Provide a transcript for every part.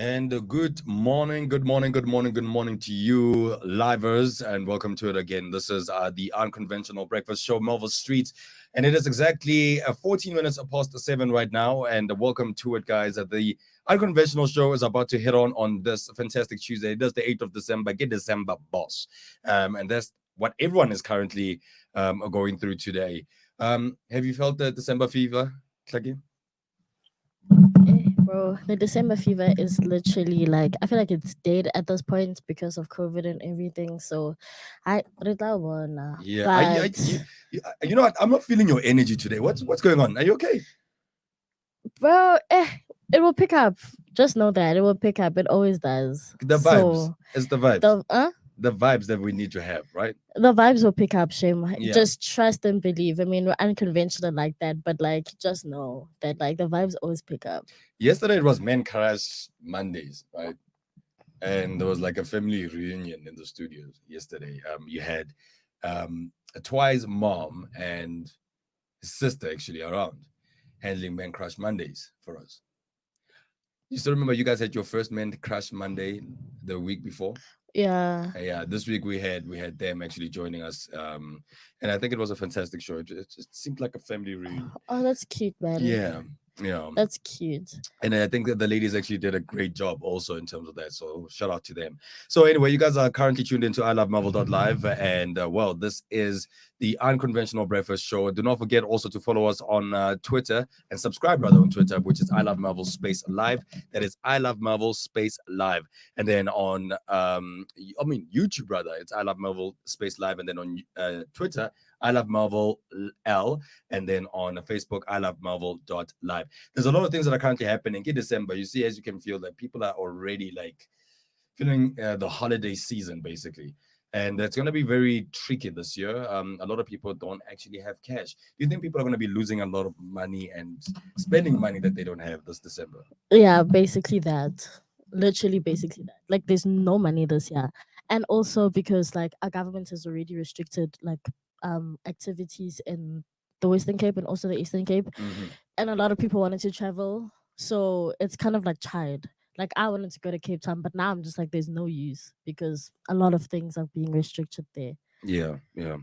And good morning, good morning, good morning, good morning to you, livers, and welcome to it again. This is the Unconventional Breakfast Show, Melville Street, and it is exactly 14 minutes past 7 right now. And welcome to it, guys. The Unconventional Show is about to hit on this fantastic Tuesday. It is the 8th of December. Get December, boss. And that's what everyone is currently going through today. Have you felt the December fever, Clacky? Bro, the December fever is literally like I feel like it's dead at this point because of COVID and everything. So I wanna, Yeah, but you know what? I'm not feeling your energy today. What's going on? Are you okay? bro, it will pick up. Just know that it will pick up. It always does. The vibes. So It's the vibes. the The vibes that we need to have, right? the vibes will pick up. Shame. Yeah. Just trust and believe. I mean, we're unconventional like that, but like just know that like the vibes always pick up. Yesterday it was Men Crash Mondays, right? And there was like a family reunion in the studios yesterday. You had Twice mom and his sister actually around handling Men Crush Mondays for us. You still remember you guys had your first Men Crush Monday the week before? Yeah. Yeah, this week we had them actually joining us, and I think it was a fantastic show. It just seemed like a family reunion. Oh, that's cute, man. Yeah, yeah. That's cute. And I think that the ladies actually did a great job also in terms of that. So shout out to them. So anyway, you guys are currently tuned into I Love Marvel.live, and well, this is the Unconventional Breakfast Show. Do not forget also to follow us on Twitter and subscribe rather on Twitter, which is I Love Marvel Space Live. That is I Love Marvel Space Live. And then on YouTube rather, it's I Love Marvel Space Live, and then on Twitter, I Love Marvel L, and then on Facebook, I Love Marvel.live. There's a lot of things that are currently happening in December. You see, as you can feel that people are already like feeling the holiday season basically. And it's going to be very tricky this year. A lot of people don't actually have cash. Do you think people are going to be losing a lot of money and spending money that they don't have this December? Yeah, basically that. Literally, basically that. Like, there's no money this year, and also because like our government has already restricted like activities in the Western Cape and also the Eastern Cape, Hmm. and a lot of people wanted to travel, so it's kind of like child. Like I wanted to go to Cape Town, but now I'm just like, there's no use because a lot of things are being restricted there. Yeah, yeah.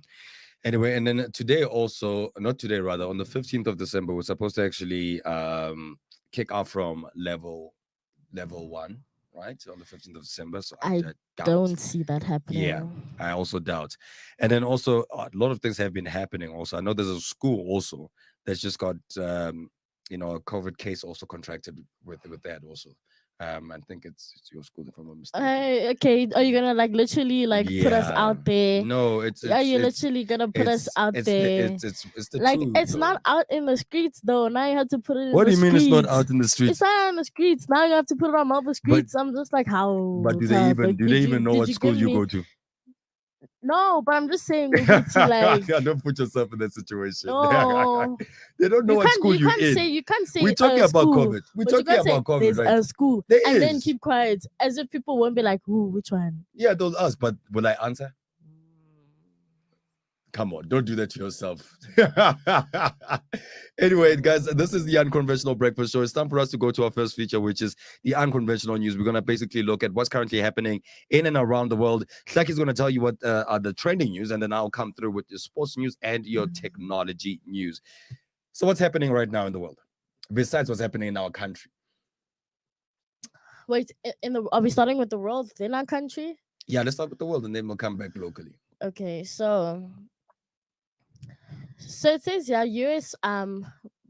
Anyway, and then today also, not today, rather, on the 15th of December, we're supposed to actually kick off from level one, right? On the 15th of December. So I I doubt. don't see that Yeah, happening. I also doubt. And then also a lot of things have been happening. Also, I know there's a school also that's just got a COVID case also contracted with that also. I think it's your school if I'm not mistaken. Okay, are you gonna like literally like put us Yeah. out there? No, Are you literally gonna put us out there? it's the Like truth it's not though. out in the streets though. Now you have to put it in What do the you mean it's not streets. out in the It's streets? not on the streets. Now you have to put it on all the But streets. I'm just like, but how do they tough? even Like, do they even know did what you school give you me? go to? No, but I'm just saying, Uguti, like, Yeah, don't put yourself in that situation. no, They don't know what school you you're can't say in. We're talking a about school, COVID. We're but you talking can't say about COVID, there's right? a school There and then is. keep quiet as if people won't be like, who, which one? Yeah, those us. But will I answer? Come on, don't do that to yourself. Anyway, guys, this is the Unconventional Breakfast Show. It's time for us to go to our first feature, which is the Unconventional News. We're going to basically look at what's currently happening in and around the world. Shak is going to tell you what are the trending news, and then I'll come through with your sports news and your technology news. So, what's happening right now in the world, besides what's happening in our country? Wait, in the are we starting with the world then our country? Yeah, let's start with the world, and then we'll come back locally. Okay, so it says yeah, US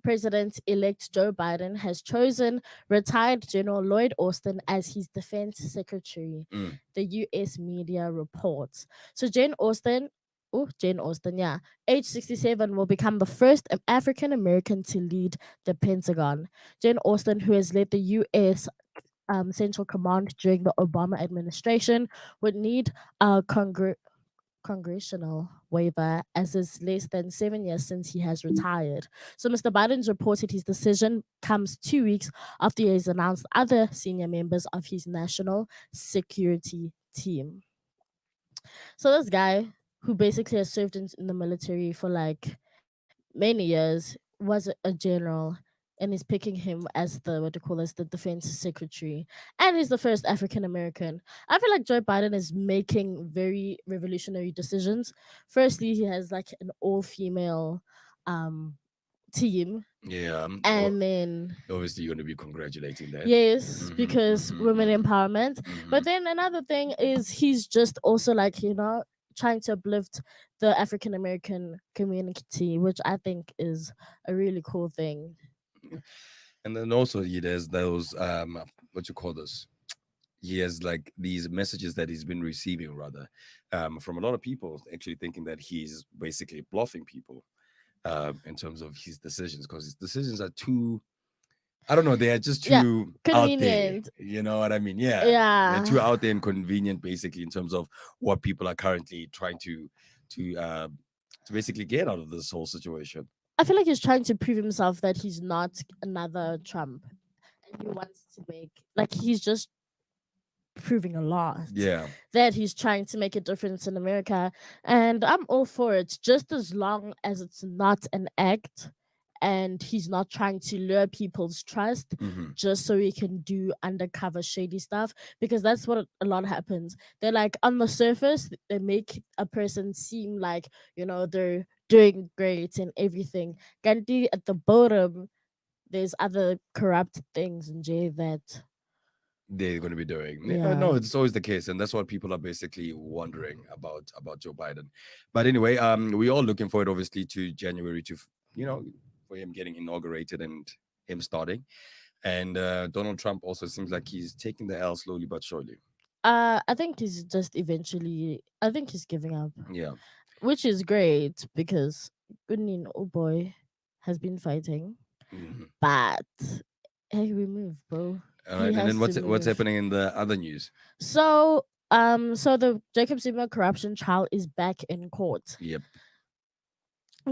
President elect Joe Biden has chosen retired General Lloyd Austin as his defense secretary. Mm. The US media reports. So Jane Austen, yeah, age 67, will become the first African American to lead the Pentagon. Jane Austen, who has led the US Central Command during the Obama administration, would need a congressional waiver as it's less than 7 years since he has retired. So Mr. Biden's reported his decision comes 2 weeks after he has announced other senior members of his national security team. So this guy who basically has served in the military for like many years was a general. and is picking him as the what do you call this, the defense secretary, and he's the first African American. I feel like Joe Biden is making very revolutionary decisions. Firstly, he has like an all female um team, Yeah. and then Obviously, you're going to be congratulating that. yes, Mm-hmm, because mm-hmm, women mm-hmm, empowerment. mm-hmm. But then another thing is he's just also like, trying to uplift the African American community, which I think is a really cool thing. And then also, there's those what you call this? He has like these messages that he's been receiving, rather, from a lot of people, actually thinking that he's basically bluffing people, in terms of his decisions, because his decisions are too, I don't know, they are just Yeah, too out there. convenient. You know what I mean? Yeah, they're Yeah. too out there and convenient, basically, in terms of what people are currently trying to basically get out of this whole situation. I feel like he's trying to prove himself that he's not another Trump. And he wants to make, like, he's just proving a lot Yeah, that he's trying to make a difference in America. And I'm all for it, just as long as it's not an act and he's not trying to lure people's trust hmm, just so he can do undercover shady stuff, because that's what a lot happens. They're like, on the surface they make a person seem like, they're doing great and everything. Gandhi, at the bottom, there's other corrupt things in jail that, they're going to be doing. Yeah, yeah. no, it's always the case, and that's what people are basically wondering about Joe Biden. But anyway, we're all looking forward, obviously, to January to, you know, for him getting inaugurated and him starting. And Donald Trump also seems like he's taking the L slowly but surely. I think he's just eventually. I think he's giving up, Yeah. which is great because Gunin, oh boy, has been fighting, Mhm. but hey, we move, bro. All He right, and then has to what's move. happening in the other news? So the Jacob Zuma corruption trial is back in court. Yep.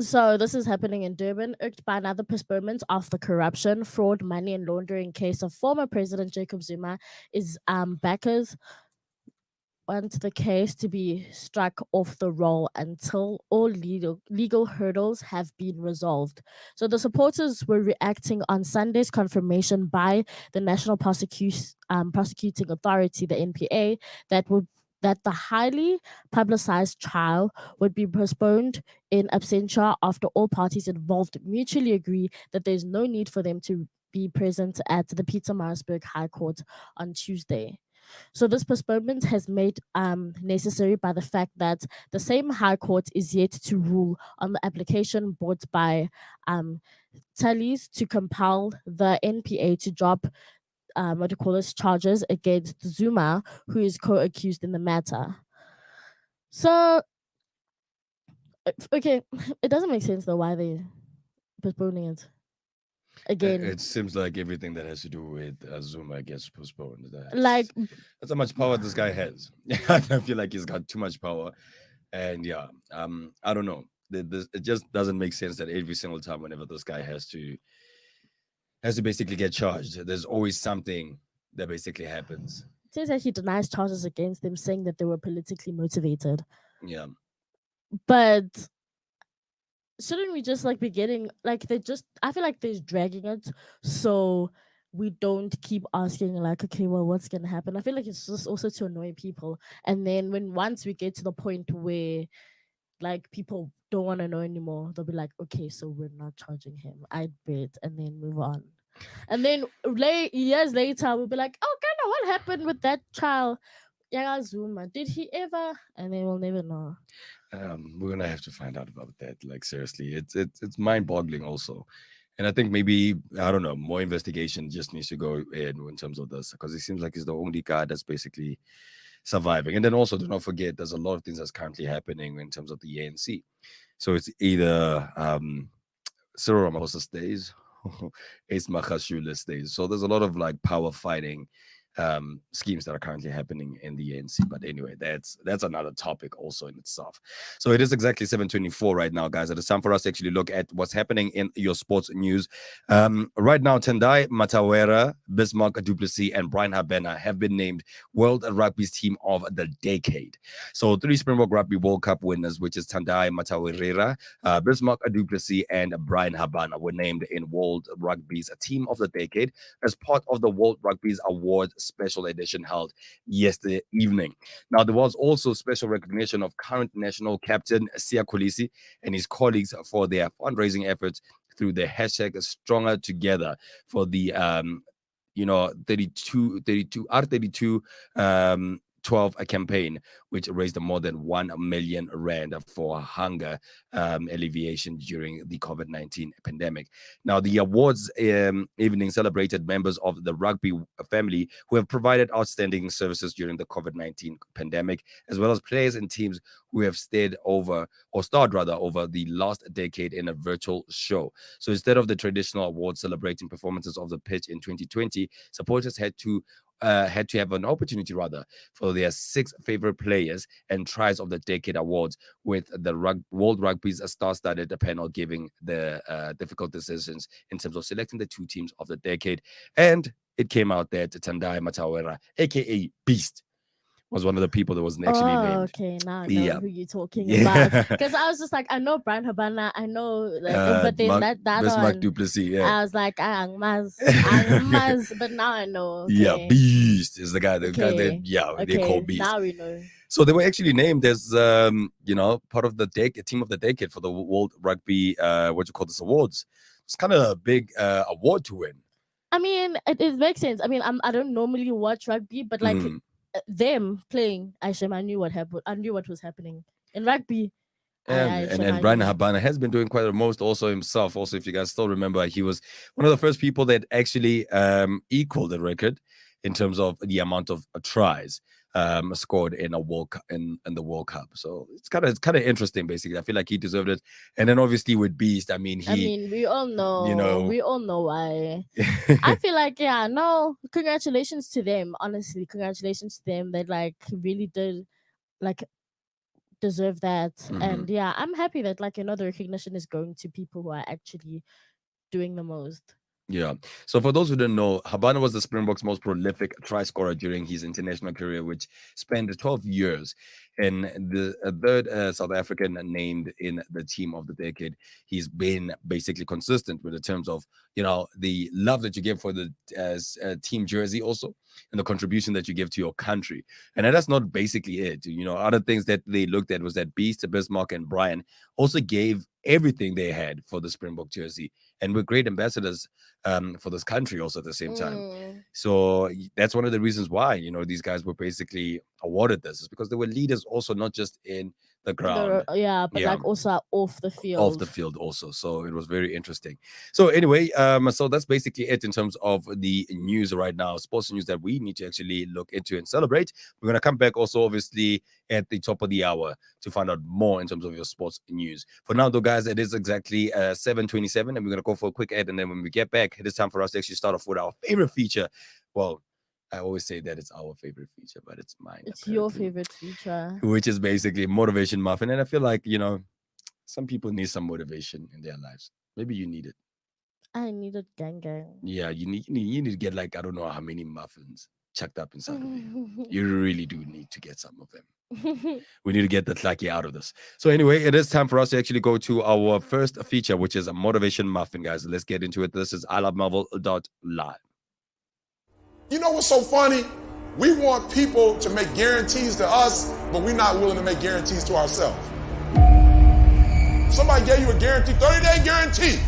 So this is happening in Durban, urged by another postponement of the corruption, fraud, money, and laundering case of former President Jacob Zuma. Is backers want the case to be struck off the roll until all legal hurdles have been resolved. So the supporters were reacting on Sunday's confirmation by the National Prosecuting Authority, the NPA, that the highly publicized trial would be postponed in absentia after all parties involved mutually agree that there's no need for them to be present at the Pietermaritzburg High Court on Tuesday. So this postponement has made necessary by the fact that the same High Court is yet to rule on the application brought by um, Tallies to compel the NPA to drop what do you call this, charges against Zuma, who is co-accused in the matter. So okay, it doesn't make sense though why they postponing it again. It seems like everything that has to do with Zuma gets postponed. Like, That's how much power this guy has. I feel like he's got too much power, and yeah, I don't know. It just doesn't make sense that every single time, whenever this guy has to basically get charged, there's always something that basically happens. it says that he denies charges against them, saying that they were politically motivated. Yeah, But shouldn't we just like be getting like, they just, I feel like they're dragging it so we don't keep asking like, okay, well, what's gonna happen? I feel like it's just also to annoy people, and then when once we get to the point where like people don't want to know anymore, they'll be like, okay, so we're not charging him, I bet, and then move on. And then years later we'll be like, oh, kind of, what happened with that child Yaga Zuma, did he ever? And then we'll never know. we're gonna have to find out about that. Like seriously, it's mind-boggling also, and I think maybe, I don't know, more investigation just needs to go in terms of this, because it seems like he's the only guy that's basically surviving. And then also, do not forget, there's a lot of things that's currently happening in terms of the ANC. So it's either Cyril Ramaphosa stays, Ace Makashule stays. So there's a lot of like power fighting schemes that are currently happening in the ANC. But anyway, that's another topic also in itself. So it is exactly 7:24 right now, guys. It is time for us to actually look at what's happening in your sports news. Right now, Tendai Matawera, Bismarck Duplessis, and Brian Habena have been named World Rugby's Team of the Decade. So 3 Springbok Rugby World Cup winners, which is Tendai Matawera, Bismarck Duplessis, and Brian Habana, were named in World Rugby's Team of the Decade as part of the World Rugby's Awards special edition held yesterday evening. Now, there was also special recognition of current national captain Siya Kolisi and his colleagues for their fundraising efforts through the hashtag Stronger Together for the 32 R32 12 a campaign, which raised more than 1 million rand for hunger alleviation during the COVID-19 pandemic. Now, the awards evening celebrated members of the rugby family who have provided outstanding services during the COVID-19 pandemic, as well as players and teams who have starred over the last decade in a virtual show. So instead of the traditional award celebrating performances of the pitch in 2020, supporters had to have an opportunity for their 6 favorite players and tries of the decade awards, with the World Rugby's star-studded panel giving the difficult decisions in terms of selecting the 2 teams of the decade. And it came out that Tendai Matawera, aka Beast, was one of the people that wasn't actually named. Okay, now I know who you're talking about. Because I was just like, I know Brian Habana, I know, but then that Bismarck Duplessis, I was like, Angmaz, but now I know. Okay. Yeah, Beast is the guy. The guy that they call Beast. Now we know. So they were actually named as part of the team of the decade for the World Rugby this awards. It's kind of a big award to win. I mean, it makes sense. I mean, I don't normally watch rugby, but like. Them playing, I knew what happened. I knew what was happening in rugby. And Brian Habana has been doing quite the most also himself. Also, if you guys still remember, he was one of the first people that actually equaled the record in terms of the amount of tries scored in a in the World Cup. So it's kind of interesting. Basically, I feel like he deserved it. And then obviously with Beast, I mean, we all know, we all know why. I feel like congratulations to them. Honestly, congratulations to them. They like really did deserve that. And I'm happy that the recognition is going to people who are actually doing the most. Yeah. So for those who don't know, Habana was the Springboks' most prolific try scorer during his international career, which spanned 12 years. And the third South African named in the team of the decade. He's been basically consistent with the terms of, the love that you give for the team jersey also, and the contribution that you give to your country. And that's not basically it. Other things that they looked at was that Beast, Bismarck, and Brian also gave everything they had for the Springbok jersey, and were great ambassadors for this country also at the same time. So that's one of the reasons why these guys were basically awarded this, is because they were leaders also, not just in the ground, but also off the field also. So it was very interesting. So anyway, so that's basically it in terms of the news right now, sports news that we need to actually look into and celebrate. We're going to come back also obviously at the top of the hour to find out more in terms of your sports news. For now though, guys, it is exactly 7:27, and we're going to go for a quick ad, and then when we get back, it is time for us to actually start off with our favorite feature. Well, I always say that it's our favorite feature, but it's mine. It's your favorite feature, which is basically Motivation Muffin. And I feel like some people need some motivation in their lives. Maybe you need it. I need it, gang. Yeah, you need to get I don't know how many muffins chucked up inside of you. You really do need to get some of them. We need to get the tlaki out of this. So anyway, it is time for us to actually go to our first feature, which is a Motivation Muffin, guys. Let's get into it. This is ilovemarvel.live. You know what's so funny? We want people to make guarantees to us, but we're not willing to make guarantees to ourselves. Somebody gave you a guarantee, 30-day guarantee.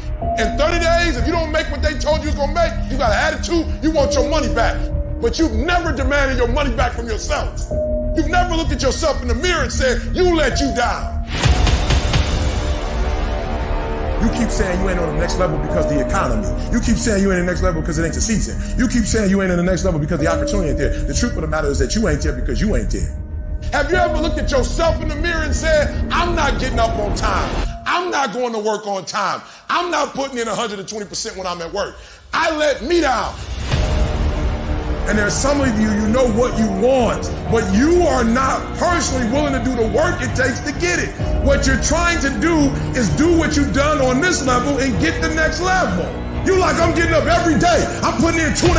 In 30 days, if you don't make what they told you was gonna make, you got an attitude, you want your money back. But you've never demanded your money back from yourself. You've never looked at yourself in the mirror and said, you let you down. You keep saying you ain't on the next level because of the economy. You keep saying you ain't in the next level because it ain't your season. You keep saying you ain't in the next level because the opportunity ain't there. The truth of the matter is that you ain't there because you ain't there. Have you ever looked at yourself in the mirror and said, I'm not getting up on time. I'm not going to work on time. I'm not putting in 120% when I'm at work. I let me down. And there's some of you, you know what you want, but you are not personally willing to do the work it takes to get it. What you're trying to do is do what you've done on this level and get the next level. You like, I'm getting up every day. I'm putting in 2.5.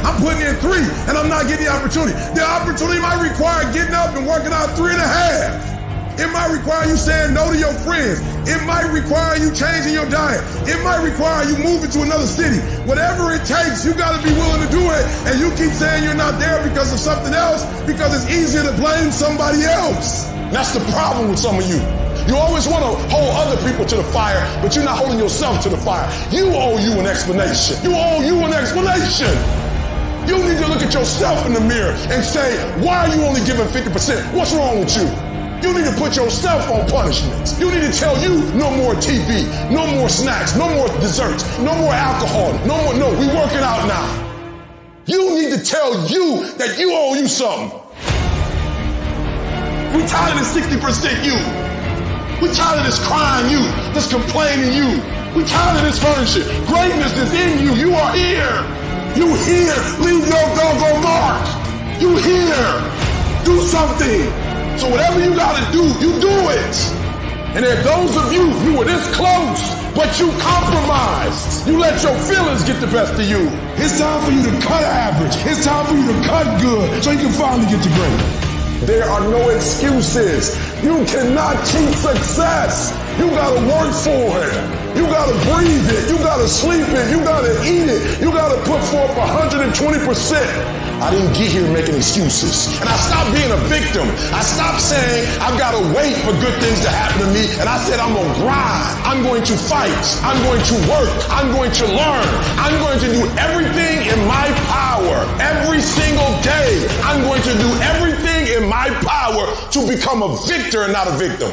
I'm putting in 3, and I'm not getting the opportunity. The opportunity might require getting up and working out 3.5. It might require you saying no to your friends. It might require you changing your diet. It might require you moving to another city. Whatever it takes, you got to be willing to do it. And you keep saying you're not there because of something else, because it's easier to blame somebody else. That's the problem with some of you. You always want to hold other people to the fire, but you're not holding yourself to the fire. You owe you an explanation. You owe you an explanation. You need to look at yourself in the mirror and say, why are you only giving 50%? What's wrong with you? You need to put yourself on punishment. You need to tell you no more TV, no more snacks, no more desserts, no more alcohol, no, we working out now. You need to tell you that you owe you something. We tired of this 60% you. We tired of this crying you, this complaining you. We tired of this furniture. Greatness is in you. You are here. You here. Leave your doggone mark. You here. Do something. So whatever you gotta do, you do it. And there are those of you who were this close, but you compromised. You let your feelings get the best of you. It's time for you to cut average. It's time for you to cut good so you can finally get to great. There are no excuses. You cannot cheat success. You gotta work for it. You gotta breathe it. You gotta sleep it. You gotta eat it. You gotta put forth 120%. I didn't get here making excuses. And I stopped being a victim. I stopped saying I've got to wait for good things to happen to me. And I said I'm going to grind. I'm going to fight. I'm going to work. I'm going to learn. I'm going to do everything in my power. Every single day, I'm going to do everything in my power to become a victor and not a victim.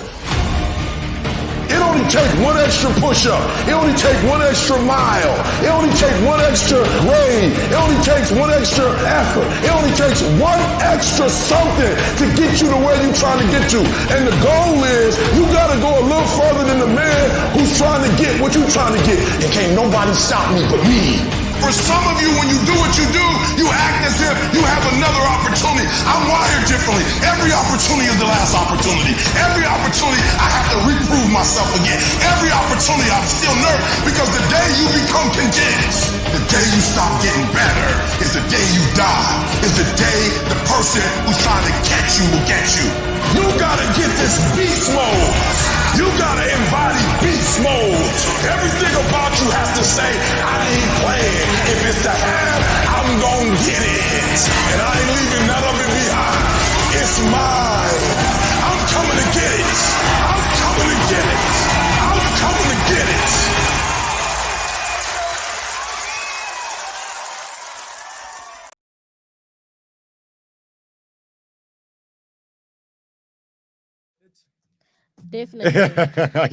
It only takes one extra push-up. It only takes one extra mile. It only takes one extra grade. It only takes one extra effort. It only takes one extra something to get you to where you're trying to get to. And the goal is you got to go a little further than the man who's trying to get what you're trying to get. And can't nobody stop me but me. For some of you, when you do what you do, you act as if you have another opportunity. I'm wired differently. Every opportunity is the last opportunity. Every opportunity, I have to reprove myself again. Every opportunity, I'm still nervous because the day you become content, the day you stop getting better, is the day you die, is the day the person who's trying to catch you will get you. You gotta get this beast mode. You gotta embody beast mode. Everything about you has to say, I ain't playing. If it's to have, I'm gonna get it. And I ain't leaving none of it behind. It's mine. I'm coming to get it. I'm coming to get it. I'm coming to get it. Definitely.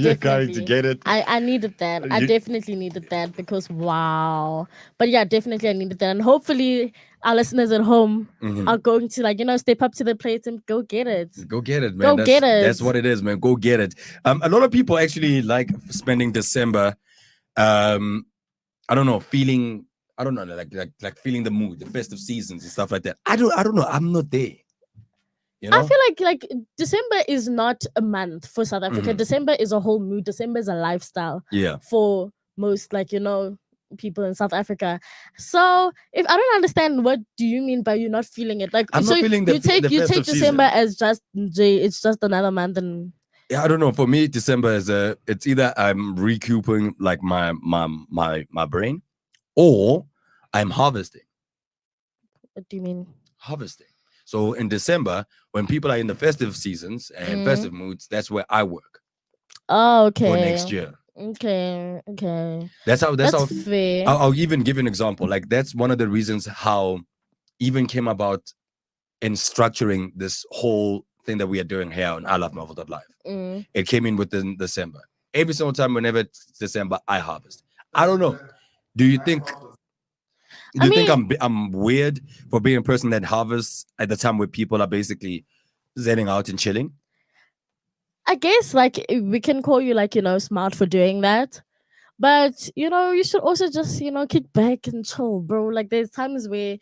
You're going to Definitely. get it. I needed that. I You- definitely needed that because wow. But yeah, definitely I needed that. And hopefully our listeners at home are going to step up to the plate and go get it. Go get it, man. Go get it. That's what it is, man. Go get it. A lot of people actually like spending December. I don't know, feeling. I don't know, like feeling the mood, the festive seasons and stuff like that. I don't know. I'm not there. You know? I feel like December is not a month for South Africa. December is a whole mood. December is a lifestyle. Yeah. For most people in South Africa. So if I don't understand, what do you mean by you not feeling it? Like I'm so not feeling the you take festive December season. as just it's just another month and Yeah, I don't know. For me, December is it's either I'm recouping like my brain, or I'm harvesting. what do you mean? Harvesting. So in December, when people are in the festive seasons and festive moods, that's where I work Oh, okay. for next year. Okay. That's how fair. I'll even give you an example. Like that's one of the reasons how even came about in structuring this whole thing that we are doing here on I Love Melville.live. It came in within December. Every single time, whenever it's December, I harvest. I don't know. Do you think? Do you think I'm weird for being a person that harvests at the time where people are basically zenning out and chilling? I guess like we can call you smart for doing that. But you should also just kick back and chill, bro. Like there's times where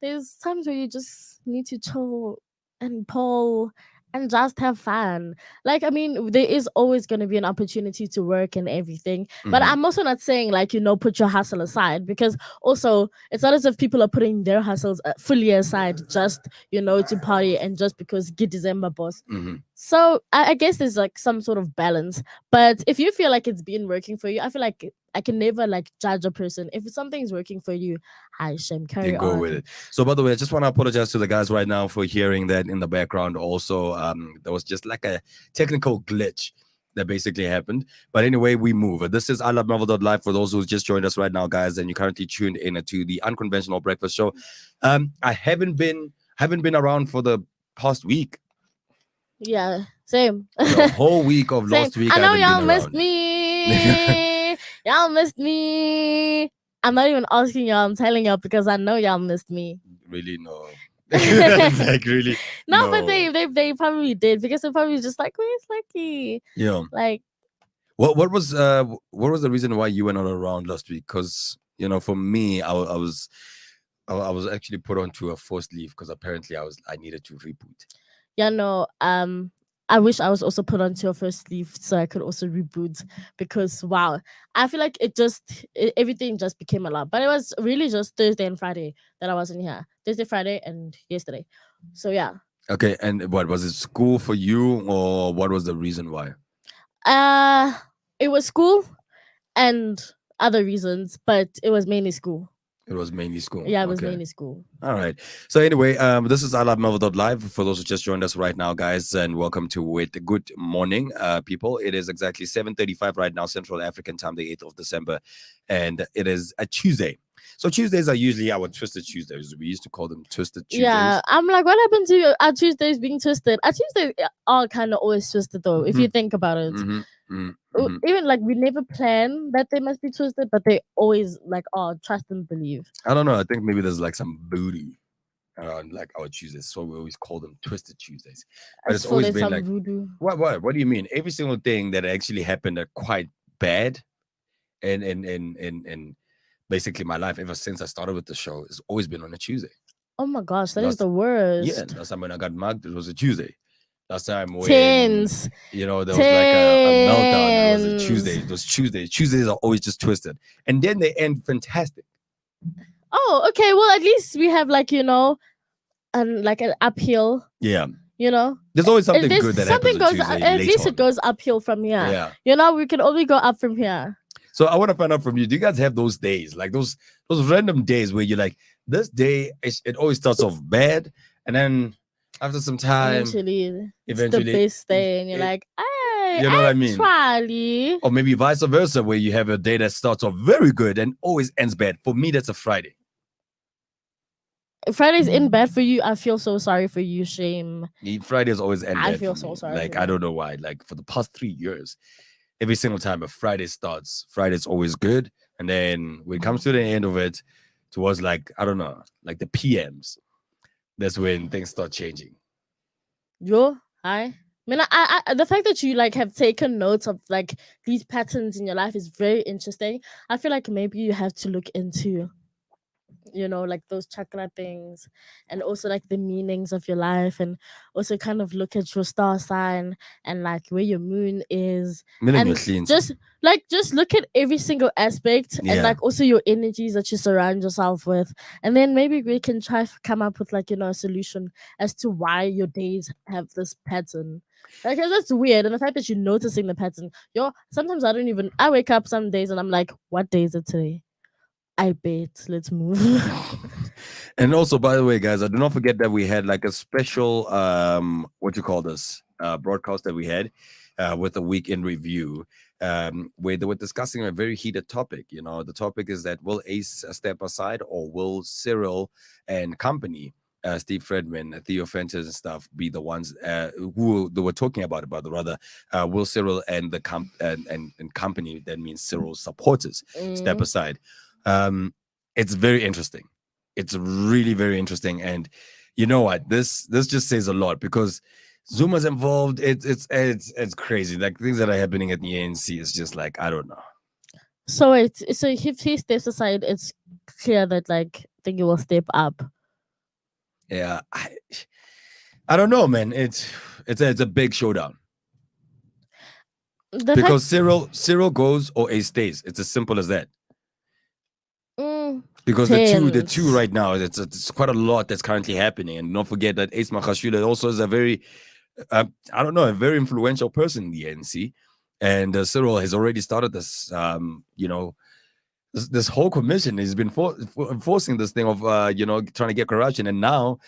you just need to chill and pull and just have fun. Like I mean, there is always going to be an opportunity to work and everything. But Mhm. I'm also not saying like put your hustle aside, because also it's not as if people are putting their hustles fully aside just to party and just because get December boss. Mhm. So I guess there's like some sort of balance. But if you feel like it's been working for you, I feel like I can never like judge a person. If something's working for you, I shame, carry Then go with on. it. So, by the way, I just want to apologize to the guys right now for hearing that in the background. Also, there was just like a technical glitch that basically happened. But anyway, we move. This is I Love Marvel.live for those who just joined us right now, guys, and you're currently tuned in to the Unconventional Breakfast Show. I haven't been around for the past week. Yeah, same. The whole week of Same. last week, I I know haven't been y'all missed around. me. Y'all missed me. I'm not even asking y'all. I'm telling y'all because I know y'all missed me. Really, no. Like, really, No, but no. they probably did, because they probably just like, where's Lucky? Yeah. Like, What was the reason why you were not around last week? Because for me, I was actually put onto a forced leave because apparently I needed to reboot. yeah, no, I wish I was also put onto a first leave so I could also reboot, because wow, I feel like everything just became a lot. But it was really just Thursday and Friday that I wasn't here. Thursday, Friday, and yesterday. So yeah. Okay, and what was it? School for you, or what was the reason why? Uh it was school and other reasons, but it was mainly school. It was mainly school. Yeah, it was Okay. mainly school. All right. So anyway, this is I Love Marvel.live for those who just joined us right now, guys, and welcome to it. Good morning, people. It is exactly 7:35 right now, Central African time, the 8th of December, and it is a Tuesday. So Tuesdays are usually our Twisted Tuesdays. We used to call them Twisted Tuesdays. Yeah, I'm like, what happened to our Tuesdays being twisted? Our Tuesdays are kind of always twisted though, if you think about it. Mhm, mhm, Oh, mhm. even like we never plan that they must be twisted, but they always like, oh, trust and believe. I don't know. I think maybe there's like some voodoo around like our Tuesdays, so we always call them Twisted Tuesdays. But I it's just feel always there's been some like, voodoo. what do you mean? Every single thing that actually happened that quite bad, and basically my life ever since I started with the show has always been on a Tuesday. Oh my gosh, that is Last the Yeah, worst. last time when I got mugged, it was a Tuesday. Last time when Tense. there was like a meltdown, it was a Tense. Tuesday. It was Tuesdays. Tuesdays are always just twisted, and then they end fantastic. Oh, okay. Well, at least we have like and like an uphill. Yeah, There's always something good that happens something on goes. Tuesday At later least it on. goes uphill from here. Yeah. We can only go up from here. So I want to find out from you. Do you guys have those days, like those random days where you're like, this day it always starts off bad, and then after some time, Eventually, it's the eventually, best day, and you're it- like, hey, you know what I mean? actually. Or maybe vice versa, where you have a day that starts off very good and always ends bad. For me, that's a Friday. If Friday's in bad for you, I feel so sorry for you. Shame. Fridays always end I bad feel for so me. sorry Like for I you. don't know why. Like for the past 3 years, every single time a Friday starts, Friday's always good, and then when it comes to the end of it, towards like I don't know, like the PMs, that's when things start changing. Yo, hi. I mean, the fact that you like have taken notes of like these patterns in your life is very interesting. I feel like maybe you have to look into like those chakra things, and also like the meanings of your life, and also kind of look at your star sign and like where your moon is, Meaning and you're clean. just look at every single aspect, and Yeah. like also your energies that you surround yourself with, and then maybe we can try to come up with like a solution as to why your days have this pattern. Like, 'cause that's weird, and the fact that you're noticing the pattern, sometimes I wake up some days and I'm like, what day is it today? I bet. Let's move. And also, by the way, guys, do not forget that we had like a special broadcast that we had with a week in review, where they were discussing a very heated topic. The topic is that will Ace step aside, or will Cyril and company, Steve Fredman, Theo Fenton and stuff, be the ones who they were talking about rather, will Cyril and the and company, that means Cyril's supporters, step aside. It's very interesting. It's really very interesting, and you know what? This just says a lot, because Zuma's involved. It's crazy. Like things that are happening at the ANC is just like, I don't know. So if he steps aside, it's clear that like I think he will step up. Yeah, I don't know, man. It's a big showdown The because fact, Cyril goes or Ace stays. It's as simple as that. Because the two tense. right now, it's quite a lot that's currently happening, and don't forget that Ace Makashule also is a very, I don't know, a very influential person in the ANC, and Cyril has already started this, this whole commission. He's been enforcing this thing of, trying to get corruption, and now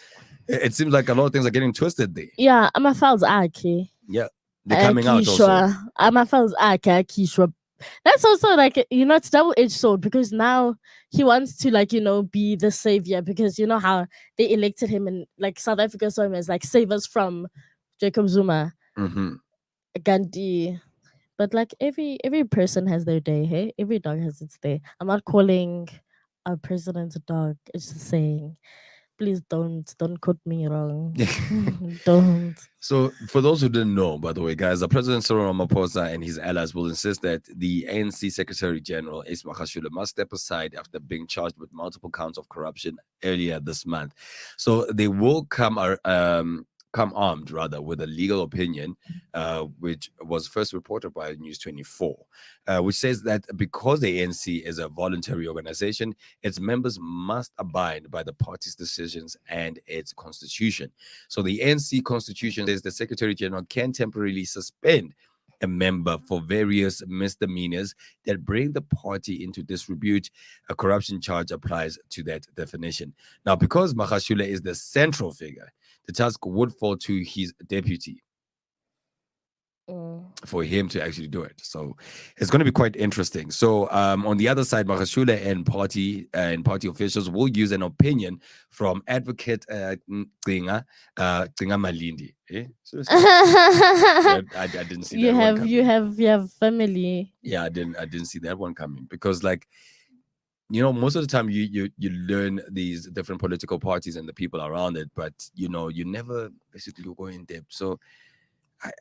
it seems like a lot of things are getting twisted there. Yeah, Amafal's Aki. Yeah, they're coming out also. Amafal's Akishwa. That's also like it's double-edged sword because now he wants to like be the savior because you know how they elected him and like South Africa saw him as like save us from Jacob Zuma, Mm-hmm. Gandhi. But like every person has their day, hey? Every dog has its day. I'm not calling our president a dog. It's just saying, please don't quote me wrong. Don't. So, for those who didn't know, by the way, guys, the President Cyril Ramaphosa and his allies will insist that the ANC Secretary General Ace Makashule must step aside after being charged with multiple counts of corruption earlier this month. So they will come armed rather with a legal opinion, which was first reported by News 24, which says that because the ANC is a voluntary organization, its members must abide by the party's decisions and its constitution. So the ANC constitution says the Secretary General can temporarily suspend a member for various misdemeanors that bring the party into disrepute. A corruption charge applies to that definition. Now, because Makashule is the central figure, the task would fall to his deputy for him to actually do it. So it's going to be quite interesting. So on the other side, Makashule and party officials will use an opinion from advocate Gcinga Malindi. Seriously? I didn't see that one coming. You have family. Yeah, I didn't see that one coming because like most of the time you learn these different political parties and the people around it, but you never basically go in depth. So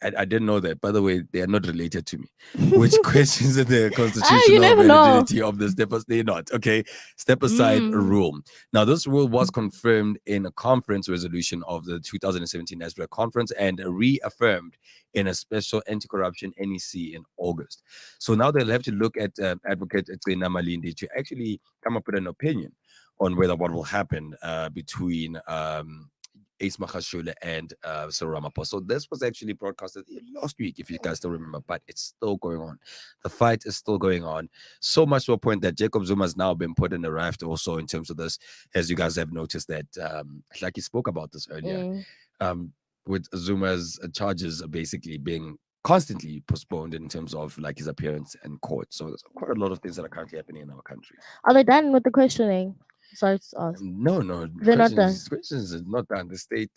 I didn't know that. By the way, they are not related to me. Which questions the constitutional validity of the they're not. Okay. Step aside rule. Now, this rule was confirmed in a conference resolution of the 2017 National Conference and reaffirmed in a special anti-corruption NEC in August. So now they'll have to look at Advocate Gcinga Malindi to actually come up with an opinion on whether what will happen between Ace Makashule and Cyril Ramaphosa. So this was actually broadcasted last week, if you guys still remember, but it's still going on. The fight is still going on. So much to a point that Jacob Zuma has now been put in the raft also in terms of this, as you guys have noticed that, like he spoke about this earlier, with Zuma's charges basically being constantly postponed in terms of like his appearance in court. So there's quite a lot of things that are currently happening in our country. Are they done with the questioning? Sorry to ask. No, they're not done. Questions is not done. The state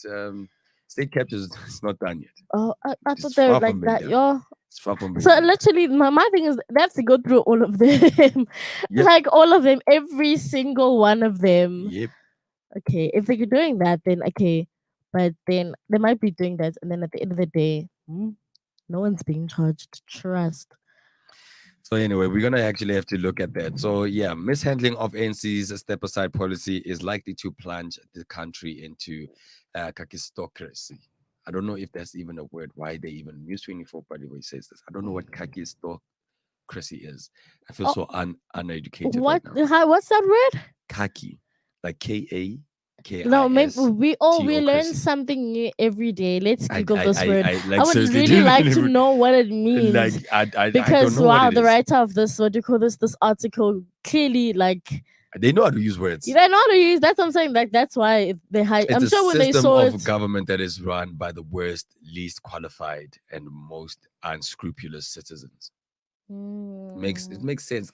capture is not done yet. Oh, I thought they were like that. It's far from so literally, my thing is they have to go through all of them, like all of them, every single one of them. Yep. Okay, if they're doing that, then okay, but then they might be doing that, and then at the end of the day, no one's being charged. Trust. So anyway, we're gonna actually have to look at that. So yeah, mishandling of ANC's step aside policy is likely to plunge the country into kakistocracy. I don't know if that's even a word. Why they even News 24 by the way says this. I don't know what kakistocracy is. I feel so uneducated. What? Right now. What's that word? Kaki, like KA. No, maybe we learn something new every day. Let's Google this word. I would really like to know what it means. Because wow, the writer of this, what do you call this article, clearly like they know how to use words. They know how to use. That's what I'm saying. Like that's why they hide. I'm sure when they saw it, of government that is run by the worst, least qualified, and most unscrupulous citizens. It makes sense.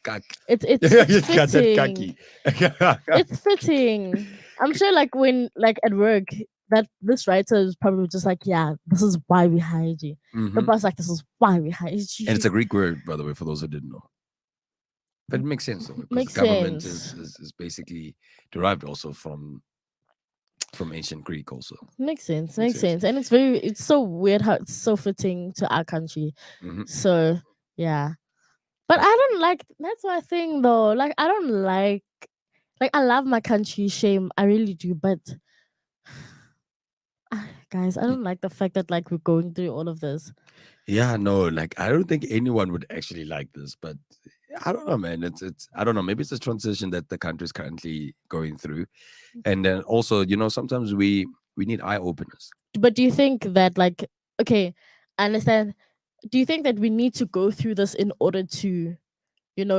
It's fitting. It's fitting. I'm sure like when like at work that this writer is probably just like, yeah, this is why we hired you. The boss like, this is why we hired you. And it's a Greek word, by the way, for those who didn't know. But it makes sense though. Makes government sense. is basically derived also from ancient Greek also. Makes sense. And it's so weird how it's so fitting to our country. So yeah. But I don't like. That's my thing, though. Like I don't like. Like I love my country, shame. I really do, but guys, I don't like the fact that like we're going through all of this. Yeah, no, like I don't think anyone would actually like this, but I don't know, man. It's I don't know. Maybe it's a transition that the country is currently going through, and then also, sometimes we need eye openers. But do you think that like okay, I understand. Do you think that we need to go through this in order to,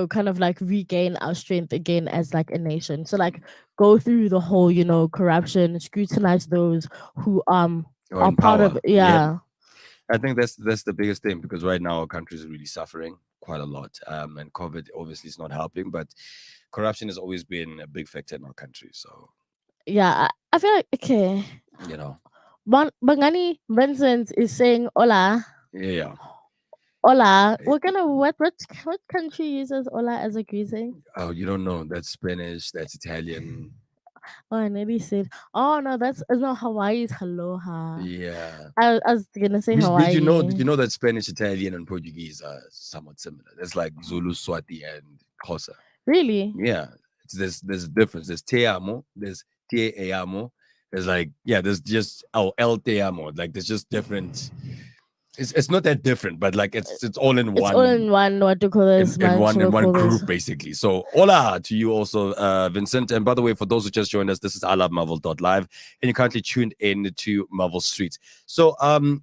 kind of like regain our strength again as like a nation? So like go through the whole, corruption, scrutinize those who Or are in part of power. Yeah, yeah. I think that's the biggest thing because right now our country is really suffering quite a lot, and COVID obviously is not helping, but corruption has always been a big factor in our country. So Yeah, I feel like okay. you know, Bangani Vincent is saying hola. yeah. Hola. What kind of what country uses hola as a greeting? Oh, you don't know? That's Spanish. That's Italian. Oh, I nearly said. Oh no, that's it's not Hawaii. It's aloha. Yeah. I was gonna say Did you know? Hawaii. Did you know that Spanish, Italian, and Portuguese are somewhat similar? It's like Zulu, Swati, and Xhosa. Really? Yeah, there's a difference. There's te amo. There's te amo. There's like there's just el te amo. Like there's just different. It's not that different, but like it's all in It's all in one. What to call this? in one in one Call group this. basically. So hola to you also, Vincent. And by the way, for those who just joined us, this is I Love Marvel.live, and you're currently tuned in to Marvel Street. So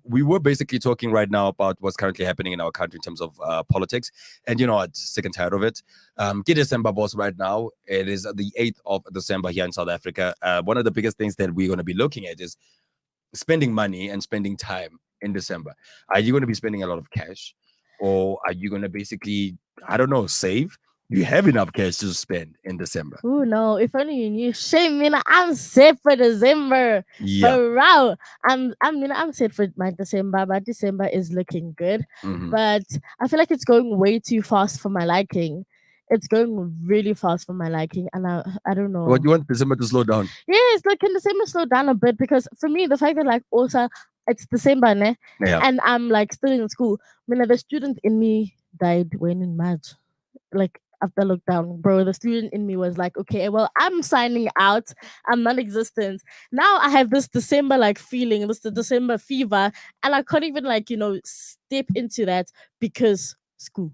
we were basically talking right now about what's currently happening in our country in terms of politics, and I'm sick and tired of it. Get December boss right now. It is the 8th of December here in South Africa. One of the biggest things that we're going to be looking at is spending money and spending time in December. Are you going to be spending a lot of cash, or are you going to basically, I don't know, save? You have enough cash to spend in December. Oh no! If only you knew. Shame, Mina. I'm set for December. Yeah. For real. I'm set for my December, but December is looking good. Mhm. But I feel like it's going way too fast for my liking. It's going really fast for my liking, and I don't know. What you want December to slow down? Yes, like can December slow down a bit? Because for me, the fact that like also it's December, ne? Yeah. And I'm like still in school. I mean, the student in me died when in March, like after lockdown, bro. The student in me was like, okay, well, I'm signing out. I'm non-existent. Now I have this December like feeling, this the December fever, and I can't even like step into that because school.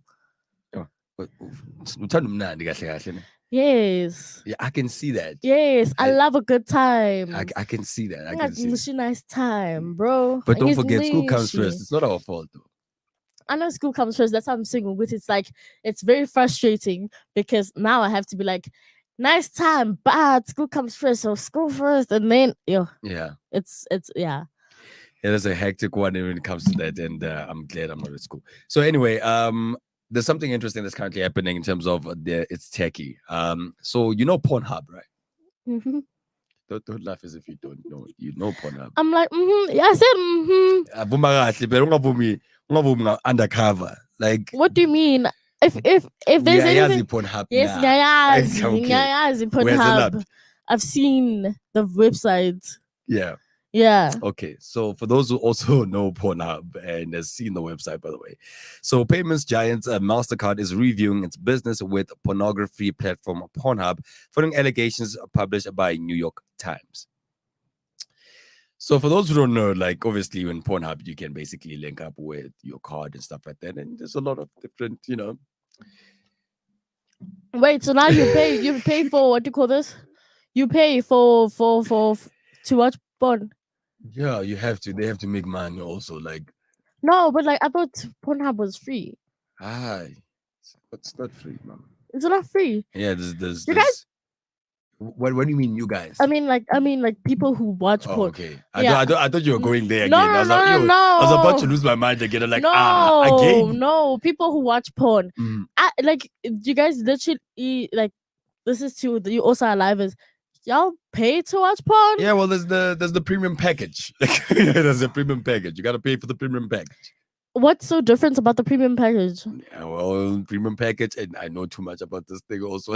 Uthanda umnandi kahle kahle ne? Yes. Yeah, I can see that. Yes, I I- love a good time. I can see that. I I can see that. a nice time, bro. But don't Yes, forget, school comes nishi. first. It's not our fault though. I know school comes first. That's how I'm saying with it's like it's very frustrating because now I have to be like, nice time, but school comes first, so school first, and then Yeah. it's yeah. It is a hectic one when it comes to that, and I'm glad I'm not at school. So anyway, there's something interesting that's currently happening in terms of it's techie. So Pornhub, right? Mhm. Don't laugh as if you don't know. You know Pornhub. I'm like, yeah, I said, Vuma kahle, pero ungavumi undercover. Like What do you mean? If there's uyayazi anything, Pornhub. yes, na. ngayazi, Okay. ngayazi, Where's the Pornhub. lab? I've seen the website. Yeah. Yeah. Okay, so for those who also know Pornhub and has seen the website, by the way, so payments giant MasterCard is reviewing its business with pornography platform Pornhub following allegations published by New York Times. So for those who don't know, like obviously when Pornhub, you can basically link up with your card and stuff like that, and there's a lot of different, Wait, so now you pay for what do you call this? You pay for to watch porn. Yeah, you have to. They have to make money also. Like, No, but like I thought Pornhub was free. it's not free, man. It's not free. Yeah, there's. You guys- What do you mean, you guys? I mean like people who watch Oh, porn. okay. Yeah. I thought you were going there No, again. I was like, no, yo, no. I was about to lose my mind again. I'm like, no, again. no, people who watch porn. Mm. Like you guys literally like this is to you also alive is y'all pay to watch porn? Yeah, well, there's the premium package. There's a premium package. You gotta pay for the premium package. What's so different about the premium package? Yeah, well, premium package, and I know too much about this thing also.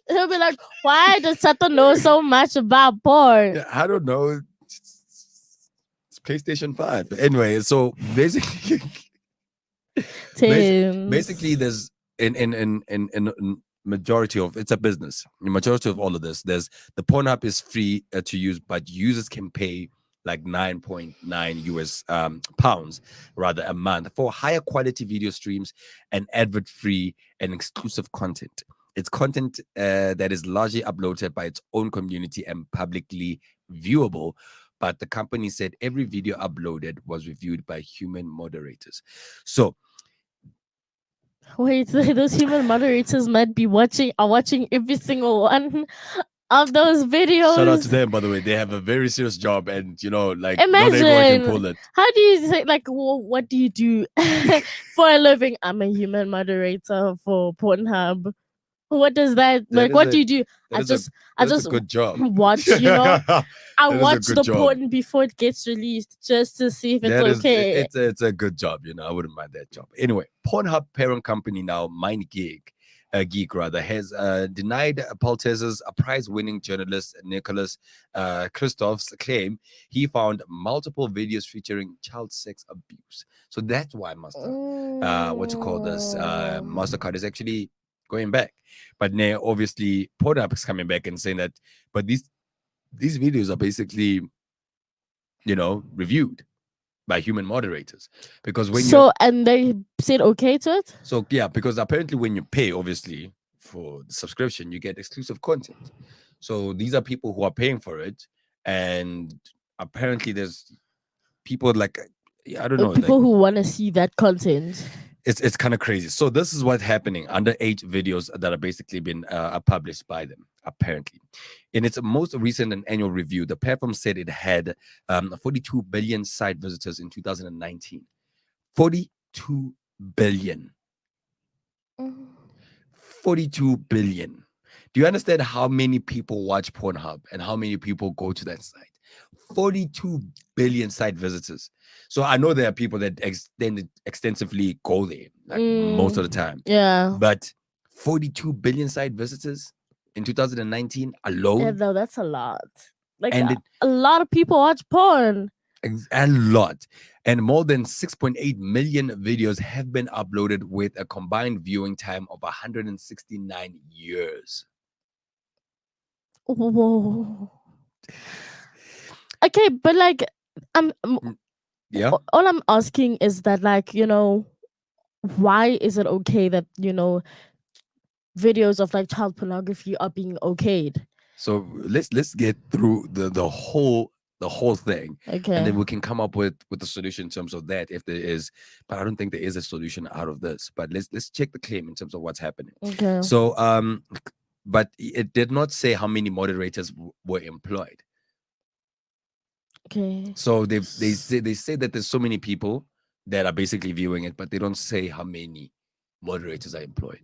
He'll be like, why does Sato know so much about porn? Yeah, I don't know. It's PlayStation 5. Anyway, so basically, Basically, Tens. there's in majority of it's a business. The majority of all of this, there's the Pornhub is free to use, but users can pay like 9.9 US pounds rather a month for higher quality video streams and advert free and exclusive content. It's content that is largely uploaded by its own community and publicly viewable. But the company said every video uploaded was reviewed by human moderators. So Wait, those human moderators might be watching every single one of those shout out to videos. them, by the way. They have a very serious job, and like not everyone can Imagine, pull it. how do you say, like, what do you do for a living? I'm a human moderator for Pornhub. What does that That like? is What a do you do? that I is a just I that is a just good job. watch, I That is a watch good the job. porn before it gets released just to see if it's That is okay. it's a good job. I wouldn't mind that job. Anyway, Pornhub parent company now Geek rather has denied Paltez's a prize-winning journalist Nicholas Christoph's claim he found multiple videos featuring child sex abuse. So that's why what you call this Mastercard is actually going back. But now obviously Pornhub is coming back and saying that, but these videos are basically reviewed by human moderators, because when you So, and they said okay to it. so yeah, because apparently when you pay obviously for the subscription, you get exclusive content. So these are people who are paying for it, and apparently there's people like, I don't know, like People who want to see that content. it's kind of crazy. So this is what's happening: underage videos that are basically been published by them. Apparently, in its most recent and annual review, the platform said it had 42 billion site visitors in 2019. 42 billion. Mm. 42 billion. Do you understand how many people watch Pornhub and how many people go to that site? 42 billion site visitors. So I know there are people that extensively go there, like most of the time. Yeah. But 42 billion site visitors in 2019 Yeah, alone, no, that's a lot. Like and a lot of people watch porn. a lot. And more than 6.8 million videos have been uploaded with a combined viewing time of 169 years. Whoa. Okay, but like, Yeah. all I'm asking is that, like, why is it okay that videos of like child pornography are being okayed? So let's get through the whole thing, and Okay. then we can come up with a solution in terms of that if there is. But I don't think there is a solution out of this. But let's check the claim in terms of what's happening. Okay. So but it did not say how many moderators were employed. Okay. So they say that there's so many people that are basically viewing it, but they don't say how many moderators are employed.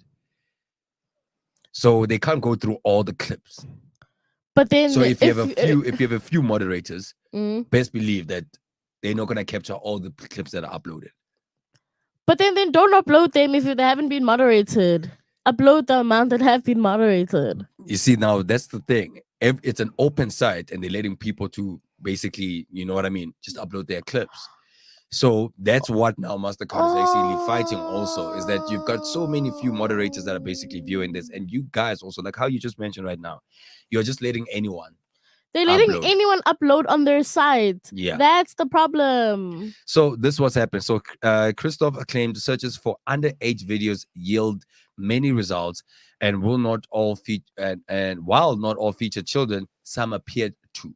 So they can't go through all the clips. But then, So if you have a few moderators, Mm. best believe that they're not gonna capture all the clips that are uploaded. But then don't upload them if they haven't been moderated. Upload the amount that have been moderated. You see, now that's the thing. If it's an open site and they're letting people to basically, you know what I mean, just upload their clips. So that's what now Mastercard is actually fighting also, is that you've got so many few moderators that are basically viewing this, and you guys also, like how you just mentioned right now, you're just letting anyone. They're letting upload. anyone upload on their site. Yeah. That's the problem. So this was happened. So Christoph claimed searches for underage videos yield many results, and will not all feature and while not all feature children, some appeared to.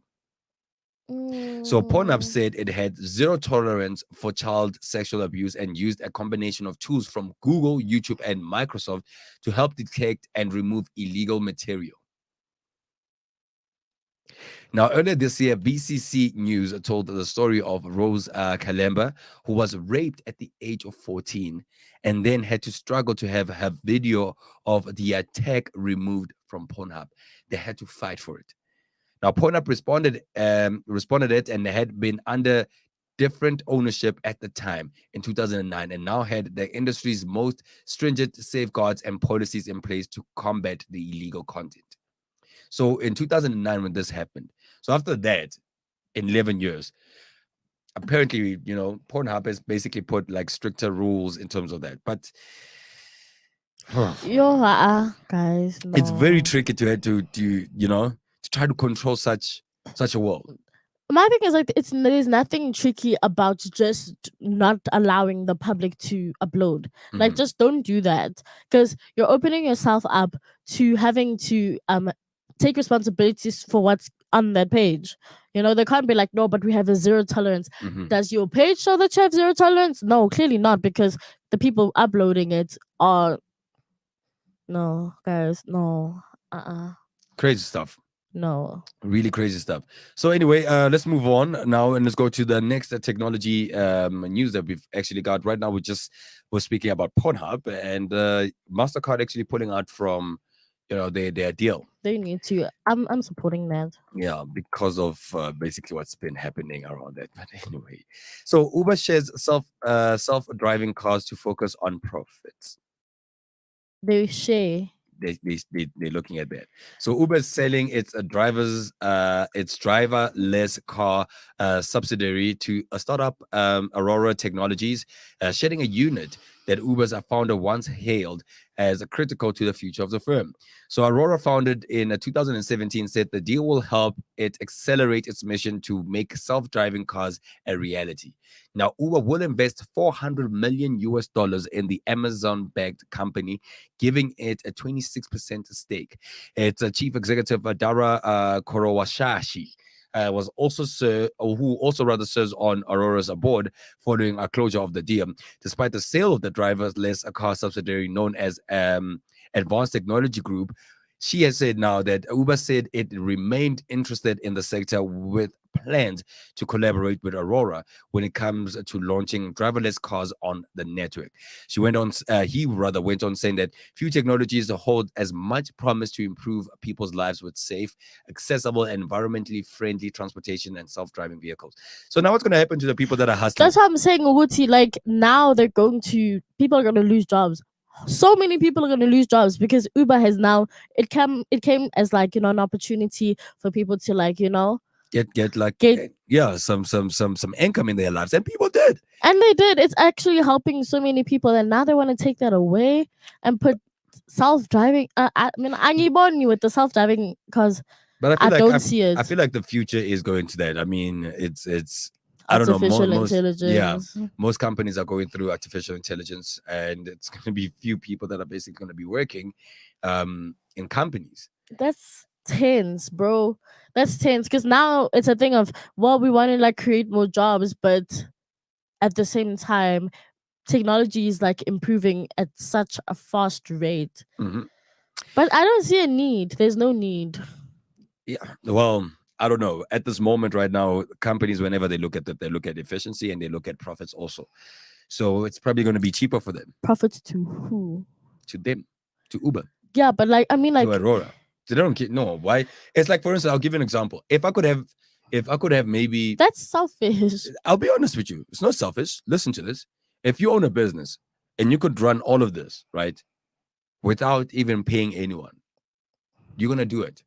So Pornhub said it had zero tolerance for child sexual abuse and used a combination of tools from Google, YouTube, and Microsoft to help detect and remove illegal material. Now, earlier this year, BCC News told the story of Rose Kalemba, who was raped at the age of 14 and then had to struggle to have her video of the attack removed from Pornhub. They had to fight for it. Now, Pornhub responded it, and they had been under different ownership at the time in 2009, and now had the industry's most stringent safeguards and policies in place to combat the illegal content. So in 2009, when this happened, so after that, in 11 years, apparently, Pornhub has basically put like stricter rules in terms of that. But Guys, it's very no. tricky to try to control such a world. My thing is like there's nothing tricky about just not allowing the public to upload. Like Mhm. just don't do that because you're opening yourself up to having to take responsibilities for what's on that page. They can't be like, no, but we have a zero tolerance. Mhm. Does your page show that you have zero tolerance? No, clearly not, because the people uploading it are no, guys, no. Crazy stuff. No. Really crazy stuff. So anyway, let's move on now and let's go to the next technology news that we've actually got right now. We're speaking about Pornhub and Mastercard actually pulling out from their deal. They need to. I'm supporting that. Yeah, because of basically what's been happening around that. But anyway, so Uber shares self-driving cars to focus on profits. They share. They're looking at that. So Uber is selling its its driverless car subsidiary to a startup, Aurora Technologies, shedding a unit that Uber's founder once hailed as critical to the future of the firm. So Aurora, founded in 2017, said the deal will help it accelerate its mission to make self-driving cars a reality. Now, Uber will invest 400 million US dollars in the Amazon-backed company, giving it a 26% stake. Its chief executive, Dara Korowashashi, was also who also rather serves on Aurora's board following a closure of the deal. Despite the sale of the driverless car subsidiary known as Advanced Technology Group, she has said now that Uber said it remained interested in the sector with plans to collaborate with Aurora when it comes to launching driverless cars on the network. He rather went on saying that few technologies hold as much promise to improve people's lives with safe, accessible, and environmentally friendly transportation and self-driving vehicles. So now what's going to happen to the people that are hustling? That's what I'm saying, Uguti. Like now people are going to lose jobs. So many people are going to lose jobs because Uber has now it came as like an opportunity for people to Get like get, some income in their lives, and people did. and they did. It's actually helping so many people, and now they want to take that away and put self-driving. I mean, I need you with the self-driving because But I don't see it. I feel like the future is going to that. I mean, it's I don't know. Artificial Most intelligence. most companies are going through artificial intelligence, and it's going to be few people that are basically going to be working in companies. That's tense, bro. That's tense because now it's a thing of, well, we want to like create more jobs, but at the same time, technology is like improving at such a fast rate. Mhm. But I don't see a need. There's no need. Yeah. Well, I don't know. At this moment, right now, companies, whenever they look at that, they look at efficiency and they look at profits also. So it's probably going to be cheaper for them, Profit to who? to them, to Uber, Yeah, but like I mean, like to Aurora. So they don't care. No, why? It's like, for instance, I'll give you an example. If I could have maybe, that's selfish. I'll be honest with you. It's not selfish. Listen to this. If you own a business and you could run all of this, right, without even paying anyone, you're going to do it.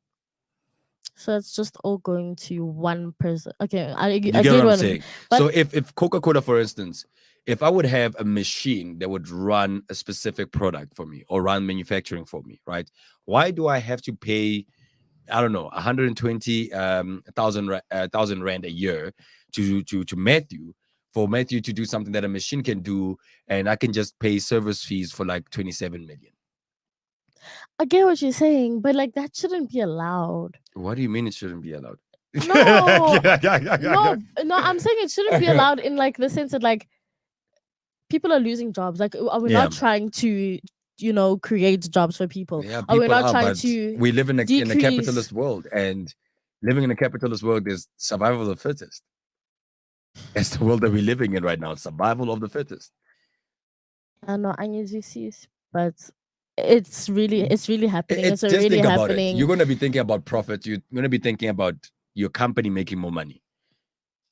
So it's just all going to one person. Okay, I You get get what I'm what saying? but So if Coca-Cola, for instance, if I would have a machine that would run a specific product for me or run manufacturing for me, right? Why do I have to pay, I don't know, 120 thousand rand a year to Matthew, for Matthew to do something that a machine can do, and I can just pay service fees for like 27 million. I get what you're saying, but like that shouldn't be allowed. What do you mean it shouldn't be allowed? No, no, I'm saying it shouldn't be allowed in like the sense that like people are losing jobs. Like, are we Yeah. not trying to, create jobs for people? Yeah, Are we people not trying but to we live in a decrease? capitalist world, and living in a capitalist world is survival of the fittest. That's the world that we're living in right now. Survival of the fittest. I know I need to see, but it's really happening. It's Just really think about it. happening. You're going to be thinking about profit. You're going to be thinking about your company making more money.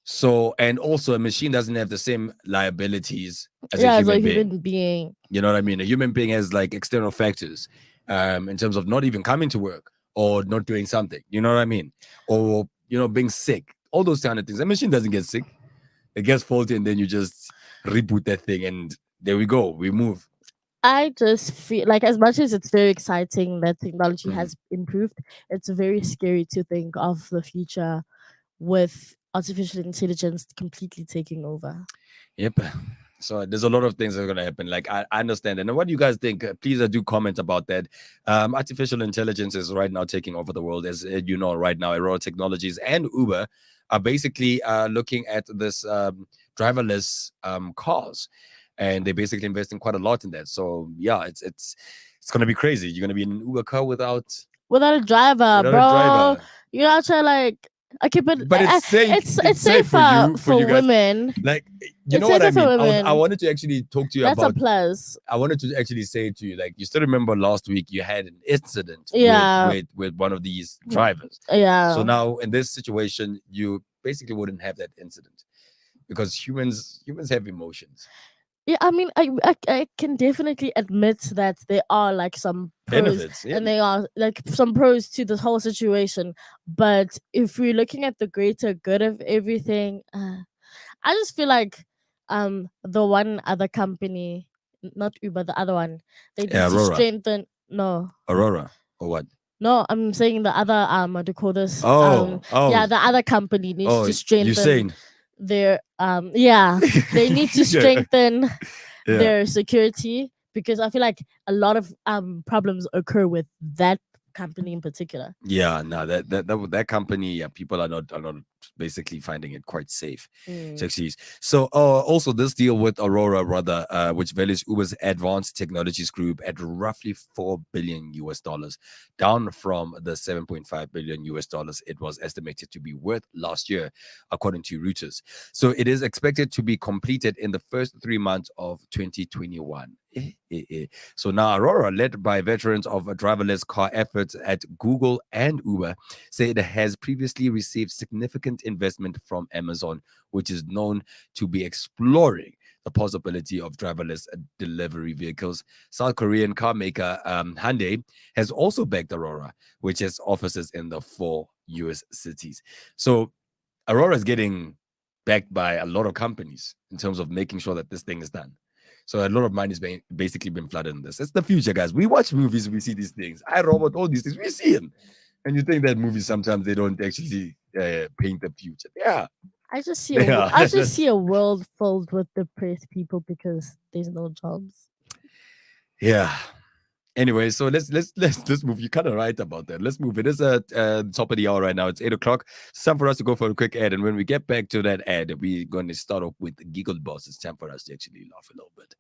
So, and also a machine doesn't have the same liabilities as a as a human being. human being. You know what I mean? A human being has like external factors, in terms of not even coming to work or not doing something. You know what I mean? Or being sick. All those kind of things. A machine doesn't get sick. it gets faulty, and then you just reboot that thing, and there we go. We move. I just feel like, as much as it's very exciting that technology Mhm. has improved, it's very scary to think of the future with artificial intelligence completely taking over. Yep. So there's a lot of things that are going to happen. Like, I understand. And what do you guys think? Please do comment about that. Artificial intelligence is right now taking over the world. As you know, right now, Aurora Technologies and Uber are basically looking at this driverless cars. And they're basically investing quite a lot in that. So yeah, it's going to be crazy. You're going to be in an Uber car without Without a driver, a bro. driver. You're not trying like, okay, But it's safe. It's safe safer for you guys. women. Like, It's what I safer for mean? I women. wanted to actually talk to you That's about. a plus. I wanted to actually say to you, like, you still remember last week you had an incident Yeah. with one of these drivers. Yeah. So now in this situation, you basically wouldn't have that incident because humans have emotions. Yeah, I mean, I can definitely admit that there are like some pros, Benefits, yeah. and there are like some pros to this whole situation. But if we're looking at the greater good of everything, I just feel like the one other company, not Uber, the other one, they need to Aurora. strengthen. No, Aurora or what? no, I'm saying the other what do you call this? Oh, yeah, the other company needs to you strengthen saying their yeah, they need to strengthen Yeah. their security, because I feel like a lot of problems occur with that company in particular. Yeah, no, that company, yeah, people are not basically finding it quite safe Mm. to actually. So also this deal with Aurora, rather, which values Uber's advanced technologies group at roughly $4 billion, down from the $7.5 billion it was estimated to be worth last year, according to Reuters. So it is expected to be completed in the first 3 months of 2021. So now Aurora, led by veterans of driverless car efforts at Google and Uber, say it has previously received significant investment from Amazon, which is known to be exploring the possibility of driverless delivery vehicles. South Korean car maker Hyundai has also backed Aurora, which has offices in the 4 US cities. So Aurora is getting backed by a lot of companies in terms of making sure that this thing is done. So a lot of money is basically been flooded in this. It's the future, guys. We watch movies, we see these things. I Robot, all these things, we see them. And you think that movies sometimes they don't actually paint the future. Yeah. I just see Yeah. I just see a world filled with depressed people because there's no jobs. Yeah. Anyway, so let's move. You're kind of right about that. Let's move. It is at top of the hour right now. It's 8:00. It's time for us to go for a quick ad, and when we get back to that ad, we're going to start off with the Giggle Boss. It's time for us to actually laugh a little bit.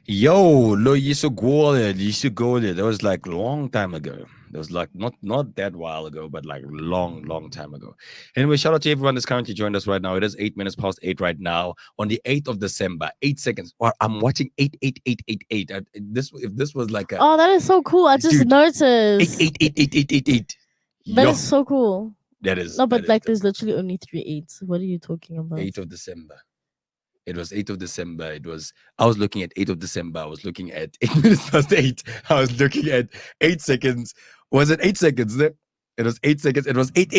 Yo, lo you should go there. You should go there. That was like a long time ago. That was like not that while ago, but like long time ago. Anyway, shout out to everyone that's currently joined us right now. It is 8 minutes past 8 right now on the 8th of December. 8 seconds. Or I'm watching 88888. If this was like a Oh, that is so cool. I just Dude, noticed. 8888888. That Yo, is so cool. that is No, but that is like the there's literally only 3 8s. What are you talking about? 8th of December. It was 8th of December. I was looking at 8th of December. I was looking at 8 minutes past 8. I was looking at 8 seconds. Was it 8 seconds? There? It was 8 seconds. It was 8.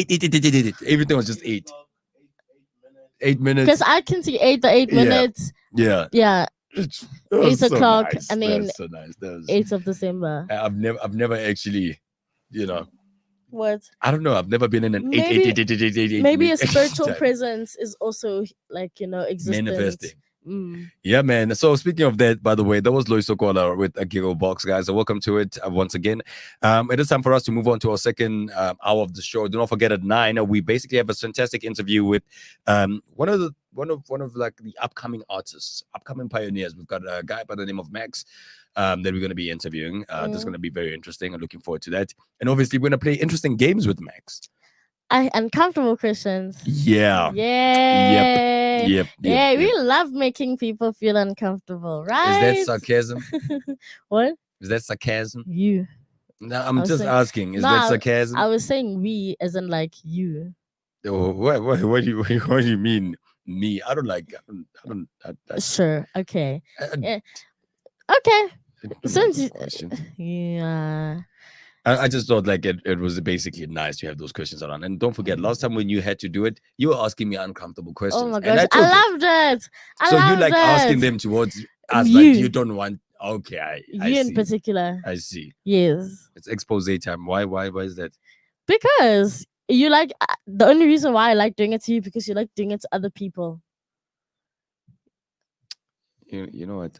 Everything was just 8. 8 minutes. Because I can see 8 Yeah. minutes. Yeah. Yeah, That was 8 o'clock, nice. and That then was so nice. That was, 8th of December. I've never actually, you know, What? I don't know. I've never been in an Maybe a spiritual time. presence is also like existent. Manifesting. Mm. Yeah, man. So speaking of that, by the way, that was Lois Sokola with a Giggle Box, guys. So welcome to it once again. It is time for us to move on to our second hour of the show. Do not forget at 9, we basically have a fantastic interview with one of like the upcoming artists, upcoming pioneers. We've got a guy by the name of Max that we're going to be interviewing. That's going to be very interesting. I'm looking forward to that. And obviously, we're going to play interesting games with Max. Uncomfortable questions. Yeah. Yay. Yep. We love making people feel uncomfortable, right? Is that sarcasm? What? Is that sarcasm? You. No, I'm was just saying- asking. Is No, that sarcasm? I was saying we as in like you. Oh, what do you mean me? I don't like. Sure. Okay. I Yeah. Okay. don't like Since those questions. yeah. I just thought like it was basically nice to have those questions around. And don't forget, last time when you had to do it, you were asking me uncomfortable questions. Oh my and gosh, took it. I loved it. So you like asking them towards us, like you don't want. Okay, I you see. in particular. I see. Yes. It's expose time. Why is that? Because you like the only reason why I like doing it to you because you like doing it to other people. You know what?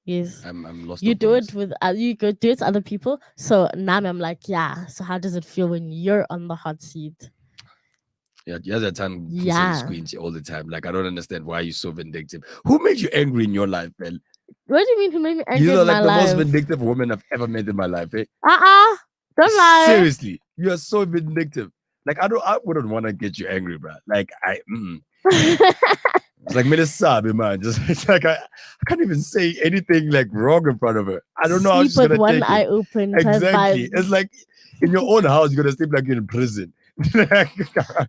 Yes. I'm lost. You of do words. it with you go do it to other people. So now I'm like, yeah. So how does it feel when you're on the hot seat? Yeah, you have a tongue Yeah. squeeze all the time. Like I don't understand why you're so vindictive. Who made you angry in your life, man? What do you mean? Who made me angry You are in my like the most life? vindictive woman I've ever met in my life. Eh? Don't lie. Seriously, you are so vindictive. Like I wouldn't want to get you angry, bro. Like it's like Melissa, man. Just it's like I can't even say anything like wrong in front of her. I don't know how Sleep she's with gonna one take eye it. open. Type Exactly. It's vibes. like in your own house, you're gonna sleep like you're in prison.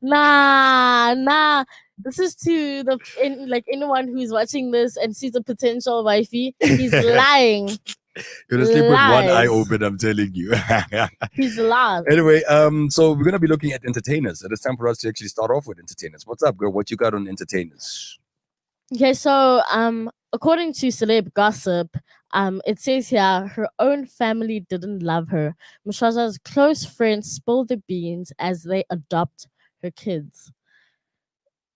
Nah. This is to like anyone who's watching this and sees a potential wifey. He's lying. You're gonna sleep with one eye Lies. open, I'm telling you. He's lying. Anyway, so we're gonna be looking at entertainers. It is time for us to actually start off with entertainers. What's up, girl? What you got on entertainers? Okay, so according to celeb gossip, it says here her own family didn't love her. Mshaza's close friends spill the beans as they adopt her kids.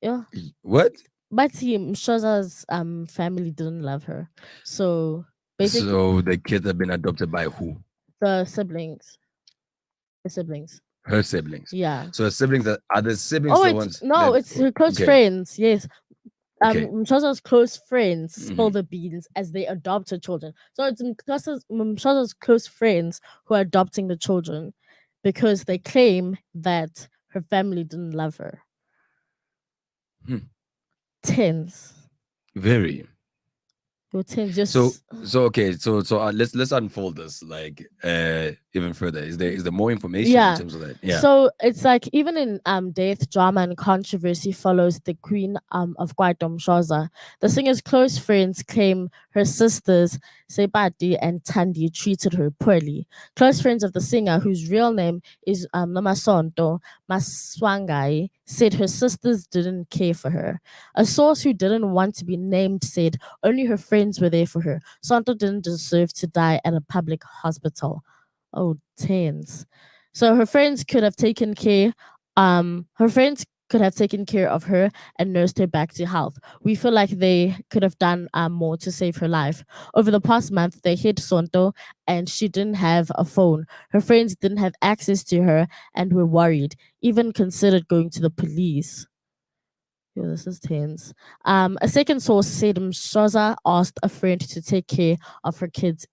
Yeah, What? but see, Mshaza's family didn't love her, so basically So the kids have been adopted by who? the siblings, the siblings. Her siblings. Yeah. So her siblings are the siblings Oh, the it's ones no, that it's her close okay. friends. Yes, Okay. Mshaza's close friends spill Mhm. the beans as they adopt her children. So it's Mshaza's close friends who are adopting the children because they claim that her family didn't love her. Hmm. Tense. Very. Your tense. Just So okay, so let's unfold this like even further. Is there more information Yeah. in terms of that? Yeah. So it's like even in death, drama, and controversy follows the queen of Kwaito Mshoza. The singer's close friends claim her sisters Sebati and Tandi treated her poorly. Close friends of the singer, whose real name is Nomasonto Maswangai, said her sisters didn't care for her. A source who didn't want to be named said only her friends were there for her. Santo didn't deserve to die at a public hospital. Oh, tens. So her friends could have taken care. Her friends could have taken care of her and nursed her back to health. We feel like they could have done more to save her life. Over the past month, they hit Sonto and she didn't have a phone. Her friends didn't have access to her and were worried, even considered going to the police. Yo, this is tense. A second source said Mshoza asked a friend to take care of her kids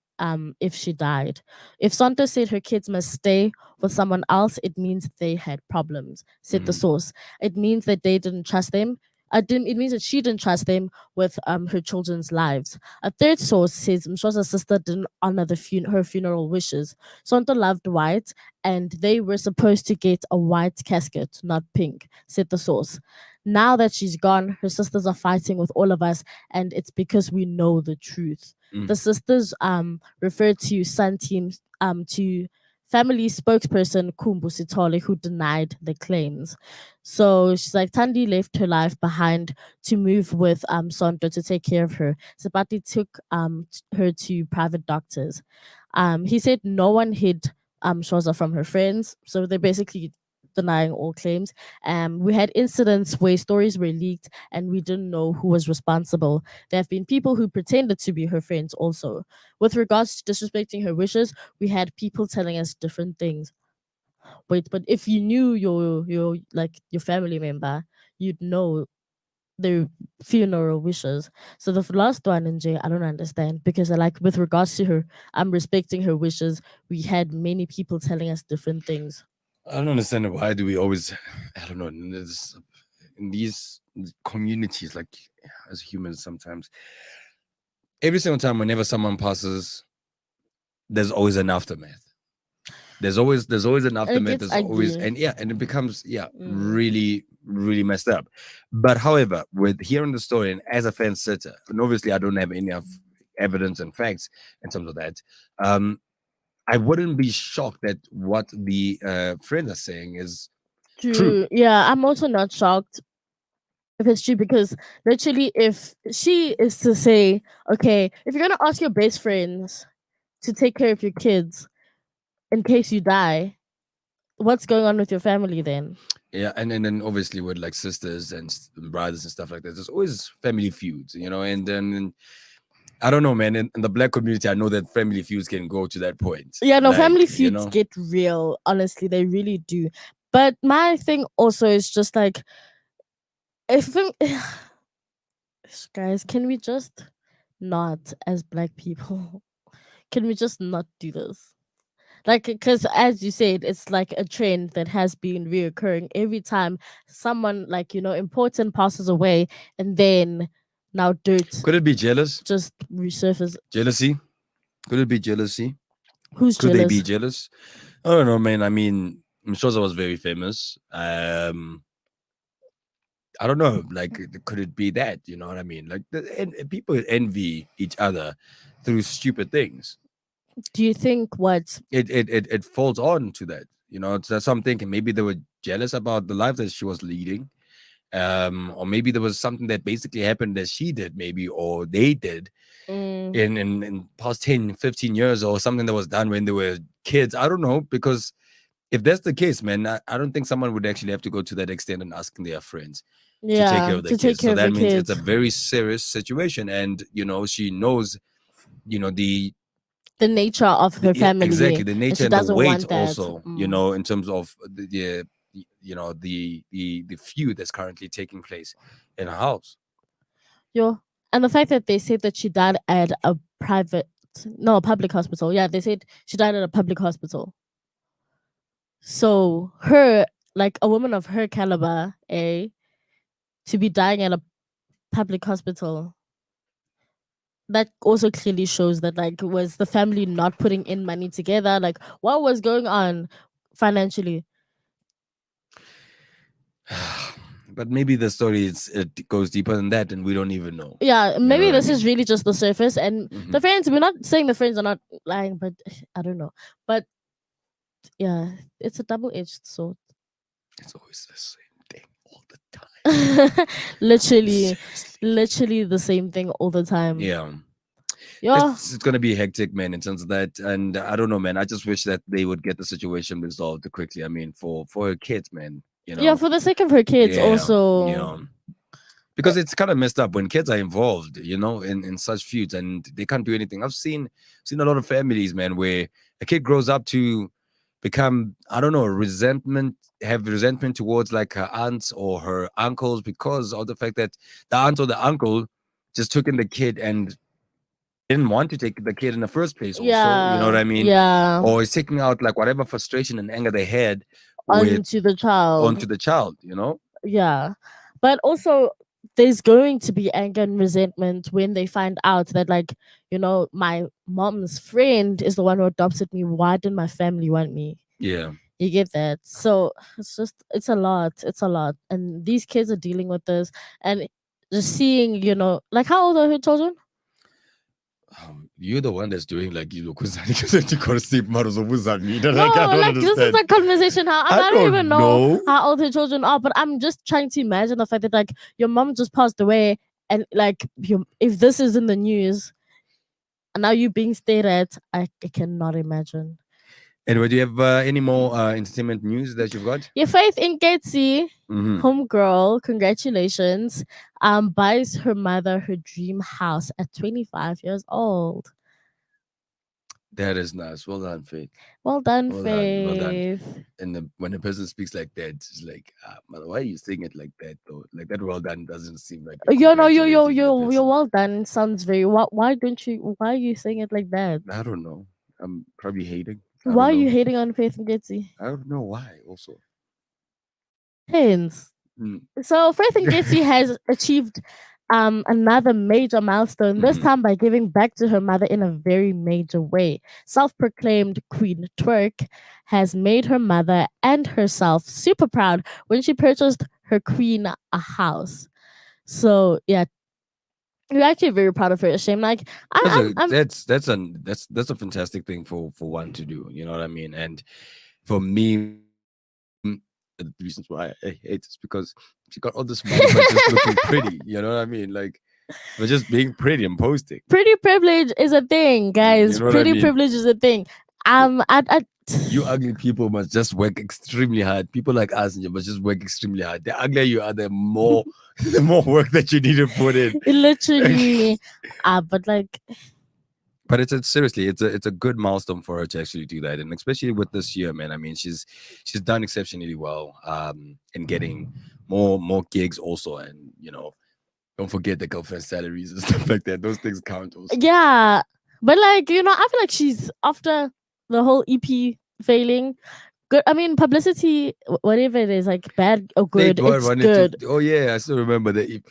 if she died. If Santo said her kids must stay with someone else, it means they had problems, said the Mhm. source. It means that they didn't trust them. It means that she didn't trust them with her children's lives. A third source says Mshoza's sister didn't honor her funeral wishes. Santo loved white, and they were supposed to get a white casket, not pink, said the source. Now that she's gone, her sisters are fighting with all of us, and it's because we know the truth. Mm. The sisters referred to Sun Team to family spokesperson Kumbu Sitole, who denied the claims. So she's like, Tandi left her life behind to move with Sonto to take care of her. Sapati took her to private doctors. He said no one hid Shoza from her friends, so they're basically denying all claims. We had incidents where stories were leaked and we didn't know who was responsible. There have been people who pretended to be her friends also. With regards to disrespecting her wishes, we had people telling us different things. Wait, but if you knew your family member, you'd know their funeral wishes. So the last one in J, I don't understand because like with regards to her, I'm respecting her wishes. We had many people telling us different things. I don't understand why do we always I don't know in these communities like as humans sometimes every single time whenever someone passes there's always an aftermath. There's always an aftermath. gets There's always ugly. and it becomes Mm. really messed up. But however, with hearing the story and as a fence sitter, and obviously I don't have enough evidence and facts in terms of that, I wouldn't be shocked that what the friends are saying is true. True. Yeah, I'm also not shocked if it's true because literally, if she is to say, okay, if you're gonna ask your best friends to take care of your kids in case you die, what's going on with your family then? Yeah, and then obviously with like sisters and brothers and stuff like that, there's always family feuds, and then I don't know, man. In the black community, I know that family feuds can go to that point. Yeah, no, Like, family feuds get real. Honestly, they really do. But my thing also is just like, if guys, can we just not, as black people, can we just not do this? Like, because as you said, it's like a trend that has been reoccurring every time someone, like, important passes away, and then now dirt Could it be jealous? just resurfaces. Jealousy? Could it be jealousy? Who's Could they be jealous? jealous? I don't know, man. I mean, Mshoza was very famous. I don't know. Like, could it be that? You know what I mean? Like, and people envy each other through stupid things. Do you think what? It falls on to that. You know, that's what I'm thinking. Maybe they were jealous about the life that she was leading. Or maybe there was something that basically happened that she did, maybe, or they did Mm, in past 10, 15 years, or something that was done when they were kids. I don't know, because if that's the case, man, I don't think someone would actually have to go to that extent and asking their friends to take care yeah, of their to take kids. care So of that the means it's a kids. very serious situation. And, she knows, the, The nature of her yeah, exactly, family, the and nature she and the doesn't weight want that. also, in terms of the feud that's currently taking place in a house. Yo, and the fact that they said that she died at a no, public hospital. Yeah, they said she died at a public hospital. So her, like a woman of her caliber, to be dying at a public hospital, that also clearly shows that, like, was the family not putting in money together? Like, what was going on financially? But maybe the story it goes deeper than that, and we don't even know. Yeah, You know maybe what I this is mean? really just the surface. And the Mhm. friends, we're not saying the friends are not lying, but I don't know. But yeah, it's a double-edged sword. It's always the same thing all the time. literally, Seriously. literally the same thing all the time. Yeah. Yeah, It's gonna be hectic, man, in terms of that. And I don't know, man. I just wish that they would get the situation resolved quickly. I mean, for her kids, man. yeah, for the sake of her kids, Yeah, also. because it's kind of messed up when kids are involved, in such feuds, and they can't do anything. I've seen a lot of families, man, where a kid grows up to become, I don't know, have resentment towards like her aunts or her uncles because of the fact that the aunt or the uncle just took in the kid and didn't want to take the kid in the first place. Also, you know what Yeah, I mean, yeah, or is taking out like whatever frustration and anger they had with onto the child. onto the child. You know. Yeah. But also, there's going to be anger and resentment when they find out that, like, my mom's friend is the one who adopted me. Why didn't my family want me? Yeah. You get that? So it's a lot. It's a lot. And these kids are dealing with this. And just seeing, like, how old are her children? You're the one that's doing like because you gotta see models of Uzani. No, Like I don't like, this is understand. a conversation. How I I don't don't even know know. how old her children are, but I'm just trying to imagine the fact that, like, your mom just passed away, and like, if this is in the news, and now you being stared at, I cannot imagine. Anyway, do you have any more entertainment news that you've got? Your Faith in Getsi, Mhm. homegirl, congratulations. Buys her mother her dream house at 25 years old. That is nice. Well done, Faith. Well done, Well done. Well done. Faith. And when a person speaks like that, it's like, mother, why are you saying it like that though? Like that well done doesn't seem like you're congratulating the person. You're well done. Sounds very. Why are you saying it like that? I don't know. I'm probably hating. I Why don't are you know. hating on Faith and Getty? I don't know why. Also, Hence. Mm. So Faith and Getty has achieved another major milestone, this Mhm. time by giving back to her mother in a very major way. Self-proclaimed Queen Twerk has made her mother and herself super proud when she purchased her queen a house. So yeah, we're actually very proud of her. Shame, like, I'm That's a fantastic thing for one to do. You know what I mean? And for me, the reasons why I hate is because she got all this money by just looking pretty. You know what I mean? Like, for just being pretty and posting. pretty privilege is a thing, guys. You know what I Pretty mean? privilege is a thing. You ugly people must just work extremely hard. People like us must just work extremely hard. The uglier you are, the more the more work that you need to put in. literally, but like, But it's seriously, it's a good milestone for her to actually do that, and especially with this year, man. I mean, she's done exceptionally well in getting more gigs also, and don't forget the girlfriend salaries and stuff like that. Those things count also. Yeah, but like I feel like she's after the whole EP failing. Good. I mean, publicity, whatever it is, like bad or They good, it's wanted good. oh yeah, I still remember the EP.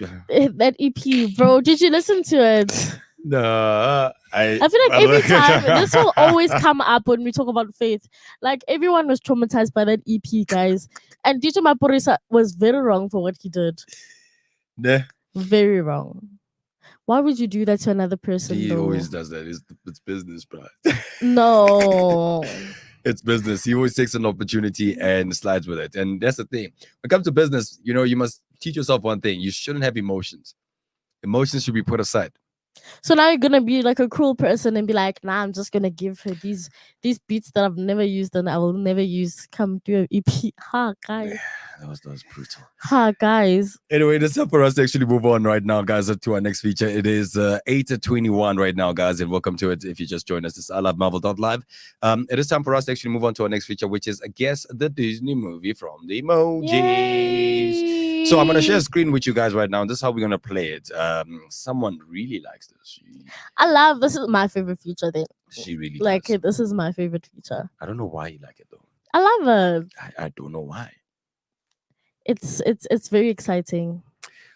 That EP, bro. Did you listen to it? Nah, I feel like every time this will always come up when we talk about faith. Like everyone was traumatized by that EP, guys. And DJ Maporisa was very wrong for what he did. Nah, Very wrong. Why would you do that to another person? he though? always does that. It's business, bro. No. It's business. He always takes an opportunity and slides with it. And that's the thing. When it comes to business, you must teach yourself one thing. You shouldn't have emotions. Emotions should be put aside. So now you're gonna be like a cruel person and be like, nah, I'm just gonna give her these beats that I've never used and I will never use. Come do an EP. Ha, guys. That was brutal. Ha, guys. Anyway, it's time for us to actually move on right now, guys, to our next feature. It is 8:21 right now, guys, and welcome to it. If you just joined us, this is iLoveMarvel.live. It is time for us to actually move on to our next feature, which is Guess the Disney Movie from the Emojis. Yay. So I'm gonna share a screen with you guys right now. This is how we're gonna play it. Someone really likes this. I love this is my favorite feature then. She really Like does. this is my favorite feature. I don't know why you like it though. I love it. I don't know why. It's very exciting.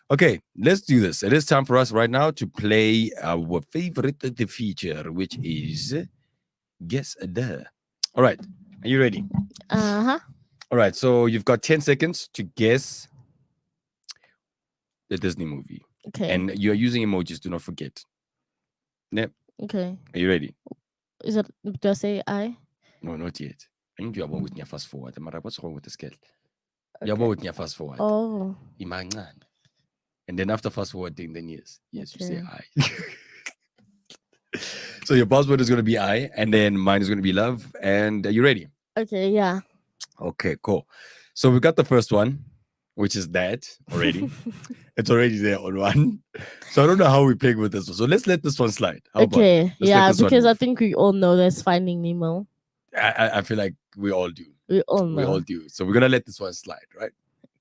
Okay, let's do this. It is time for us right now to play our favorite feature, which is Guess the. All right, are you ready? Uh-huh. All right, so you've got 10 seconds to guess the Disney movie. Okay. And you're using emojis, do not forget. Yep. Okay. Are you ready? Is it do I say I? No, not yet. I need you about with your fast forward. Mara, what's wrong with the scale? Okay. You're about with your fast forward. Oh. Imangan. And then after fast forwarding, then yes, you say I. So your password is going to be I, and then mine is going to be love. And are you ready? Okay, yeah. Okay, cool. So we got the first one, which is that already. It's already there on one. So I don't know how we're playing with this one. So let's let this one slide. How about? Okay, Let's let yeah, this one because I move. think we all know there's Finding Nemo. I feel like we all do. We all We know. all do. So we're gonna let this one slide, right?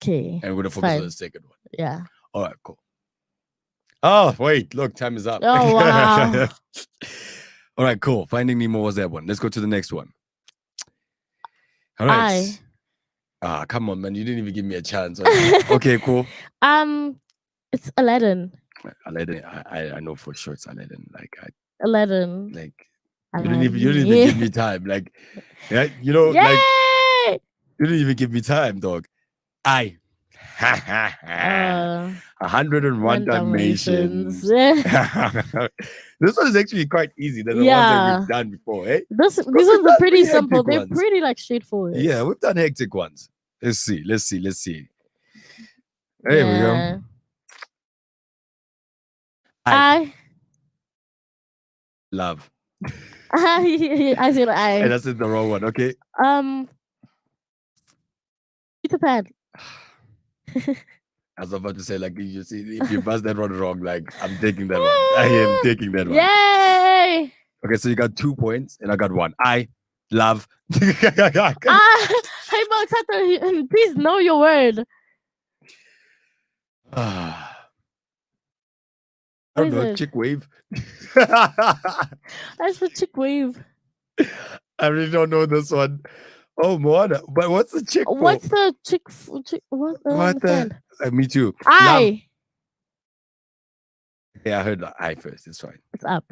Okay. And we're gonna it's focus on fine. the second one. Yeah. All right, cool. Oh, wait, look, time is up. Oh, wow. All right, cool. Finding Nemo was that one. Let's go to the next one. All right. Come on, man. You didn't even give me a chance. Okay, cool. It's Aladdin. Aladdin. I know for sure it's Aladdin. Aladdin. Like you didn't even give me time. Like, yeah, like you didn't even give me time, dog. 101 Dalmatians. This one is actually quite easy than the ones that we've done before, eh? These ones are pretty simple. They're ones. pretty like straightforward. Yeah, we've done hectic ones. Let's see. There we go. I love. I said I. And that's the wrong one. Okay. Peter Pan. I was about to say, like, you see, if you buzz that one wrong, like, I'm taking that one. I am taking that one. Yay! Okay, so you got 2 points, and I got 1. I love. Hey, Mo, please know your word. I don't know, chick wave. That's for chick wave. I really don't know this one. Oh, Moana. But what's the chick? What's the chick? What the? Me too. I. Yeah, I heard I first. It's fine. It's up.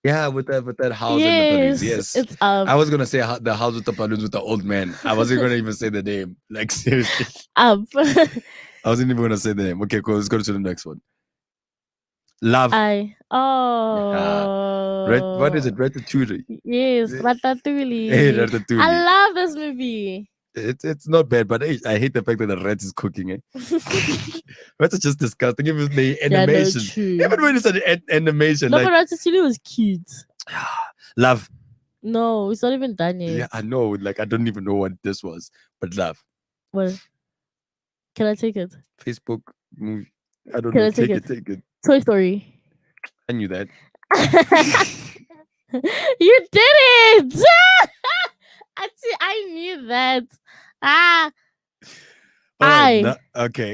Yeah, with that house and the balloons. Yes, it's up. I was gonna say the house with the balloons with the old man. I wasn't gonna even say the name. Like seriously. Up. I wasn't even gonna say the name. Okay, cool. Let's go to the next one. Love. I. Oh. What is it? Ratatouille. Yes, Ratatouille. Hey, Ratatouille. I love this movie. It's not bad, but I hate the fact that the rat is cooking it. Rats are just disgusting. Even the animation. Yeah, even when it's an animation. No, like, but Ratatouille was cute. Love. No, it's not even done yet. Yeah, I know. Like, I don't even know what this was. But love. Well, can I take it? Facebook movie. I don't Can know. I take Take it. Toy Story. I knew that. You did it! I knew that. Ah, All right, I no,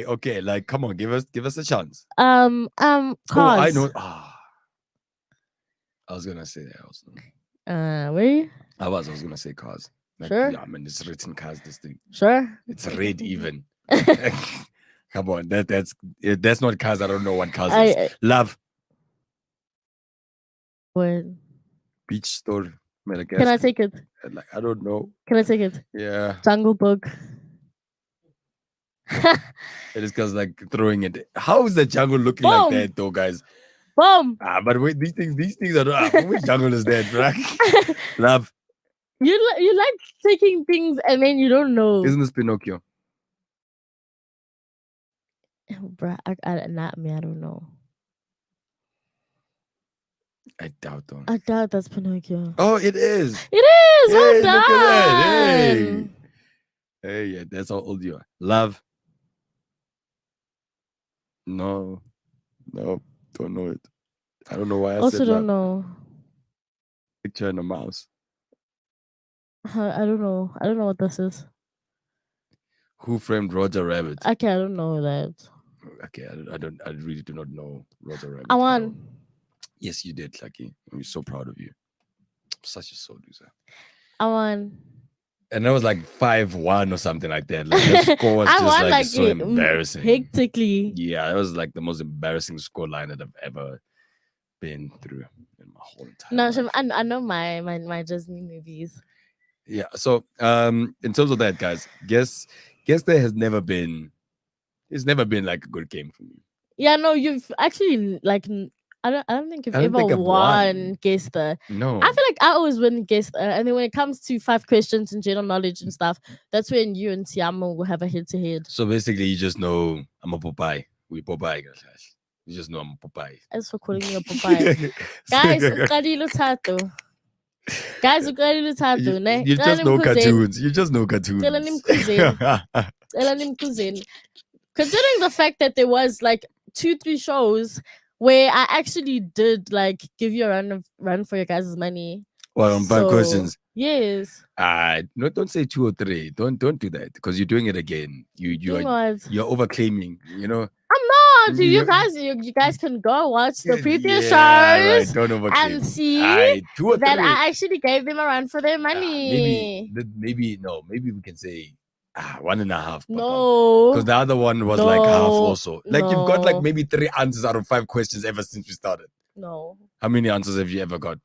okay. Like, come on, give us a chance. cars. Oh, I know. I was gonna say that also. Where? I was gonna say cars. Like, Sure. yeah, man, it's written cars. This thing, Sure. it's red even. Come on, that's not cars. I don't know what cars is. Love, What? beach store, Can I Madagascar. take it? Like, I don't know. Can I take it? Yeah, Jungle Book. it is because like throwing it. How is the jungle looking like Boom. that, though, guys? Boom. But wait, these things are not. Which jungle is that, bro? Love, You like taking things and then you don't know. isn't this Pinocchio? Bruh, not me. I don't know. I doubt though. I doubt that's Pinocchio. Oh, it is. It is. Well Hey, done. look at that. Hey, yeah, that's how old you are. Love. No, don't know it. I don't know why I Also, said don't love. know. Picture in a mouse. I don't know. I don't know what this is. Who framed Roger Rabbit? Okay, I don't know that. Okay, I really do not know Roger Rabbit. I won. Yes, you did, Lucky. I'm so proud of you. Such a soul loser. I won. And that was like 5-1 or something like that. Like the score was I just won like so it, embarrassing. hectically. Yeah, that was like the most embarrassing score line that I've ever been through in my whole entire No, life. Shem, I know my Disney movies. Yeah. So in terms of that, guys, guess there has never been like a good game for me. Yeah, no, you've actually like I don't think you've I don't ever think I've won won. Guess the. No. I feel like I always win Guess and then when it comes to 5 questions and general knowledge and stuff, that's when you and Tiamo will have a head to head. So basically you just know I'm a Popeye. We Popeye, guys. You just know I'm a Popeye. As for calling me a Popeye. Guys, uqalile uthatho. Guys, uqalile uthatho, ne? You just know cartoons. You just know cartoons. Cela nimkhuzeni. Considering the fact that there was like 2-3 shows where I actually did like give you a run for your guys' money. Well, on 5 questions. Yes. No, don't say 2 or 3. Don't do that because you're doing it again. You're overclaiming. You know. I'm not. You guys can go watch the previous shows right. Don't overclaim. and see 2 or 3. that I actually gave them a run for their money. Maybe we can say 1.5. No, because the other one was like half also. Like you've got like maybe 3 answers out of 5 questions ever since we started. No. How many answers have you ever got?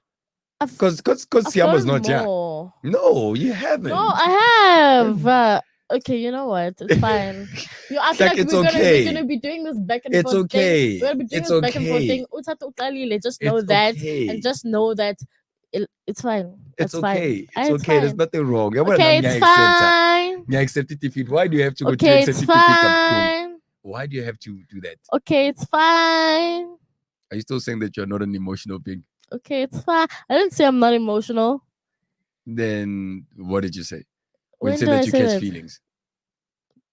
Because Siama's not here. No, you haven't. No, I have. Okay, you know what? It's fine. I feel like we're gonna be doing this back and forth. It's okay. Thing. We're gonna be doing this back and forth thing. Just know that, and just know that it's fine. It's okay. Fine. It's okay. Fine. There's nothing wrong. Okay, it's fine. Accept it. Why do you have to go to Okay, accept it's it? fine. Why do you have to do that? Okay, it's fine. Are you still saying that you're not an emotional being? Okay, it's fine. I didn't say I'm not emotional. Then what did you say? When you said that you catch feelings.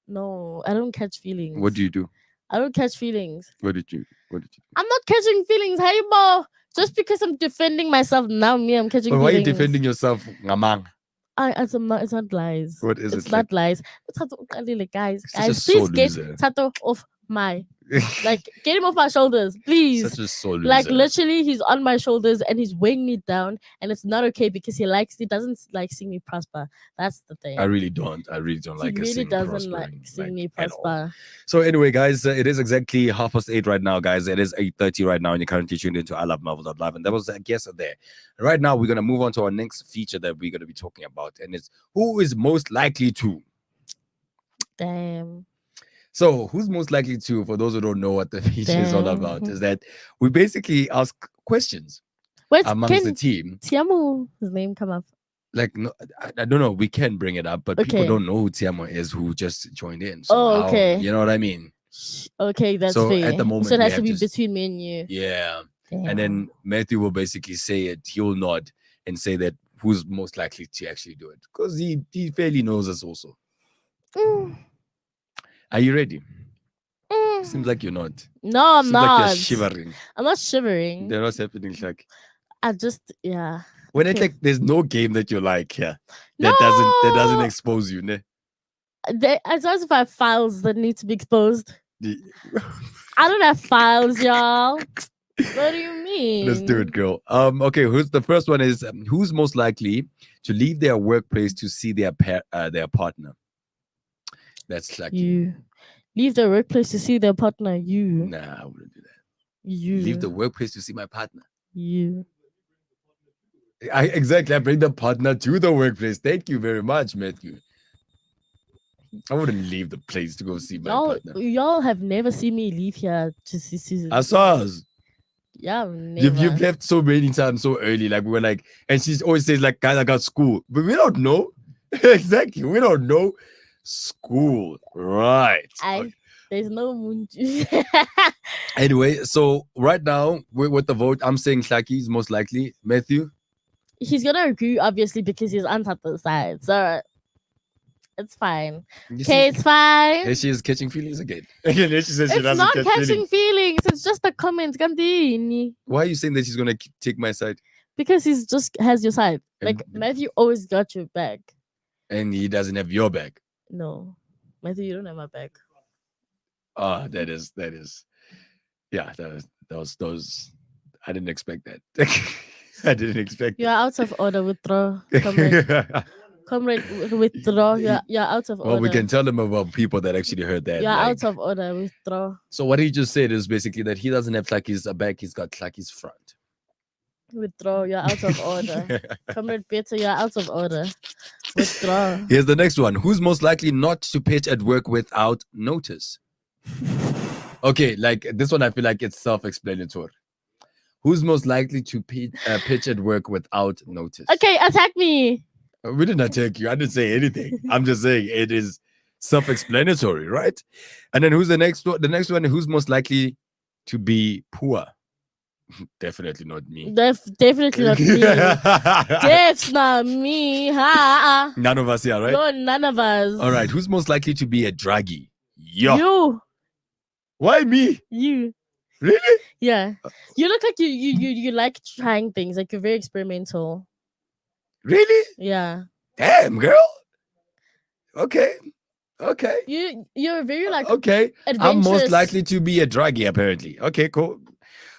No, I don't catch feelings. What do you do? I don't catch feelings. What did you do? I'm not catching feelings. Hey, Bo. Just because I'm defending myself now, I'm catching feelings. Why are you defending yourself, Ngamang? It's not lies. What is it's it? It's not lies. Guys, please get Tato off my like get him off my shoulders, please. Such a soul loser. Like literally, he's on my shoulders and he's weighing me down, and it's not okay because he doesn't like seeing me prosper. That's the thing. I really don't like he really doesn't like seeing me prosper. So anyway, guys, it is exactly 8:30 right now, guys. It is 8:30 right now, and you're currently tuned into I Love Marvel.live, and that was a guess there. Right now, we're gonna move on to our next feature that we're gonna be talking about, and it's who is most likely to. Damn. So, who's most likely to, for those who don't know what the feature is all about, is that we basically ask questions amongst the team. Tiamo, his name come up? Like, no, I don't know. We can bring it up, but people don't know who Tiamo is who just joined in. So okay. You know what I mean? Okay, that's so fair. At the moment, so it has to be between me and you. Yeah. Damn. And then Matthew will basically say it. He'll nod and say that who's most likely to actually do it. Because he fairly knows us also. Are you ready? Seems like you're not. No, I'm Seems like you're not. shivering. I'm not shivering. They're not happening, like. I just, yeah. When it's Okay. like there's no game that you like here No, that doesn't expose you, ne? It's as if I have files that need to be exposed. The- I don't have files, y'all. What do you mean? Let's do it, girl. Okay, who's the first one is who's most likely to leave their workplace to see their partner? That's like You leave the workplace to see their partner. You. Nah, I wouldn't do that. You. Leave the workplace to see my partner. You. Exactly. I bring the partner to the workplace. Thank you very much, Matthew. I wouldn't leave the place to go see my partner. Y'all have never seen me leave here to see season. I saw us. Yeah, never. You've left so many times so early. Like we were like, and she always says like, guys, I got school, but we don't know. Exactly, we don't know school, right? There's no moon juice. Anyway, so right now with the vote, I'm saying Shaki is most likely. Matthew, He's gonna agree, obviously, because he's on the side. So it's fine. Okay, it's fine. There she is catching feelings again. Again, she says she It's doesn't not catch catching feelings. feelings. It's just a comment. Continue. Why are you saying that she's gonna take my side? Because he's just has your side. Like And- Matthew always got your back. And he doesn't have your back. No, Matthew, you don't have my back. Ah, that is. Yeah, those. I didn't expect that. I didn't expect You are out of order. Withdraw, comrade. that. Comrade, withdraw. You're out of order. Well, we can tell them about people that actually heard that. You're like- out of order. Withdraw. So what he just said is basically that he doesn't have Klaki's back, he's got Klaki's front. Withdraw. You're out of order. Comrade Peter, you're out of order. Withdraw. Here's the next one. Who's most likely not to pitch at work without notice? Okay, like this one, I feel like it's self-explanatory. Who's most likely to pitch at work without notice? Okay, attack me. We didn't attack you. I didn't say anything. I'm just saying it is self-explanatory, right? And then who's the next one? The next one, who's most likely to be poor? Definitely not me. Definitely not me. Def's not me. Ha. None of us here, right? No, none of us. All right. Who's most likely to be a druggie? Yo. You. Why me? You. Really? Yeah. You look like you like trying things. Like you're very experimental. Really? Yeah. Damn, girl. Okay. Okay. You're very like Okay. I'm most adventurous. likely to be a druggie, apparently. Okay, cool.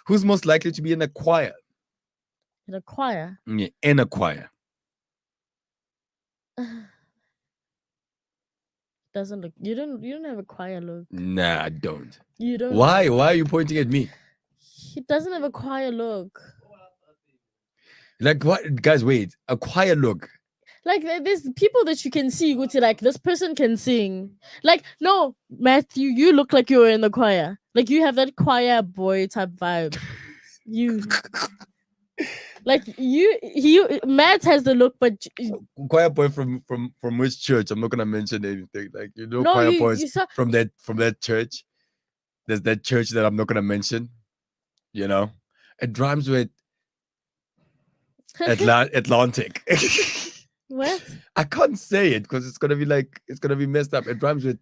Who's most likely to be in a choir? in a choir. Yeah, in a choir. Doesn't look. You don't have a choir look. Nah, I don't. You don't. Why? Why are you pointing at me? He doesn't have a choir look. Like what? Guys, wait. A choir look. Like there's people that you can see go to like this person can sing. Like no, Matthew, you look like you're in the choir. Like you have that choir boy type vibe. You like Matt has the look, but Choir boy from which church? I'm not gonna mention anything. Like no, choir you boys saw from that church. There's that church that I'm not gonna mention. You know, it rhymes with Atlantic. what? I can't say it because it's gonna be messed up. It rhymes with,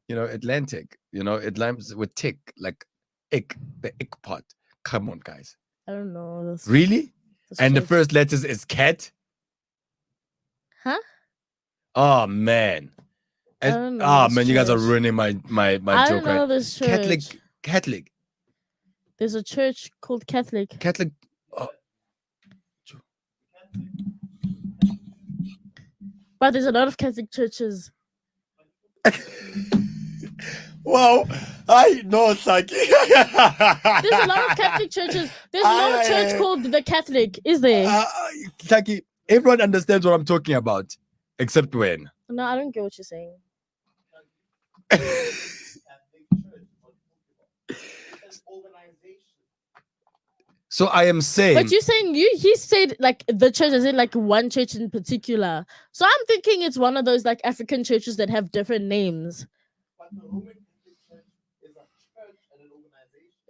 Atlantic. It rhymes with tick, like ick, the ick part. Come on, guys. I don't know. This, Really? this And the church. first letters is cat. Huh? Oh man. I don't know Oh this man, you guys are church. ruining my I joke, don't know right? this church. Catholic. There's a church called Catholic. Oh, But there's a lot of Catholic churches. wow. I know, Saki. There's a lot of Catholic churches. There's no church called the Catholic, is there? Saki, everyone understands what I'm talking about, except when. No, I don't get what you're saying. So I am saying. But you're saying he said like the church is in like one church in particular. So I'm thinking it's one of those like African churches that have different names.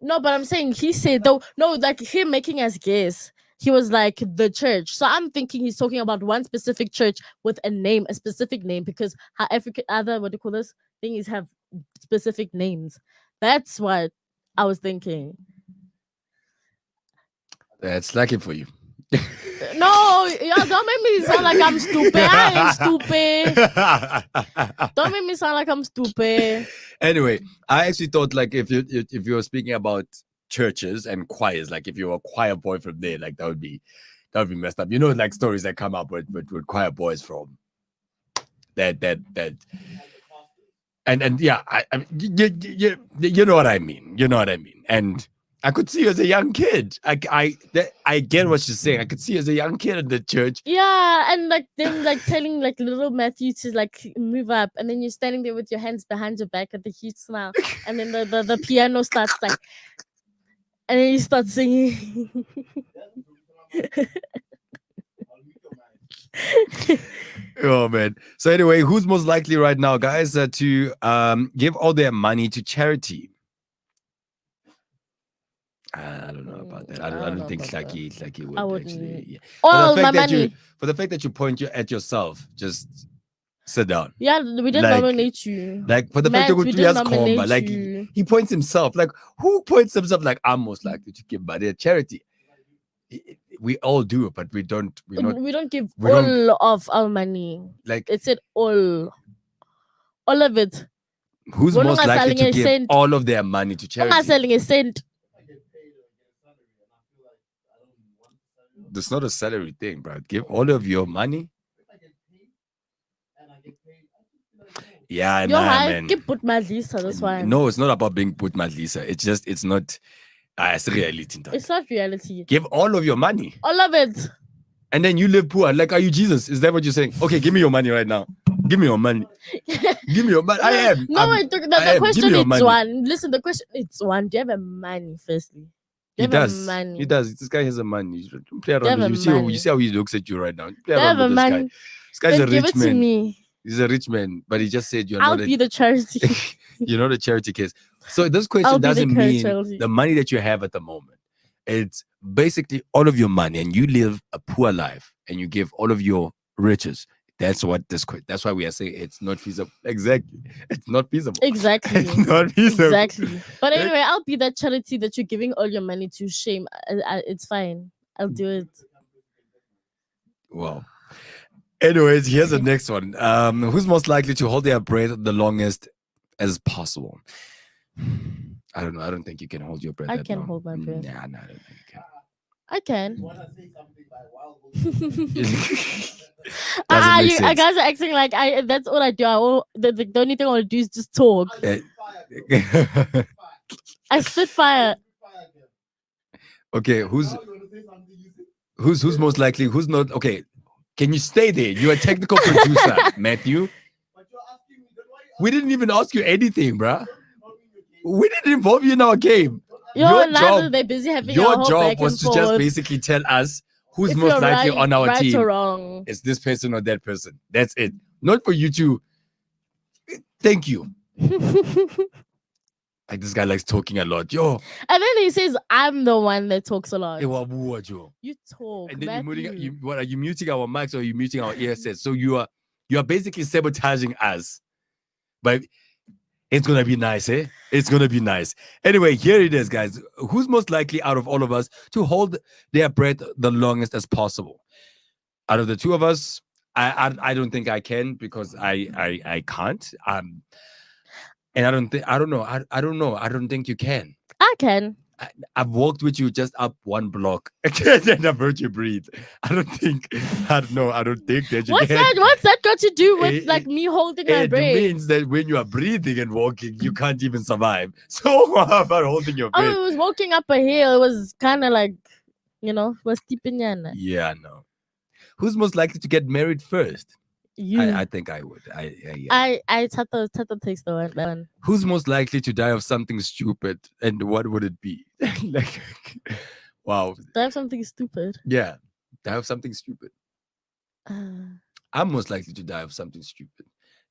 No, but I'm saying he said though, no, like him making us guess. He was like the church. So I'm thinking he's talking about one specific church with a name, a specific name, because how African other what do you call this things have specific names. That's what I was thinking. That's lucky for you. No, y'all don't make me sound like I'm stupid. I ain't stupid. Don't make me sound like I'm stupid. Anyway, I actually thought like if you were speaking about churches and choirs, like if you were a choir boy from there, like that would be messed up. You know, like stories that come up with choir boys from that and yeah, you know what I mean. You know what I mean. And I could see you as a young kid. I get what she's saying. I could see you as a young kid in the church. Yeah, and like them like telling like little Matthew to like move up, and then you're standing there with your hands behind your back at the huge smile, and then the piano starts like, and then you start singing. Oh man. So anyway, who's most likely right now, guys, to give all their money to charity? I don't know about that. I don't think Slaki would actually. wouldn't. Yeah. All my money. For the fact that you point at yourself, just sit down. Yeah, we didn't Like- nominate you. Like for the fact Matt, that we you didn't has comma, nominate like you. he points himself. Like who points himself? Like I'm most likely to give money to charity. We all do it, but we don't. We're not We don't give we all don't- of our money. like It said all of it. who's we're most not likely selling to a give cent. all of their money to I'm not charity. selling a cent. That's not a salary thing, bro. Give all of your money. Yeah, Yo, nah, I man. keep put my Lisa this one. No, it's not about being put Lisa. It's not. It's reality. It's not reality. Give all of your money, All of it. and then you live poor. Like, are you Jesus? Is that what you're saying? Okay, give me your money right now. Give me your money. Give me your money. I am. No, I'm- the I am. question Give me your is money. one. Listen, the question is one. Do you have a money, firstly? He Do you have a does. money? He does. This guy has a money. You don't play have around. a You see, you money. see how he looks at you right now. Play Do you around have a with this guy. money? This guy's Then a give rich it to man. me. He's a rich man, but he just said you're I'll not be the charity. you're not a charity case. So this I'll question be the doesn't mean charity. the money that you have at the moment. It's basically all of your money, and you live a poor life, and you give all of your riches. That's what this. That's why we are saying it's not feasible. Exactly, it's not feasible. Exactly. It's not feasible. Exactly. But anyway, I'll be that charity that you're giving all your money to. Shame. It's fine. I'll do it. Wow. Anyways, here's the next one. Who's most likely to hold their breath the longest as possible? I don't know. I don't think you can hold your breath. I that can long. hold my breath. Nah, I don't think you can. I can. Doesn't make You sense. guys are acting like that's all I do. The only thing I want to do is just talk. I spit fire. Okay, who's most likely? Who's not? Okay, can you stay there? You're a technical producer, Matthew. We didn't even ask you anything, bruh. We didn't involve you in our game. Yo, Your neither job- they're busy having Your a whole job back was and to just forth. basically tell us who's If most you're likely right, on our right team. or wrong. It's this person or that person. That's it. Not for you to. Thank you. Like this guy likes talking a lot. Yo, And then he says, I'm the one that talks a lot. hey, what, Joe? You talk. And then you're muting, Matthew. what are you muting our mics or are you muting our earsets? So you are basically sabotaging us. But it's gonna be nice, eh? It's gonna be nice. Anyway, here it is, guys. Who's most likely out of all of us to hold their breath the longest as possible? Out of the two of us, I don't think I can because I can't. And I don't think I don't know. I don't know. I don't think you can. I can. I've walked with you just up one block and I've heard you breathe. I don't think that you What's can. that? What's that got to do with It- like me holding my It breath? means that when you are breathing and walking, you can't even survive. So how about holding your Oh, breath? it was walking up a hill. It was kind of like, was steep in yana. Yeah, no. Who's most likely to get married first? You. I think I would. Yeah. Tata takes the one. Who's most likely to die of something stupid, and what would it be? Like, wow. Do I have something stupid? Yeah, die of something stupid. Uh, I'm most likely to die of something stupid.